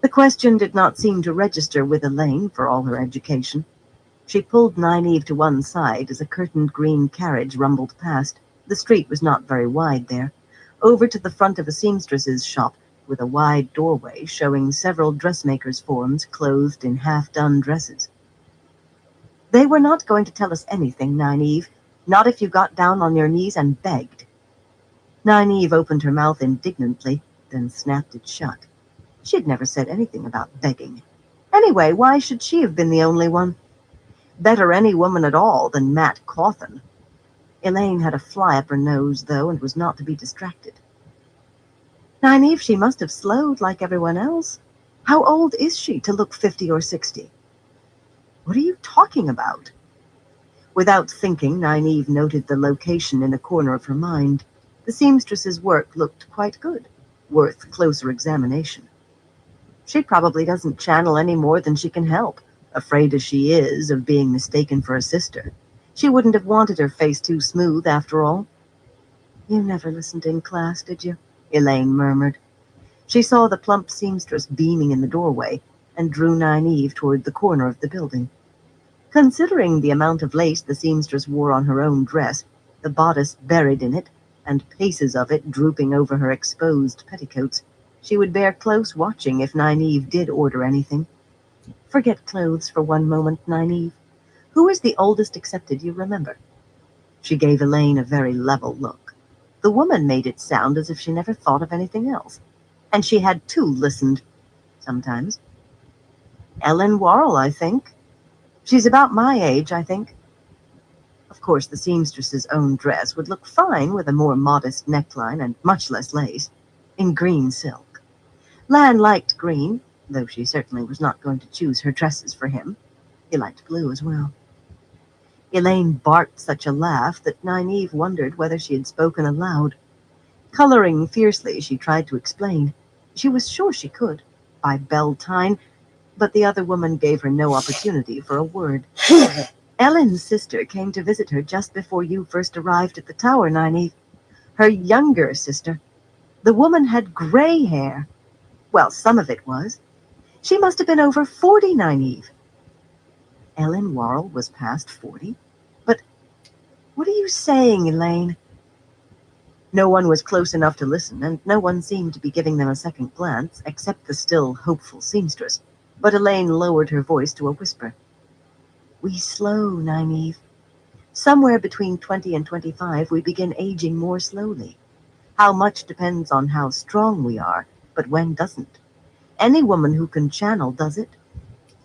[SPEAKER 2] The question did not seem to register with Elaine for all her education. She pulled Nynaeve to one side as a curtained green carriage rumbled past. The street was not very wide there. Over to the front of a seamstress's shop, with a wide doorway showing several dressmakers' forms clothed in half-done dresses. They were not going to tell us anything, Nynaeve, not if you got down on your knees and begged. Nynaeve opened her mouth indignantly, then snapped it shut. She had never said anything about begging. Anyway, why should she have been the only one? Better any woman at all than Matt Cawthon. Elaine had a fly up her nose, though, and was not to be distracted. Nynaeve, she must have slowed like everyone else. How old is she to look 50 or 60? What are you talking about? Without thinking, Nynaeve noted the location in a corner of her mind. The seamstress's work looked quite good, worth closer examination. She probably doesn't channel any more than she can help, afraid as she is of being mistaken for a sister. She wouldn't have wanted her face too smooth, after all. You never listened in class, did you? Elaine murmured. She saw the plump seamstress beaming in the doorway and drew Nynaeve toward the corner of the building. Considering the amount of lace the seamstress wore on her own dress, the bodice buried in it, and paces of it drooping over her exposed petticoats, she would bear close watching if Nynaeve did order anything. Forget clothes for one moment, Nynaeve. Who is the oldest accepted you remember? She gave Elaine a very level look. The woman made it sound as if she never thought of anything else. And she had too listened, sometimes. Ellen Warrell, I think. She's about my age, I think. Of course, the seamstress's own dress would look fine with a more modest neckline and much less lace, in green silk. Lan liked green, though she certainly was not going to choose her dresses for him. He liked blue as well. Elaine barked such a laugh that Nynaeve wondered whether she had spoken aloud. Coloring fiercely, she tried to explain. She was sure she could. By Beltane, but the other woman gave her no opportunity for a word. Ellen's sister came to visit her just before you first arrived at the tower, Nynaeve. Her younger sister. The woman had gray hair. Well, some of it was. She must have been over 40, Nynaeve. Ellen Worrell was past 40? But what are you saying, Elaine? No one was close enough to listen, and no one seemed to be giving them a second glance, except the still hopeful seamstress. But Elaine lowered her voice to a whisper. We slow, Nynaeve. Somewhere between 20 and 25, we begin aging more slowly. How much depends on how strong we are, but when doesn't. Any woman who can channel does it.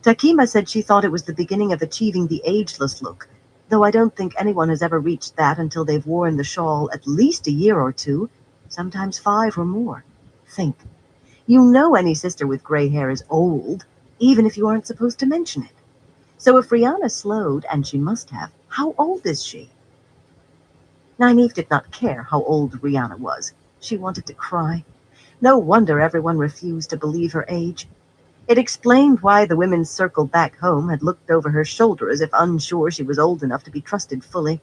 [SPEAKER 2] Takima said she thought it was the beginning of achieving the ageless look, though I don't think anyone has ever reached that until they've worn the shawl at least a year or two, sometimes 5 or more. Think. You know any sister with gray hair is old, even if you aren't supposed to mention it. So if Rihanna slowed, and she must have, how old is she? Nynaeve did not care how old Rihanna was. She wanted to cry. No wonder everyone refused to believe her age. It explained why the women's circle back home had looked over her shoulder as if unsure she was old enough to be trusted fully.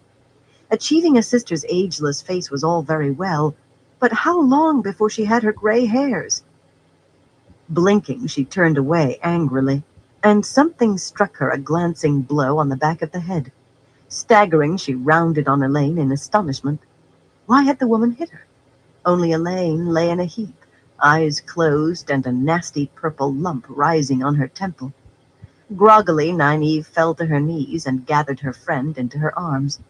[SPEAKER 2] Achieving a sister's ageless face was all very well, but how long before she had her gray hairs? Blinking, she turned away angrily, and something struck her a glancing blow on the back of the head. Staggering, she rounded on Elaine in astonishment. Why had the woman hit her? Only Elaine lay in a heap, eyes closed and a nasty purple lump rising on her temple. Groggily, Nynaeve fell to her knees and gathered her friend into her arms.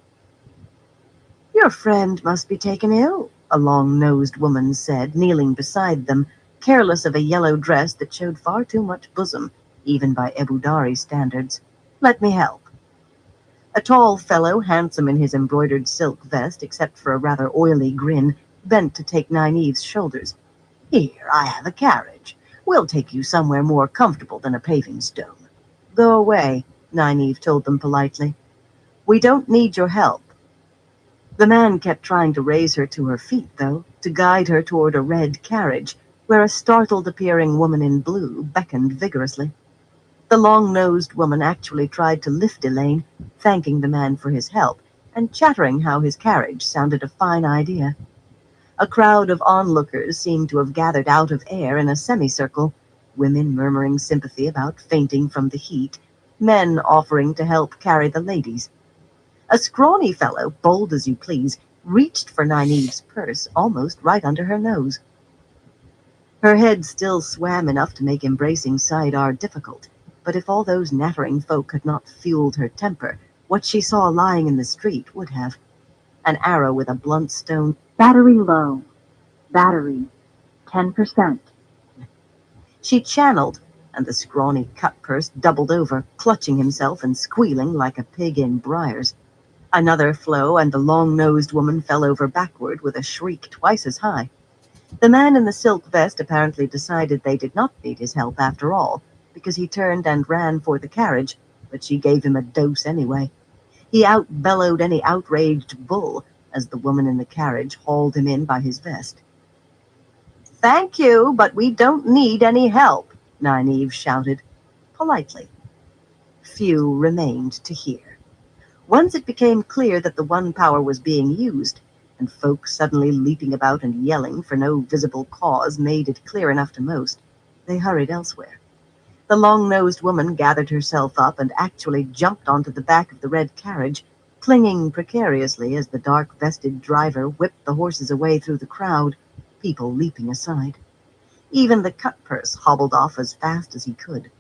[SPEAKER 2] Your friend must be taken ill, a long-nosed woman said, kneeling beside them, careless of a yellow dress that showed far too much bosom, even by Ebudari standards. Let me help. A tall fellow, handsome in his embroidered silk vest, except for a rather oily grin, bent to take Nynaeve's shoulders. Here, I have a carriage. We'll take you somewhere more comfortable than a paving stone. Go away, Nynaeve told them politely. We don't need your help. The man kept trying to raise her to her feet, though, to guide her toward a red carriage, where a startled-appearing woman in blue beckoned vigorously. The long-nosed woman actually tried to lift Elaine, thanking the man for his help, and chattering how his carriage sounded a fine idea. A crowd of onlookers seemed to have gathered out of air in a semicircle, women murmuring sympathy about fainting from the heat, men offering to help carry the ladies. A scrawny fellow, bold as you please, reached for Nynaeve's purse almost right under her nose. Her head still swam enough to make embracing Saidar difficult, but if all those nattering folk had not fueled her temper, what she saw lying in the street would have. An arrow with a blunt stone.
[SPEAKER 3] Battery low. Battery 10%.
[SPEAKER 2] She channeled, and the scrawny cut-purse doubled over, clutching himself and squealing like a pig in briars. Another flow, and the long-nosed woman fell over backward with a shriek twice as high. The man in the silk vest apparently decided they did not need his help after all, because he turned and ran for the carriage, but she gave him a dose anyway. He out-bellowed any outraged bull as the woman in the carriage hauled him in by his vest. Thank you, but we don't need any help, Nynaeve shouted, politely. Few remained to hear. Once it became clear that the one power was being used, and folk suddenly leaping about and yelling for no visible cause made it clear enough to most, they hurried elsewhere. The long-nosed woman gathered herself up and actually jumped onto the back of the red carriage, clinging precariously as the dark-vested driver whipped the horses away through the crowd, people leaping aside. Even the cut-purse hobbled off as fast as he could.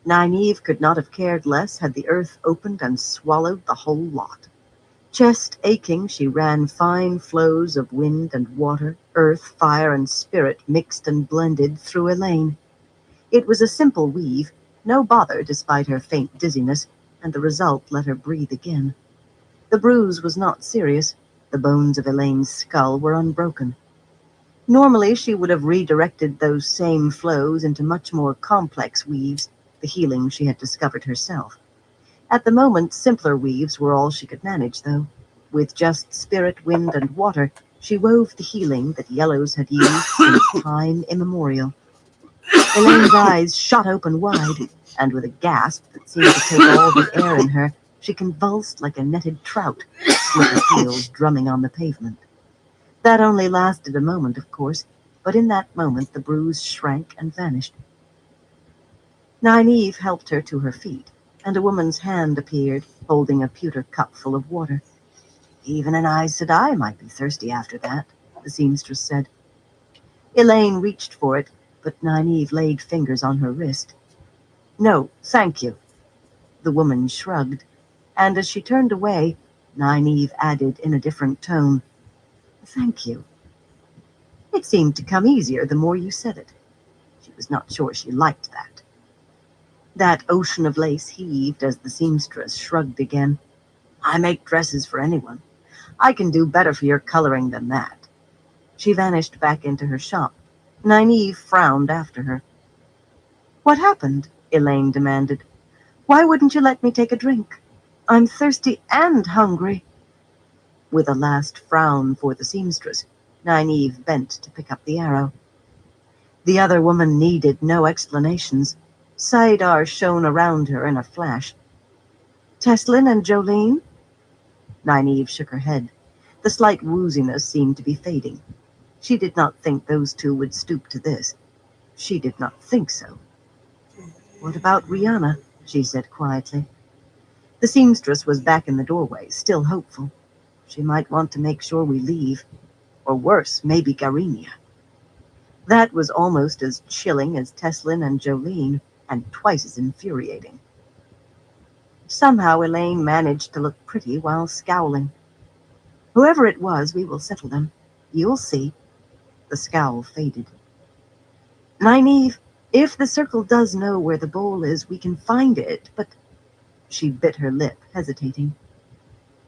[SPEAKER 2] Nynaeve could not have cared less had the earth opened and swallowed the whole lot. Chest aching, she ran fine flows of wind and water, earth, fire, and spirit mixed and blended through Elaine. It was a simple weave, no bother despite her faint dizziness, and the result let her breathe again. The bruise was not serious. The bones of Elaine's skull were unbroken. Normally, she would have redirected those same flows into much more complex weaves, the healing she had discovered herself. At the moment, simpler weaves were all she could manage, though. With just spirit, wind, and water, she wove the healing that Yellows had used since time immemorial. Elaine's eyes shot open wide, and with a gasp that seemed to take all the air in her, she convulsed like a netted trout, slippered heels drumming on the pavement. That only lasted a moment, of course, but in that moment the bruise shrank and vanished. Nynaeve helped her to her feet, and a woman's hand appeared, holding a pewter cup full of water. Even an Aes Sedai might be thirsty after that, the seamstress said. Elaine reached for it, but Nynaeve laid fingers on her wrist. No, thank you. The woman shrugged, and as she turned away, Nynaeve added in a different tone, Thank you. It seemed to come easier the more you said it. She was not sure she liked that. That ocean of lace heaved as the seamstress shrugged again. I make dresses for anyone. I can do better for your coloring than that. She vanished back into her shop. Nynaeve frowned after her. What happened? Elaine demanded. Why wouldn't you let me take a drink? I'm thirsty and hungry. With a last frown for the seamstress, Nynaeve bent to pick up the arrow. The other woman needed no explanations. Saidar shone around her in a flash. Teslin and Jolene? Nynaeve shook her head. The slight wooziness seemed to be fading. She did not think those two would stoop to this. She did not think so. What about Rihanna? She said quietly. The seamstress was back in the doorway, still hopeful. She might want to make sure we leave. Or worse, maybe Garinia. That was almost as chilling as Teslin and Jolene, and twice as infuriating. Somehow Elaine managed to look pretty while scowling. Whoever it was, we will settle them. You'll see. The scowl faded. Nynaeve, if the circle does know where the bowl is, we can find it, but... She bit her lip, hesitating.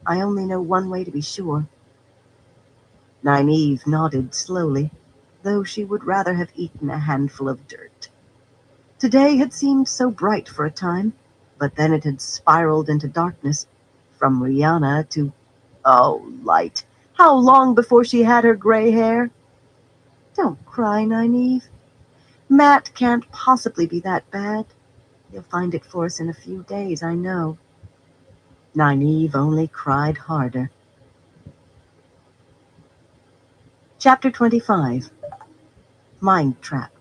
[SPEAKER 2] I only know one way to be sure. Nynaeve nodded slowly, though she would rather have eaten a handful of dirt. Today had seemed so bright for a time, but then it had spiraled into darkness, from Rihanna to... Oh, light. How long before she had her gray hair? Don't cry, Nynaeve. Matt can't possibly be that bad. He'll find it for us in a few days, I know. Nynaeve only cried harder. Chapter 25. Mind Trap.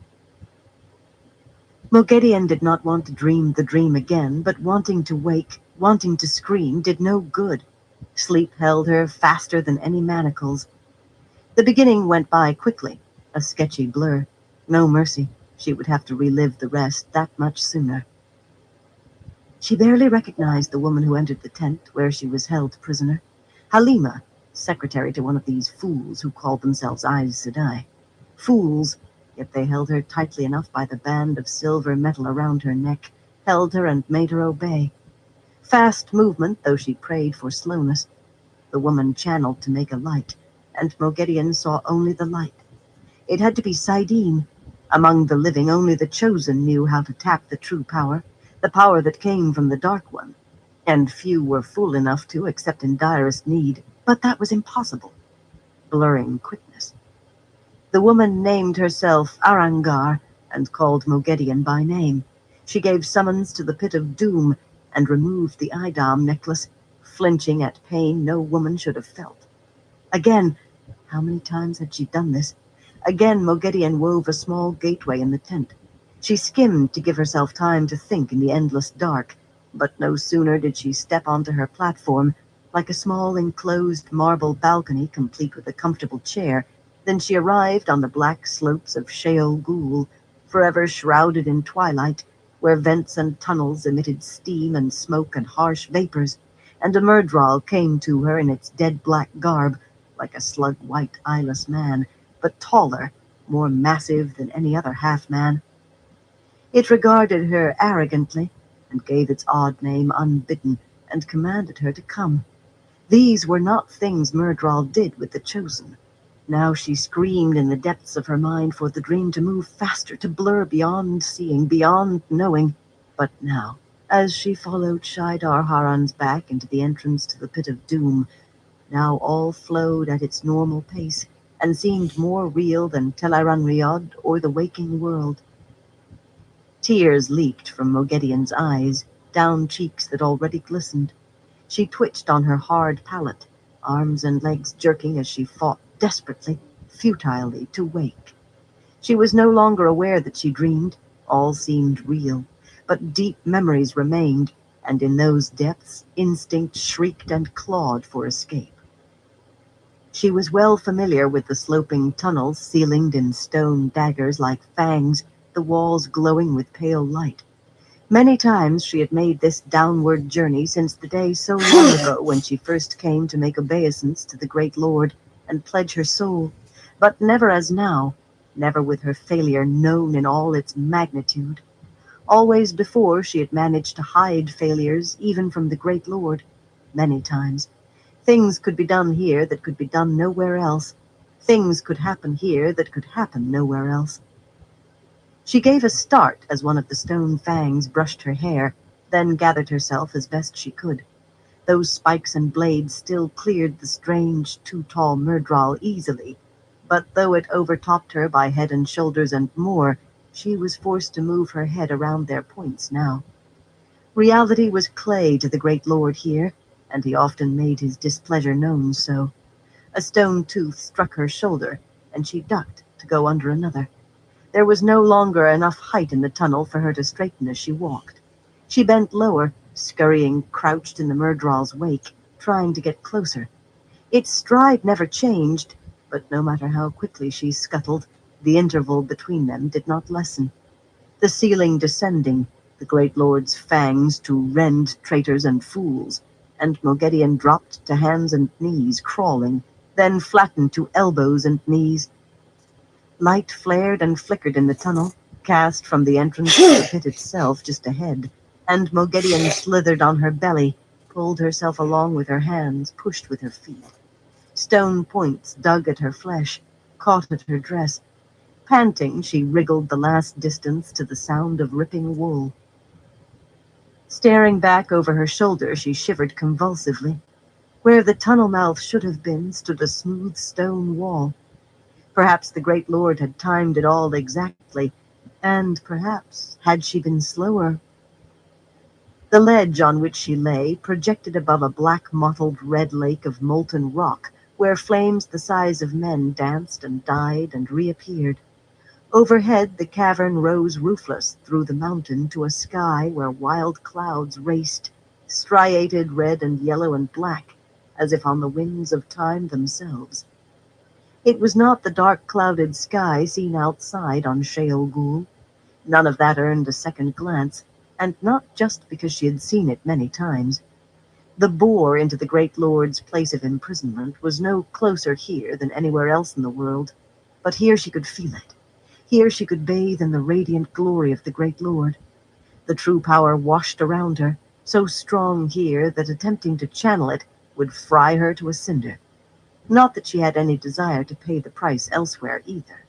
[SPEAKER 2] Moghedien did not want to dream the dream again, but wanting to wake, wanting to scream, did no good. Sleep held her faster than any manacles. The beginning went by quickly, a sketchy blur. No mercy. She would have to relive the rest that much sooner. She barely recognized the woman who entered the tent where she was held prisoner. Halima, secretary to one of these fools who called themselves Aes Sedai. Fools, yet they held her tightly enough by the band of silver metal around her neck, held her and made her obey. Fast movement, though she prayed for slowness. The woman channeled to make a light, and Moghedien saw only the light. It had to be Saidin. Among the living, only the chosen knew how to tap the true power, the power that came from the Dark One. And few were fool enough to, except in direst need. But that was impossible. Blurring quickness. The woman named herself Arangar and called Moghedien by name. She gave summons to the pit of doom and removed the Idam necklace, flinching at pain no woman should have felt. Again, how many times had she done this? Again, Moghedien wove a small gateway in the tent. She skimmed to give herself time to think in the endless dark, but no sooner did she step onto her platform, like a small enclosed marble balcony complete with a comfortable chair, than she arrived on the black slopes of Sheol Ghul, forever shrouded in twilight, where vents and tunnels emitted steam and smoke and harsh vapors, and a Myrddraal came to her in its dead black garb, like a slug-white eyeless man, but taller, more massive than any other half-man. It regarded her arrogantly, and gave its odd name unbidden, and commanded her to come. These were not things Myrddraal did with the Chosen. Now she screamed in the depths of her mind for the dream to move faster, to blur beyond seeing, beyond knowing. But now, as she followed Shaidar Haran's back into the entrance to the pit of doom, now all flowed at its normal pace, and seemed more real than Tel'aran'rhiod or the waking world. Tears leaked from Mogedian's eyes, down cheeks that already glistened. She twitched on her hard pallet, arms and legs jerking as she fought desperately, futilely, to wake. She was no longer aware that she dreamed. All seemed real. But deep memories remained, and in those depths, instinct shrieked and clawed for escape. She was well familiar with the sloping tunnels ceilinged in stone daggers like fangs, the walls glowing with pale light. Many times she had made this downward journey since the day so long ago when she first came to make obeisance to the great Lord and pledge her soul, but never as now, never with her failure known in all its magnitude. Always before she had managed to hide failures even from the great Lord, many times. Things could be done here that could be done nowhere else. Things could happen here that could happen nowhere else. She gave a start as one of the stone fangs brushed her hair, then gathered herself as best she could. Those spikes and blades still cleared the strange, too-tall Murdral easily, but though it overtopped her by head and shoulders and more, she was forced to move her head around their points now. Reality was clay to the great lord here, and he often made his displeasure known so. A stone tooth struck her shoulder, and she ducked to go under another. There was no longer enough height in the tunnel for her to straighten as she walked. She bent lower, scurrying crouched in the Murdral's wake, trying to get closer. Its stride never changed, but no matter how quickly she scuttled, the interval between them did not lessen. The ceiling descending, the great lord's fangs to rend traitors and fools, and Mogedion dropped to hands and knees, crawling, then flattened to elbows and knees. Light flared and flickered in the tunnel, cast from the entrance to the pit itself just ahead, and Mogedion slithered on her belly, pulled herself along with her hands, pushed with her feet. Stone points dug at her flesh, caught at her dress. Panting, she wriggled the last distance to the sound of ripping wool. Staring back over her shoulder, she shivered convulsively. Where the tunnel mouth should have been stood a smooth stone wall. Perhaps the great lord had timed it all exactly, and perhaps, had she been slower. The ledge on which she lay projected above a black mottled red lake of molten rock, where flames the size of men danced and died and reappeared. Overhead, the cavern rose roofless through the mountain to a sky where wild clouds raced, striated red and yellow and black, as if on the wings of time themselves. It was not the dark clouded sky seen outside on Sheol Ghul. None of that earned a second glance, and not just because she had seen it many times. The bore into the great lord's place of imprisonment was no closer here than anywhere else in the world, but here she could feel it. Here she could bathe in the radiant glory of the great lord. The true power washed around her, so strong here that attempting to channel it would fry her to a cinder. Not that she had any desire to pay the price elsewhere either.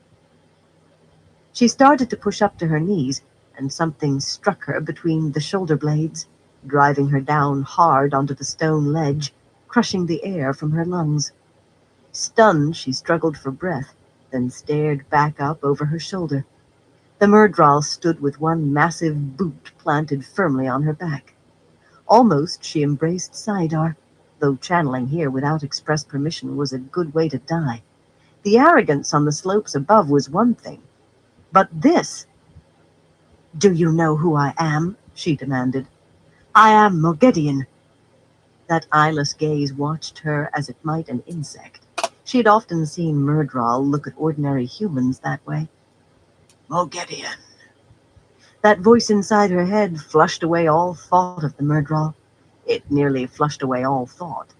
[SPEAKER 2] She started to push up to her knees, and something struck her between the shoulder blades, driving her down hard onto the stone ledge, crushing the air from her lungs. Stunned, she struggled for breath, then stared back up over her shoulder. The Murdral stood with one massive boot planted firmly on her back. Almost she embraced Saidar, though channeling here without express permission was a good way to die. The arrogance on the slopes above was one thing, but this— "Do you know who I am?" she demanded. "I am Mogedion." That eyeless gaze watched her as it might an insect. She had often seen Murdral look at ordinary humans that way. "Mogedion." That voice inside her head flushed away all thought of the Murdral. It nearly flushed away all thought.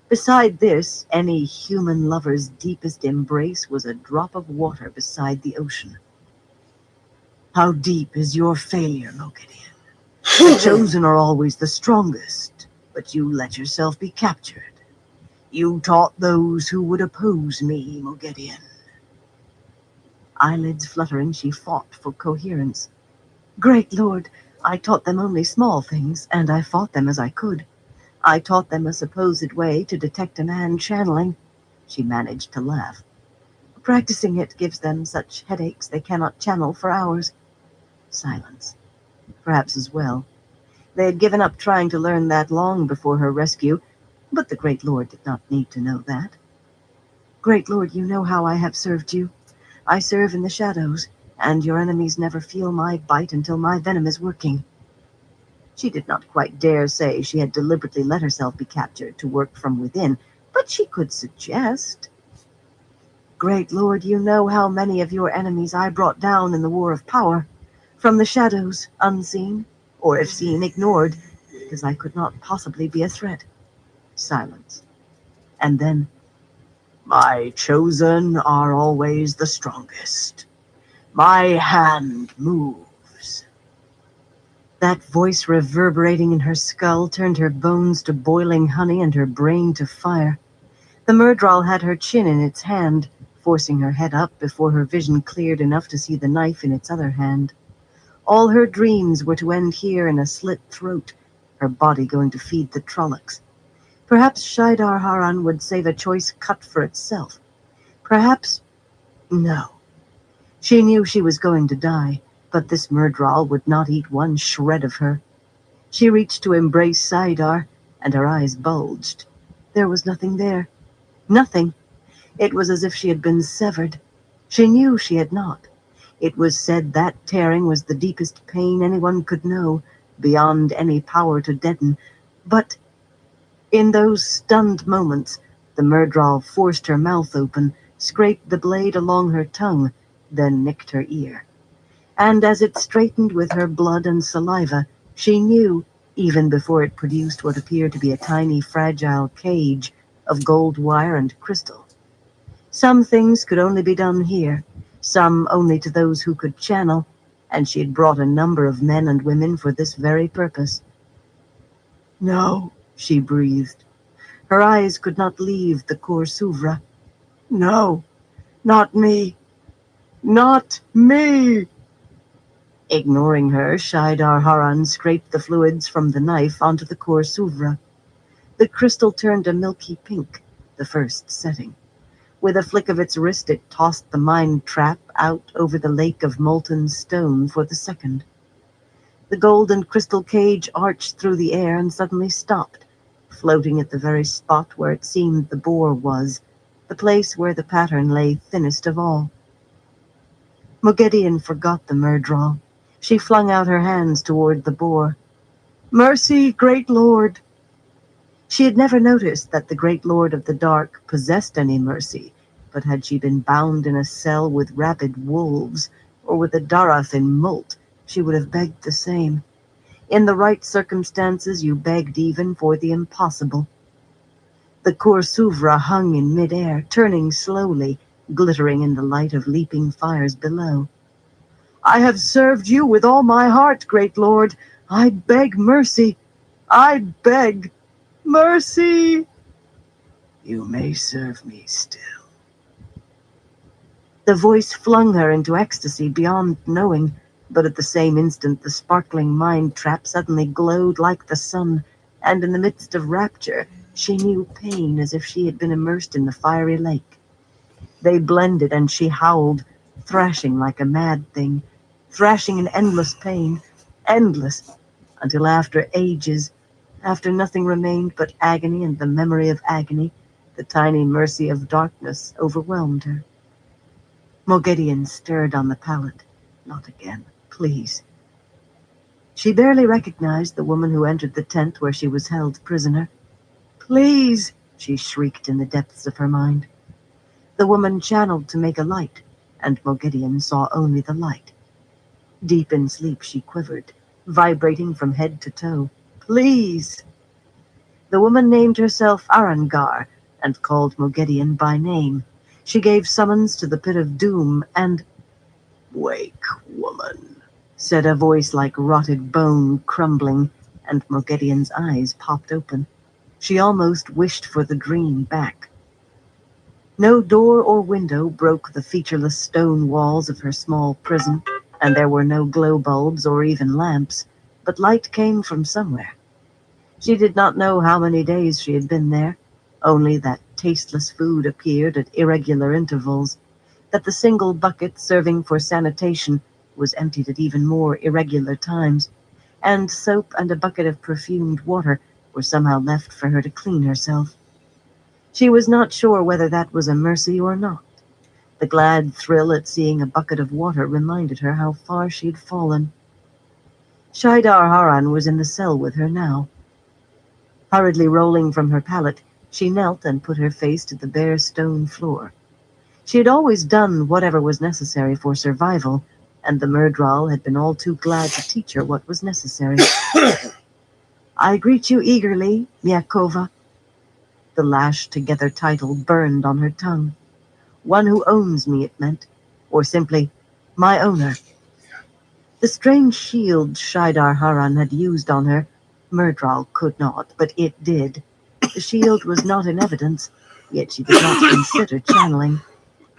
[SPEAKER 2] Beside this, any human lover's deepest embrace was a drop of water beside the ocean. "How deep is your failure, Mogedion? The chosen are always the strongest, but you let yourself be captured. You taught those who would oppose me, Mogedion." Eyelids fluttering, she fought for coherence. "Great Lord, I taught them only small things, and I fought them as I could. I taught them a supposed way to detect a man channeling." She managed to laugh. "Practicing it gives them such headaches they cannot channel for hours." Silence. Perhaps as well. They had given up trying to learn that long before her rescue, but the Great Lord did not need to know that. Great Lord, you know how I have served you. I serve in the shadows, and your enemies never feel my bite until my venom is working. She did not quite dare say she had deliberately let herself be captured to work from within, but she could suggest. Great Lord, you know how many of your enemies I brought down in the war of power, from the shadows, unseen, or if seen, ignored, because I could not possibly be a threat. Silence. And then, my chosen are always the strongest. My hand moves. That voice reverberating in her skull turned her bones to boiling honey and her brain to fire. The Murdral had her chin in its hand, forcing her head up before her vision cleared enough to see the knife in its other hand. All her dreams were to end here in a slit throat, her body going to feed the Trollocs. Perhaps Shaidar Haran would save a choice cut for itself. Perhaps... No. She knew she was going to die, but this Murdral would not eat one shred of her. She reached to embrace Saidar, and her eyes bulged. There was nothing there. Nothing. It was as if she had been severed. She knew she had not. It was said that tearing was the deepest pain anyone could know, beyond any power to deaden. But in those stunned moments, the Murdral forced her mouth open, scraped the blade along her tongue, then nicked her ear. And as it straightened with her blood and saliva, she knew, even before it produced what appeared to be a tiny, fragile cage of gold wire and crystal. Some things could only be done here, some only to those who could channel, and she had brought a number of men and women for this very purpose. No, she breathed. Her eyes could not leave the Korsuvra. No, not me. Not me! Ignoring her, Shaidar Haran scraped the fluids from the knife onto the Korsuvra. The crystal turned a milky pink, the first setting. With a flick of its wrist, it tossed the mind trap out over the lake of molten stone for the second. The golden crystal cage arched through the air and suddenly stopped, floating at the very spot where it seemed the boar was, the place where the pattern lay thinnest of all. Moghedien forgot the Murdral. She flung out her hands toward the boar. Mercy, great lord! She had never noticed that the great lord of the dark possessed any mercy, but had she been bound in a cell with rabid wolves, or with a Darath in Mult, she would have begged the same. In the right circumstances, you begged even for the impossible. The Korsuvra hung in mid-air, turning slowly, glittering in the light of leaping fires below. I have served you with all my heart, great lord. I beg mercy. I beg mercy. You may serve me still. The voice flung her into ecstasy beyond knowing, but at the same instant the sparkling mind trap suddenly glowed like the sun, and in the midst of rapture she knew pain as if she had been immersed in the fiery lake. They blended and she howled, thrashing like a mad thing, thrashing in endless pain, endless, until after ages, after nothing remained but agony and the memory of agony, the tiny mercy of darkness overwhelmed her. Moghedien stirred on the pallet. Not again, please. She barely recognized the woman who entered the tent where she was held prisoner. Please, she shrieked in the depths of her mind. The woman channeled to make a light, and Moghedien saw only the light. Deep in sleep she quivered, vibrating from head to toe. Please! The woman named herself Arangar and called Moghedien by name. She gave summons to the pit of doom, and... Wake, woman, said a voice like rotted bone crumbling, and Moghedien's eyes popped open. She almost wished for the dream back. No door or window broke the featureless stone walls of her small prison, and there were no glow bulbs or even lamps, but light came from somewhere. She did not know how many days she had been there, only that tasteless food appeared at irregular intervals, that the single bucket serving for sanitation was emptied at even more irregular times, and soap and a bucket of perfumed water were somehow left for her to clean herself. She was not sure whether that was a mercy or not. The glad thrill at seeing a bucket of water reminded her how far she'd fallen. Shaidar Haran was in the cell with her now. Hurriedly rolling from her pallet, she knelt and put her face to the bare stone floor. She had always done whatever was necessary for survival, and the Murdral had been all too glad to teach her what was necessary. I greet you eagerly, Myakova. The lashed-together title burned on her tongue. One who owns me, it meant, or simply, my owner. The strange shield Shaidar Haran had used on her, Murdral could not, but it did. The shield was not in evidence, yet she did not consider channeling.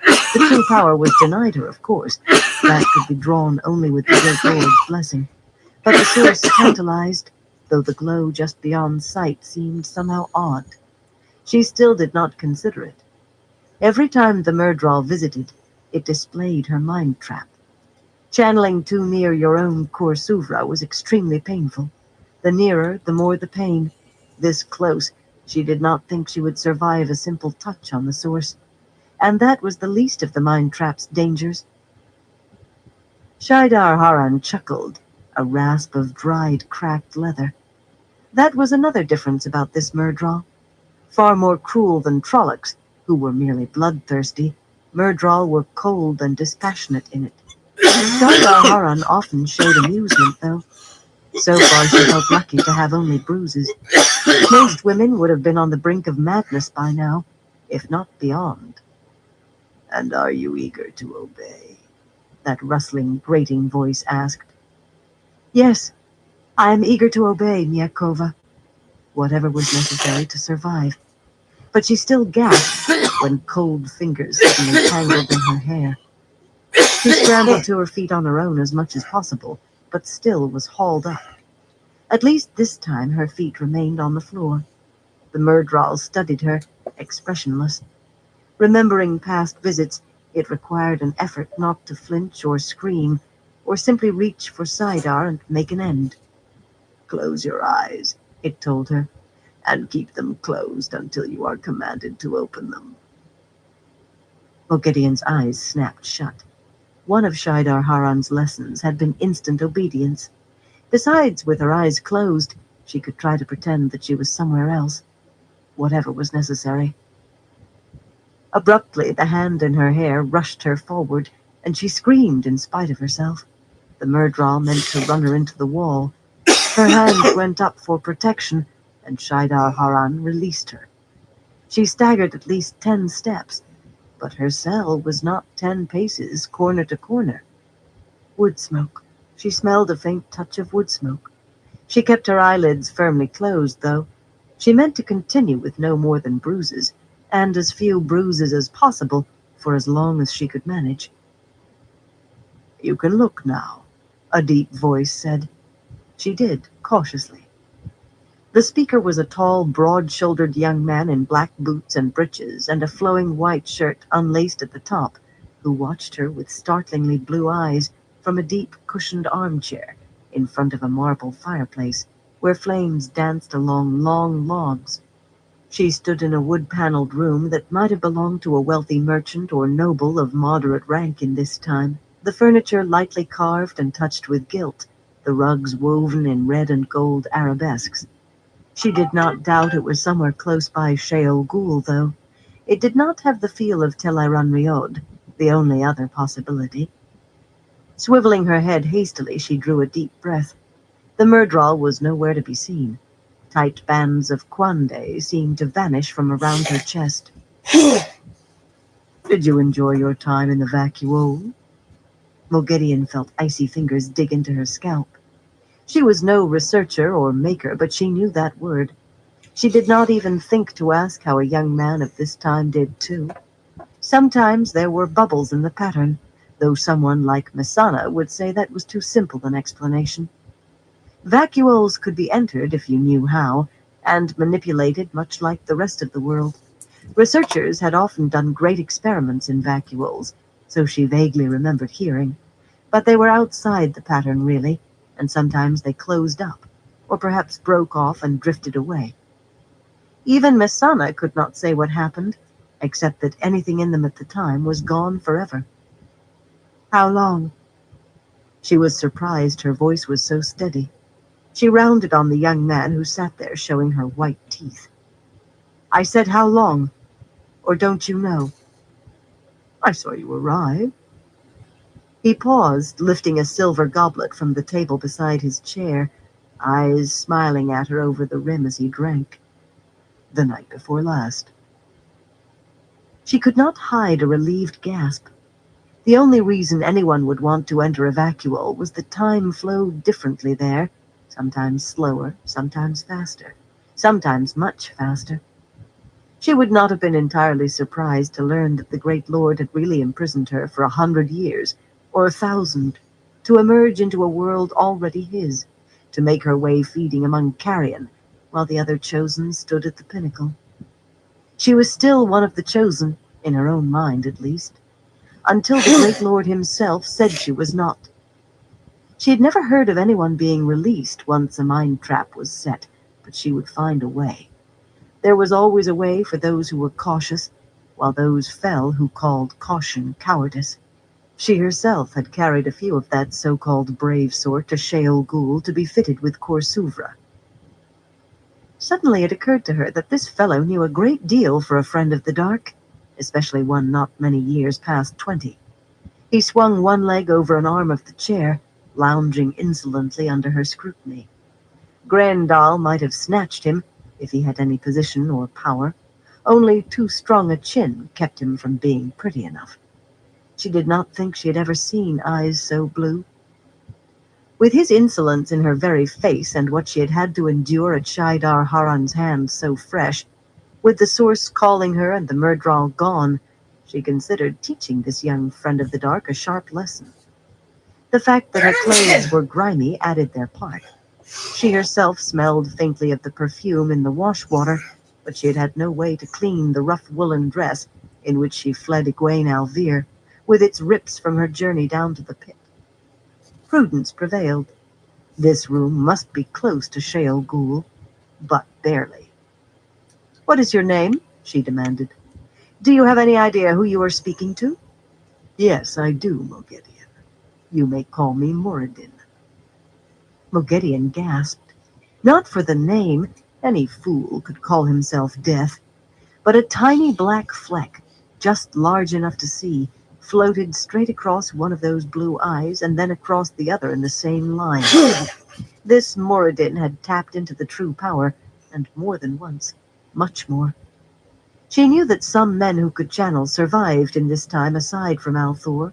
[SPEAKER 2] The true power was denied her, of course. That could be drawn only with the Great Lord's blessing. But the source tantalized, though the glow just beyond sight seemed somehow odd. She still did not consider it. Every time the Murdral visited, it displayed her mind trap. Channeling too near your own Korsuvra was extremely painful. The nearer, the more the pain. This close, she did not think she would survive a simple touch on the source. And that was the least of the mind trap's dangers. Shaidar Haran chuckled, a rasp of dried, cracked leather. That was another difference about this Murdral. Far more cruel than Trollocs, who were merely bloodthirsty, Murdral were cold and dispassionate in it. Shaidar Haran often showed amusement, though. So far she felt lucky to have only bruises. Most women would have been on the brink of madness by now, if not beyond. And are you eager to obey? That rustling, grating voice asked. Yes, I am eager to obey, Myakova. Whatever was necessary to survive. But she still gasped when cold fingers suddenly tangled in her hair. She scrambled to her feet on her own as much as possible, but still was hauled up. At least this time her feet remained on the floor. The Murdral studied her, expressionless. Remembering past visits, it required an effort not to flinch or scream, or simply reach for Saidar and make an end. Close your eyes, it told her, and keep them closed until you are commanded to open them. Moghedien's eyes snapped shut. One of Shaidar Haran's lessons had been instant obedience. Besides, with her eyes closed, she could try to pretend that she was somewhere else. Whatever was necessary. Abruptly, the hand in her hair rushed her forward, and she screamed in spite of herself. The Murdral meant to run her into the wall. Her hand went up for protection, and Shaidar Haran released her. She staggered at least 10 steps, but her cell was not 10 paces corner to corner. Wood smoke. She smelled a faint touch of wood smoke. She kept her eyelids firmly closed, though. She meant to continue with no more than bruises, and as few bruises as possible for as long as she could manage. You can look now, a deep voice said. She did, cautiously. The speaker was a tall, broad-shouldered young man in black boots and breeches and a flowing white shirt unlaced at the top, who watched her with startlingly blue eyes from a deep, cushioned armchair in front of a marble fireplace, where flames danced along long logs. She stood in a wood-paneled room that might have belonged to a wealthy merchant or noble of moderate rank in this time, the furniture lightly carved and touched with gilt, the rugs woven in red and gold arabesques. She did not doubt it was somewhere close by Sheol Ghul, though. It did not have the feel of Telairan Riod, the only other possibility. Swiveling her head hastily, she drew a deep breath. The Murdral was nowhere to be seen. Tight bands of quande seemed to vanish from around her chest. Did you enjoy your time in the vacuole? Moghedien felt icy fingers dig into her scalp. She was no researcher or maker, but she knew that word. She did not even think to ask how a young man of this time did, too. Sometimes there were bubbles in the pattern, though someone like Misana would say that was too simple an explanation. Vacuoles could be entered if you knew how, and manipulated much like the rest of the world. Researchers had often done great experiments in vacuoles, so she vaguely remembered hearing. But they were outside the pattern, really, and sometimes they closed up, or perhaps broke off and drifted away. Even Miss Sana could not say what happened, except that anything in them at the time was gone forever. How long? She was surprised her voice was so steady. She rounded on the young man who sat there showing her white teeth. I said how long? Or don't you know? I saw you arrive. He paused, lifting a silver goblet from the table beside his chair, eyes smiling at her over the rim as he drank. The night before last. She could not hide a relieved gasp. The only reason anyone would want to enter a vacuole was that time flowed differently there, sometimes slower, sometimes faster, sometimes much faster. She would not have been entirely surprised to learn that the great lord had really imprisoned her for 100 years, or 1,000, to emerge into a world already his, to make her way feeding among carrion, while the other chosen stood at the pinnacle. She was still one of the chosen, in her own mind at least, until the great lord himself said she was not. She had never heard of anyone being released once a mind trap was set, but she would find a way. There was always a way for those who were cautious, while those fell who called caution cowardice. She herself had carried a few of that so-called brave sort to Sheol Ghul to be fitted with Corsouvra. Suddenly it occurred to her that this fellow knew a great deal for a friend of the dark, especially one not many years past 20. He swung one leg over an arm of the chair, lounging insolently under her scrutiny. Grandal might have snatched him, if he had any position or power. Only too strong a chin kept him from being pretty enough. She did not think she had ever seen eyes so blue. With his insolence in her very face and what she had had to endure at Shaidar Haran's hands so fresh, with the source calling her and the Murdral gone, she considered teaching this young friend of the dark a sharp lesson. The fact that her clothes were grimy added their part. She herself smelled faintly of the perfume in the wash-water, but she had had no way to clean the rough woolen dress in which she fled Egwene Alvir, with its rips from her journey down to the pit. Prudence prevailed. This room must be close to Sheol Ghul, but barely. What is your name? She demanded. Do you have any idea who you are speaking to? Yes, I do, Mogedion. You may call me Moradin. Mogedion gasped. Not for the name, any fool could call himself Death, but a tiny black fleck, just large enough to see, floated straight across one of those blue eyes and then across the other in the same line. This Moradin had tapped into the true power, and more than once, much more. She knew that some men who could channel survived in this time aside from Althor.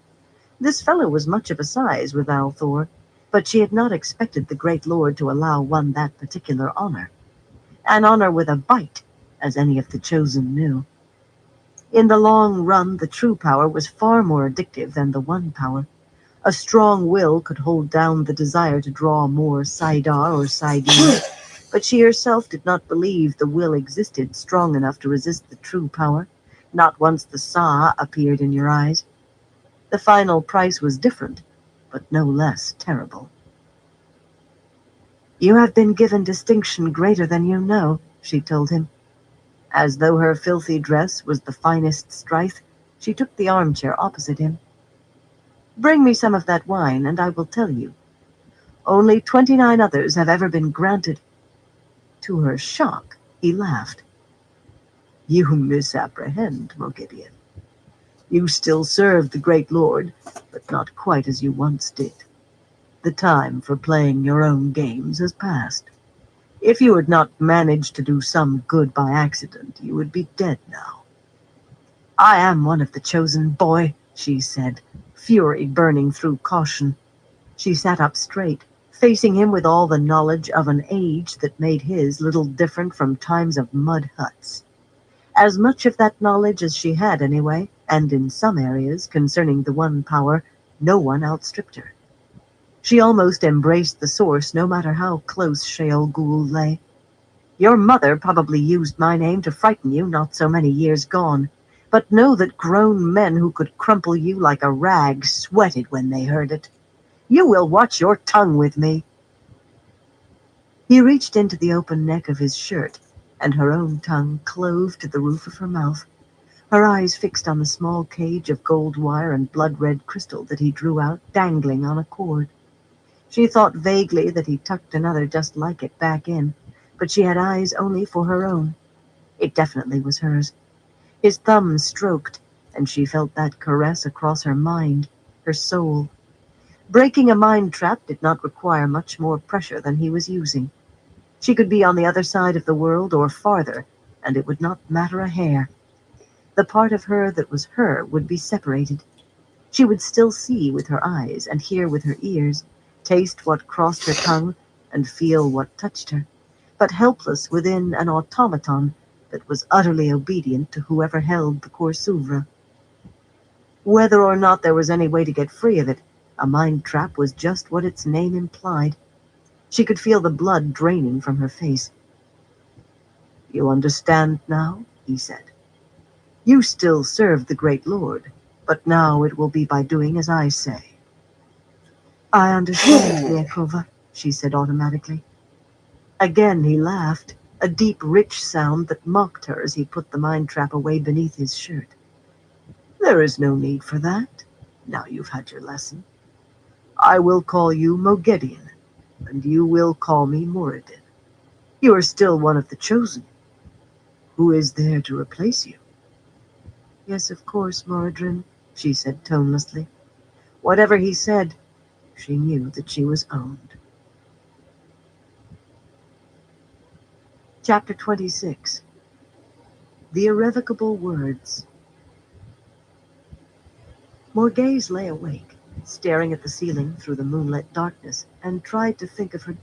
[SPEAKER 2] This fellow was much of a size with Althor, but she had not expected the great lord to allow one that particular honor. An honor with a bite, as any of the chosen knew. In the long run, the true power was far more addictive than the one power. A strong will could hold down the desire to draw more Saidar or Saidin, but she herself did not believe the will existed strong enough to resist the true power, not once the Sa appeared in your eyes. The final price was different, but no less terrible. You have been given distinction greater than you know, she told him. As though her filthy dress was the finest Stryth, she took the armchair opposite him. Bring me some of that wine, and I will tell you. Only 29 others have ever been granted. To her shock, he laughed. You misapprehend, Mogedion. You still serve the great lord, but not quite as you once did. The time for playing your own games has passed. If you had not managed to do some good by accident, you would be dead now. I am one of the chosen, boy, she said, fury burning through caution. She sat up straight, facing him with all the knowledge of an age that made his little different from times of mud huts. As much of that knowledge as she had anyway, and in some areas concerning the one power, no one outstripped her. She almost embraced the source, no matter how close Sheol Ghul lay. Your mother probably used my name to frighten you not so many years gone, but know that grown men who could crumple you like a rag sweated when they heard it. You will watch your tongue with me. He reached into the open neck of his shirt, and her own tongue clove to the roof of her mouth, her eyes fixed on the small cage of gold wire and blood-red crystal that he drew out, dangling on a cord. She thought vaguely that he tucked another just like it back in, but she had eyes only for her own. It definitely was hers. His thumb stroked, and she felt that caress across her mind, her soul. Breaking a mind trap did not require much more pressure than he was using. She could be on the other side of the world or farther, and it would not matter a hair. The part of her that was her would be separated. She would still see with her eyes and hear with her ears, taste what crossed her tongue and feel what touched her, but helpless within an automaton that was utterly obedient to whoever held the Corsouvre. Whether or not there was any way to get free of it, a mind trap was just what its name implied. She could feel the blood draining from her face. "You understand now?" he said. "You still serve the great lord, but now it will be by doing as I say." "I understand, Yakova," she said automatically. Again he laughed, a deep, rich sound that mocked her as he put the mind trap away beneath his shirt. "There is no need for that. Now you've had your lesson. I will call you Mogedion, and you will call me Moradin. You are still one of the chosen. Who is there to replace you?" "Yes, of course, Moradrin," she said tonelessly. Whatever he said, she knew that she was owned. Chapter 26. The Irrevocable Words. Morghese lay awake, staring at the ceiling through the moonlit darkness, and tried to think of her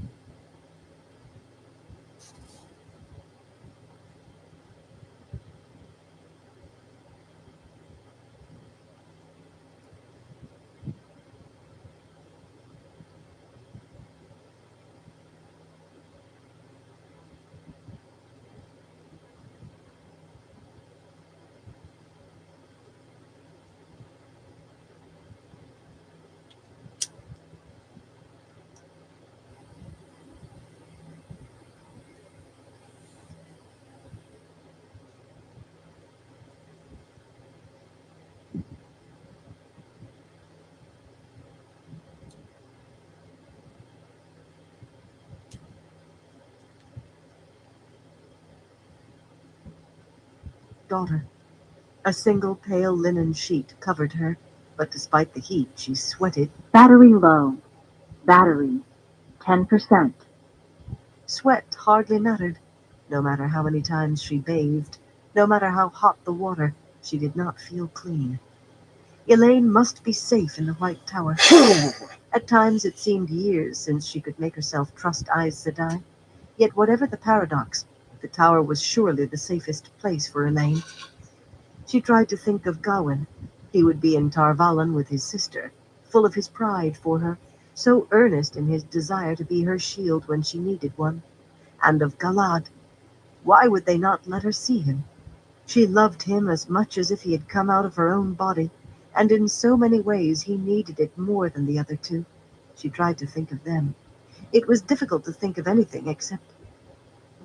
[SPEAKER 2] daughter. A single pale linen sheet covered her, but despite the heat, she sweated.
[SPEAKER 3] Battery low. Battery 10%.
[SPEAKER 2] Sweat hardly mattered. No matter how many times she bathed, no matter how hot the water, she did not feel clean. Elaine must be safe in the White Tower. At times it seemed years since she could make herself trust Aes Sedai. Yet whatever the paradox, the tower was surely the safest place for Elaine. She tried to think of Gawain. He would be in Tar Valon with his sister, full of his pride for her, so earnest in his desire to be her shield when she needed one. And of Galad. Why would they not let her see him? She loved him as much as if he had come out of her own body, and in so many ways he needed it more than the other two. She tried to think of them. It was difficult to think of anything except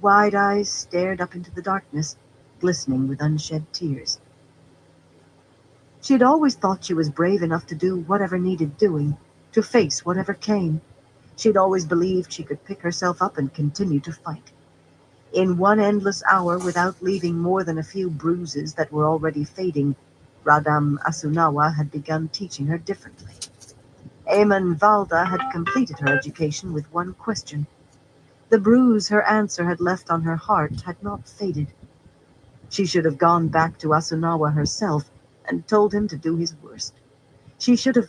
[SPEAKER 2] wide eyes stared up into the darkness, glistening with unshed tears. She had always thought she was brave enough to do whatever needed doing, to face whatever came. She had always believed she could pick herself up and continue to fight. In one endless hour, without leaving more than a few bruises that were already fading, Radam Asunawa had begun teaching her differently. Eamon Valda had completed her education with one question. The bruise her answer had left on her heart had not faded. She should have gone back to Asunawa herself and told him to do his worst. She should have.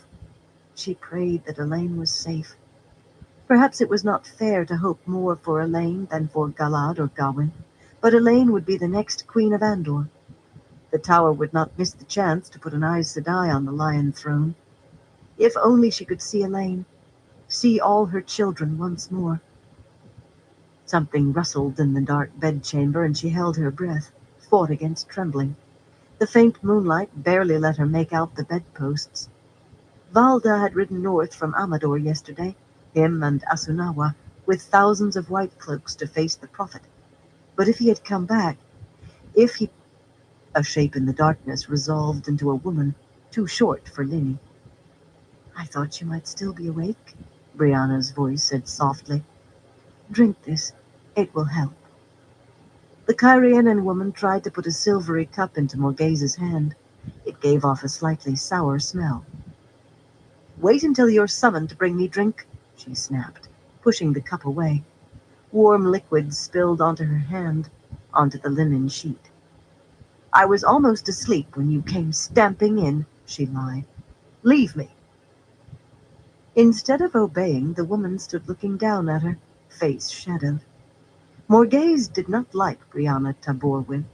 [SPEAKER 2] She prayed that Elaine was safe. Perhaps it was not fair to hope more for Elaine than for Galad or Gawain, but Elaine would be the next Queen of Andor. The Tower would not miss the chance to put an Aes Sedai on the Lion Throne. If only she could see Elaine, see all her children once more. Something rustled in the dark bedchamber, and she held her breath, fought against trembling. The faint moonlight barely let her make out the bedposts. Valda had ridden north from Amador yesterday, him and Asunawa, with thousands of white cloaks to face the prophet. But if he had come back, if he... A shape in the darkness resolved into a woman, too short for Linny. "I thought you might still be awake," Brianna's voice said softly. "Drink this. It will help." The Kyrianan woman tried to put a silvery cup into Morghese's hand. It gave off a slightly sour smell. "Wait until you're summoned to bring me drink," she snapped, pushing the cup away. Warm liquid spilled onto her hand, onto the linen sheet. "I was almost asleep when you came stamping in," she lied. "Leave me." Instead of obeying, the woman stood looking down at her, face shadowed. Morghese did not like Brianna Taborwin.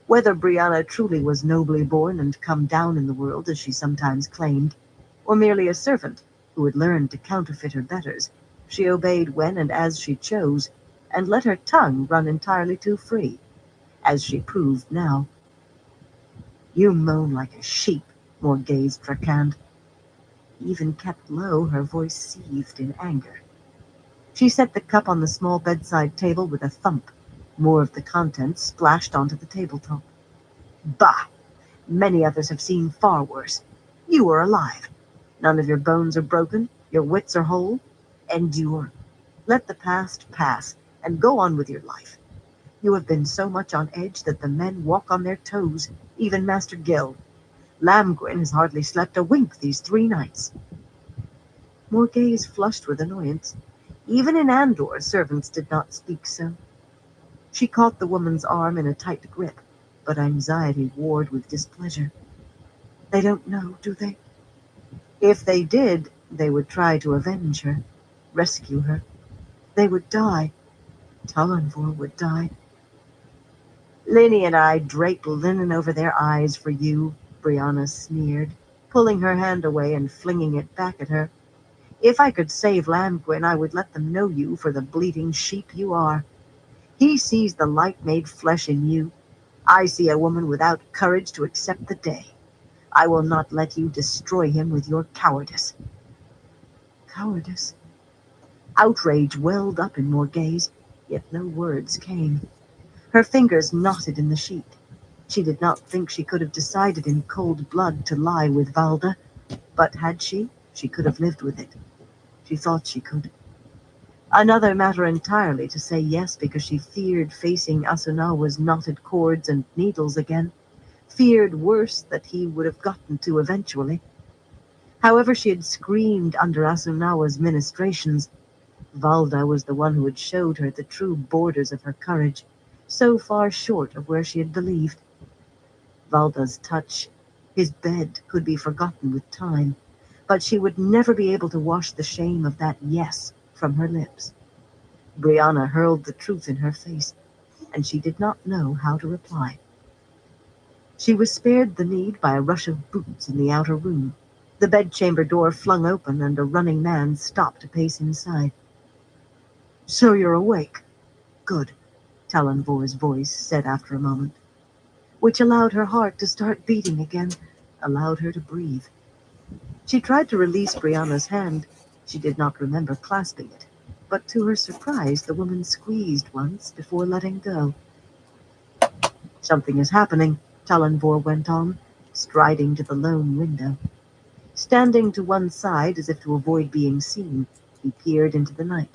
[SPEAKER 2] Whether Brianna truly was nobly born and come down in the world, as she sometimes claimed, or merely a servant who had learned to counterfeit her betters, she obeyed when and as she chose, and let her tongue run entirely too free, as she proved now. "You moan like a sheep," Morghese tracanned. Even kept low, her voice seethed in anger. She set the cup on the small bedside table with a thump. More of the contents splashed onto the tabletop. "Bah! Many others have seen far worse. You are alive. None of your bones are broken. Your wits are whole. Endure. Let the past pass, and go on with your life. You have been so much on edge that the men walk on their toes, even Master Gil. Lamgwin has hardly slept a wink these 3 nights." Morghese flushed with annoyance. Even in Andor, servants did not speak so. She caught the woman's arm in a tight grip, but anxiety warred with displeasure. "They don't know, do they? If they did, they would try to avenge her, rescue her. They would die. Talanvor would die." "Linny and I drape linen over their eyes for you," Brianna sneered, pulling her hand away and flinging it back at her. "If I could save Lamgwin, I would let them know you for the bleating sheep you are. He sees the light made flesh in you. I see a woman without courage to accept the day. I will not let you destroy him with your cowardice." Cowardice? Outrage welled up in Morghese, yet no words came. Her fingers knotted in the sheet. She did not think she could have decided in cold blood to lie with Valda, but had she could have lived with it. She thought she could. Another matter entirely to say yes because she feared facing Asunawa's knotted cords and needles again, feared worse that he would have gotten to eventually. However she had screamed under Asunawa's ministrations, Valda was the one who had showed her the true borders of her courage, so far short of where she had believed. Valda's touch, his bed, could be forgotten with time, but she would never be able to wash the shame of that yes from her lips. Brianna hurled the truth in her face, and she did not know how to reply. She was spared the need by a rush of boots in the outer room. The bedchamber door flung open, and a running man stopped to pace inside. "So you're awake. Good," Talanvor's voice said after a moment, which allowed her heart to start beating again, allowed her to breathe. She tried to release Brianna's hand. She did not remember clasping it, but to her surprise, the woman squeezed once before letting go. "Something is happening," Talanvor went on, striding to the lone window. Standing to one side as if to avoid being seen, he peered into the night.